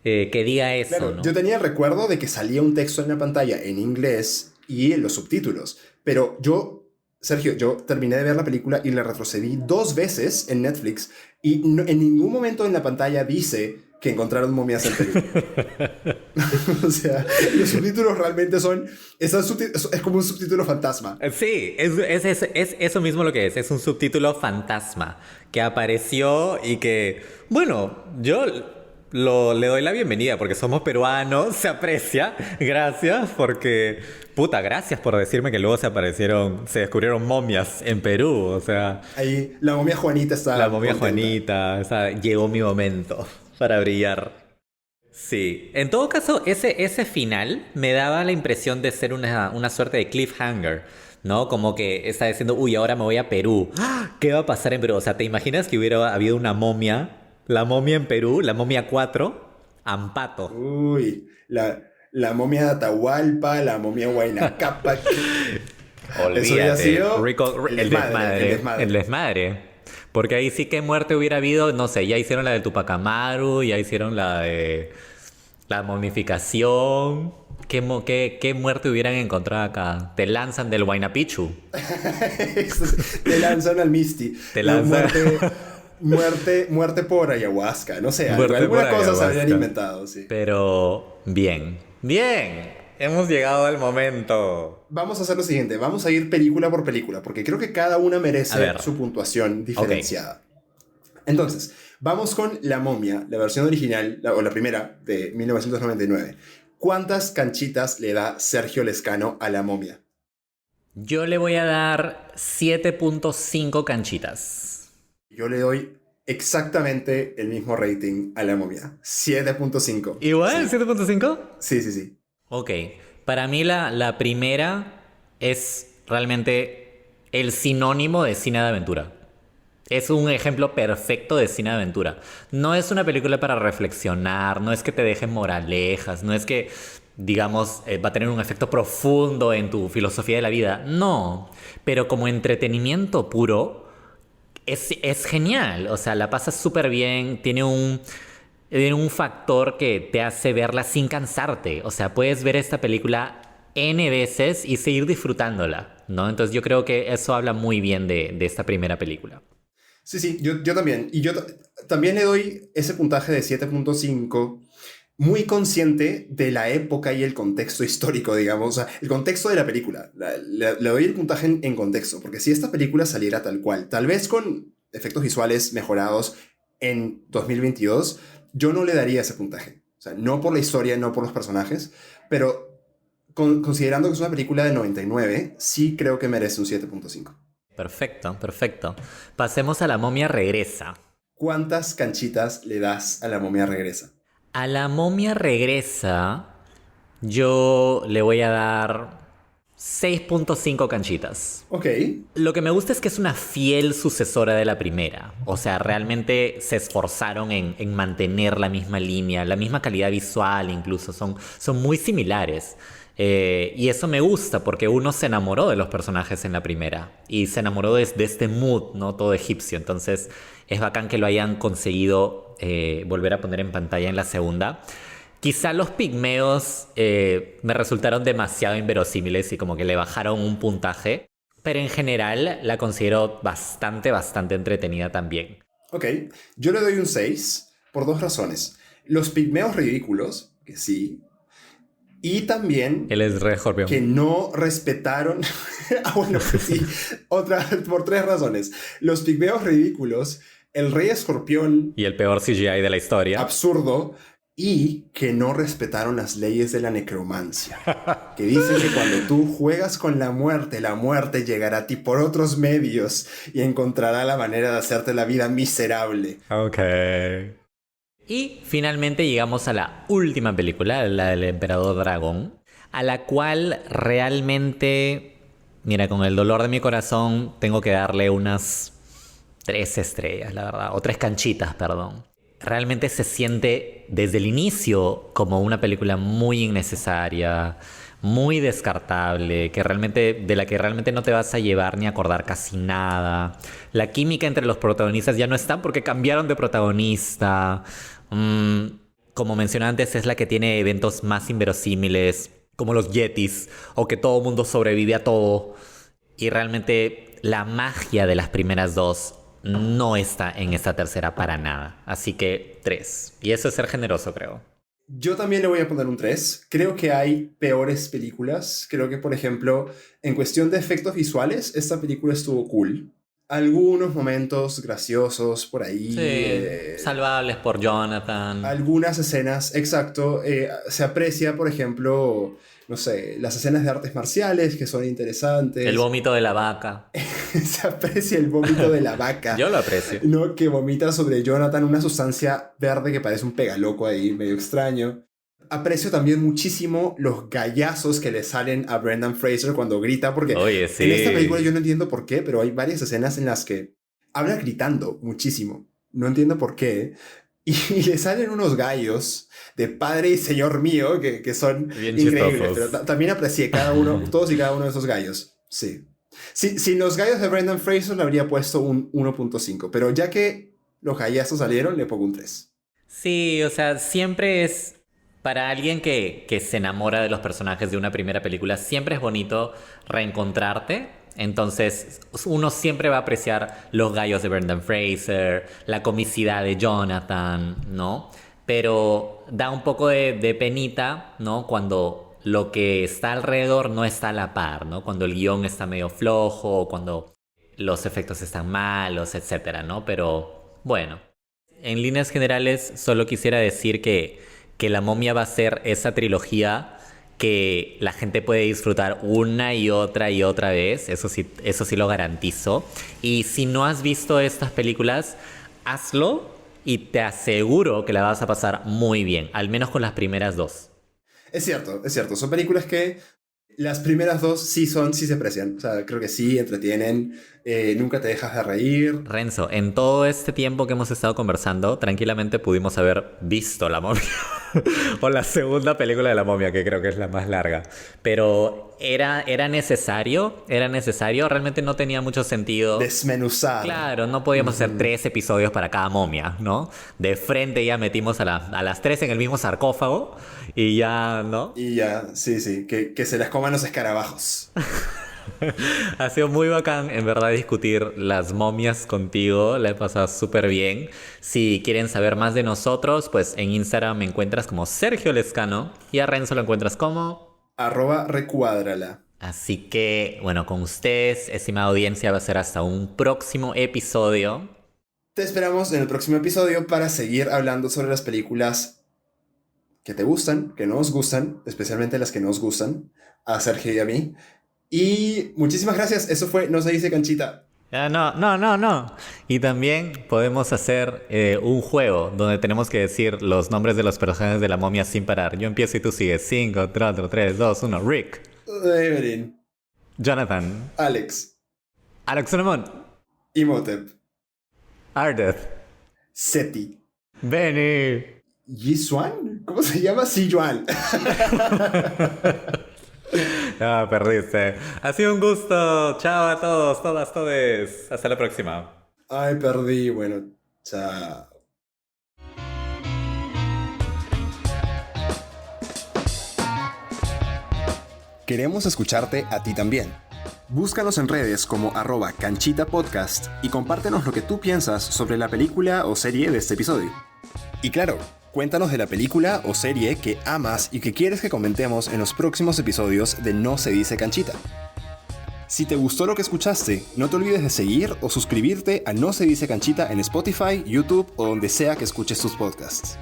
que diga eso, claro, ¿no? Yo tenía el recuerdo de que salía un texto en la pantalla en inglés y en los subtítulos. Pero Sergio, yo terminé de ver la película y la retrocedí 2 veces en Netflix y en ningún momento en la pantalla dice que encontraron momias en Perú. O sea, los subtítulos realmente es como un subtítulo fantasma. Sí, es eso mismo lo que es. Es un subtítulo fantasma que apareció y que, bueno, yo le doy la bienvenida porque somos peruanos, se aprecia. Gracias porque, gracias por decirme que luego se descubrieron momias en Perú. O sea, ahí la momia Juanita está. La momia contenta. Juanita, o sea, llegó mi momento para brillar. Sí, en todo caso, ese final me daba la impresión de ser una suerte de cliffhanger, ¿no? Como que está diciendo, ahora me voy a Perú. ¿Qué va a pasar en Perú? O sea, ¿te imaginas que hubiera habido una momia? La momia en Perú, la momia 4, Ampato. Uy, la momia de Atahualpa, la momia Huayna Cápac. Olvídate, eso hubiera sido el desmadre. Porque ahí sí que muerte hubiera habido, no sé, ya hicieron la de Tupac Amaru, ya hicieron la de la momificación. ¿Qué muerte hubieran encontrado acá? Te lanzan del Huayna Picchu. Te lanzan al Misty. Te lanzan. Muerte por ayahuasca, no sé, Algunas cosas se habían inventado, sí. Pero bien, hemos llegado al momento. Vamos a hacer lo siguiente, vamos a ir película por película, porque creo que cada una merece su puntuación diferenciada. Okay. Entonces, vamos con La Momia, la versión original, o la primera, de 1999. ¿Cuántas canchitas le da Sergio Lescano a La Momia? Yo le voy a dar 7.5 canchitas. Yo le doy exactamente el mismo rating a La Momia. 7.5. ¿Igual? Sí. ¿7.5? Sí. Ok. Para mí la primera es realmente el sinónimo de cine de aventura. Es un ejemplo perfecto de cine de aventura. No es una película para reflexionar, no es que te dejen moralejas, no es que, digamos, va a tener un efecto profundo en tu filosofía de la vida. No. Pero como entretenimiento puro, es genial. O sea, la pasas súper bien. Tiene un factor que te hace verla sin cansarte. O sea, puedes ver esta película N veces y seguir disfrutándola, ¿no? Entonces yo creo que eso habla muy bien de esta primera película. Sí, yo también. Y yo también le doy ese puntaje de 7.5 muy consciente de la época y el contexto histórico, digamos. O sea, el contexto de la película. Le doy el puntaje en contexto, porque si esta película saliera tal cual, tal vez con efectos visuales mejorados en 2022, yo no le daría ese puntaje. O sea, no por la historia, no por los personajes, pero considerando que es una película de 99, sí creo que merece un 7.5. Perfecto. Pasemos a La Momia Regresa. ¿Cuántas canchitas le das a La Momia Regresa? A La Momia Regresa, yo le voy a dar 6.5 canchitas. Ok. Lo que me gusta es que es una fiel sucesora de la primera. O sea, realmente se esforzaron en mantener la misma línea, la misma calidad visual incluso. Son muy similares. Y eso me gusta porque uno se enamoró de los personajes en la primera. Y se enamoró de este mood, ¿no? Todo egipcio. Entonces es bacán que lo hayan conseguido volver a poner en pantalla en la segunda. Quizá los pigmeos me resultaron demasiado inverosímiles y como que le bajaron un puntaje. Pero en general la considero bastante entretenida también. Ok, yo le doy un 6 por dos razones. Los pigmeos ridículos, que sí. Y también él es re escorpión, que no respetaron... bueno, pues sí. Por tres razones. Los pigmeos ridículos, el rey escorpión... Y el peor CGI de la historia. Absurdo. Y que no respetaron las leyes de la necromancia. Que dicen que cuando tú juegas con la muerte llegará a ti por otros medios y encontrará la manera de hacerte la vida miserable. Ok. Y finalmente llegamos a la última película, la del Emperador Dragón, a la cual realmente, mira, con el dolor de mi corazón, tengo que darle unas 3 estrellas, la verdad, o 3 canchitas, perdón. Realmente se siente desde el inicio como una película muy innecesaria, muy descartable, de la que realmente no te vas a llevar ni a acordar casi nada. La química entre los protagonistas ya no está porque cambiaron de protagonista. Como mencioné antes, es la que tiene eventos más inverosímiles, como los Yetis, o que todo el mundo sobrevive a todo. Y realmente la magia de las primeras dos no está en esta tercera para nada. Así que 3. Y eso es ser generoso, creo. Yo también le voy a poner un 3. Creo que hay peores películas. Creo que, por ejemplo, en cuestión de efectos visuales, esta película estuvo cool. Algunos momentos graciosos por ahí. Sí, salvables por Jonathan. Algunas escenas, exacto. Se aprecia, por ejemplo, no sé, las escenas de artes marciales que son interesantes. El vómito de la vaca. Se aprecia el vómito de la vaca. Yo lo aprecio. ¿No? Que vomita sobre Jonathan una sustancia verde que parece un pegaloco ahí, medio extraño. Aprecio también muchísimo los gallazos que le salen a Brendan Fraser cuando grita, porque Oye, sí. en esta película yo no entiendo por qué, pero hay varias escenas en las que habla gritando muchísimo. No entiendo por qué. Y le salen unos gallos de padre y señor mío que son bien increíbles. chistosos. Pero también aprecié cada uno, todos y cada uno de esos gallos. Sí. Sin los gallos de Brendan Fraser le habría puesto un 1.5, pero ya que los gallazos salieron, le pongo un 3. Sí, o sea, siempre es... Para alguien que se enamora de los personajes de una primera película, siempre es bonito reencontrarte. Entonces, uno siempre va a apreciar los gallos de Brendan Fraser, la comicidad de Jonathan, ¿no? Pero da un poco de penita, ¿no? Cuando lo que está alrededor no está a la par, ¿no? Cuando el guión está medio flojo, cuando los efectos están malos, etcétera, ¿no? Pero, bueno, en líneas generales, solo quisiera decir que La Momia va a ser esa trilogía que la gente puede disfrutar una y otra vez. Eso sí lo garantizo. Y si no has visto estas películas, hazlo y te aseguro que la vas a pasar muy bien, al menos con las primeras 2. Es cierto. Son películas que las primeras 2 sí se aprecian. O sea, creo que sí entretienen. Nunca te dejas de reír. Renzo, en todo este tiempo que hemos estado conversando, tranquilamente pudimos haber visto La Momia. O la segunda película de La Momia, que creo que es la más larga. Pero era necesario. Realmente no tenía mucho sentido Desmenuzar. Claro, no podíamos hacer 3 episodios para cada momia, ¿no? De frente ya metimos a las 3 en el mismo sarcófago y ya, ¿no? Y ya, sí, que se las coman los escarabajos. Ha sido muy bacán, en verdad, discutir las momias contigo. La he pasado súper bien. Si quieren saber más de nosotros, pues en Instagram me encuentras como Sergio Lescano y a Renzo lo encuentras como... @recuádrala. Así que, bueno, con ustedes, estimada audiencia, va a ser hasta un próximo episodio. Te esperamos en el próximo episodio para seguir hablando sobre las películas que te gustan, que nos gustan, especialmente las que nos gustan, a Sergio y a mí. Y muchísimas gracias. Eso fue No se dice canchita. No. Y también podemos hacer un juego donde tenemos que decir los nombres de los personajes de La Momia sin parar. Yo empiezo y tú sigues. 5, 4, 3, 2, 1. Rick. Evelyn. Jonathan. Alex. Alex Solomon. Imhotep. Ardeth. Seti. Benny. ¿Yisuan? ¿Cómo se llama? Sijuan. Ah, perdiste. Ha sido un gusto. Chao a todos, todas, todes. Hasta la próxima. Ay, perdí. Bueno, chao. Queremos escucharte a ti también. Búscanos en redes como @canchitapodcast y compártenos lo que tú piensas sobre la película o serie de este episodio. Y claro, cuéntanos de la película o serie que amas y que quieres que comentemos en los próximos episodios de No se dice canchita. Si te gustó lo que escuchaste, no te olvides de seguir o suscribirte a No se dice canchita en Spotify, YouTube o donde sea que escuches tus podcasts.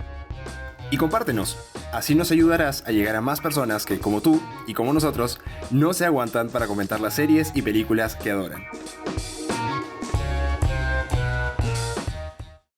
Y compártenos, así nos ayudarás a llegar a más personas que, como tú y como nosotros, no se aguantan para comentar las series y películas que adoran.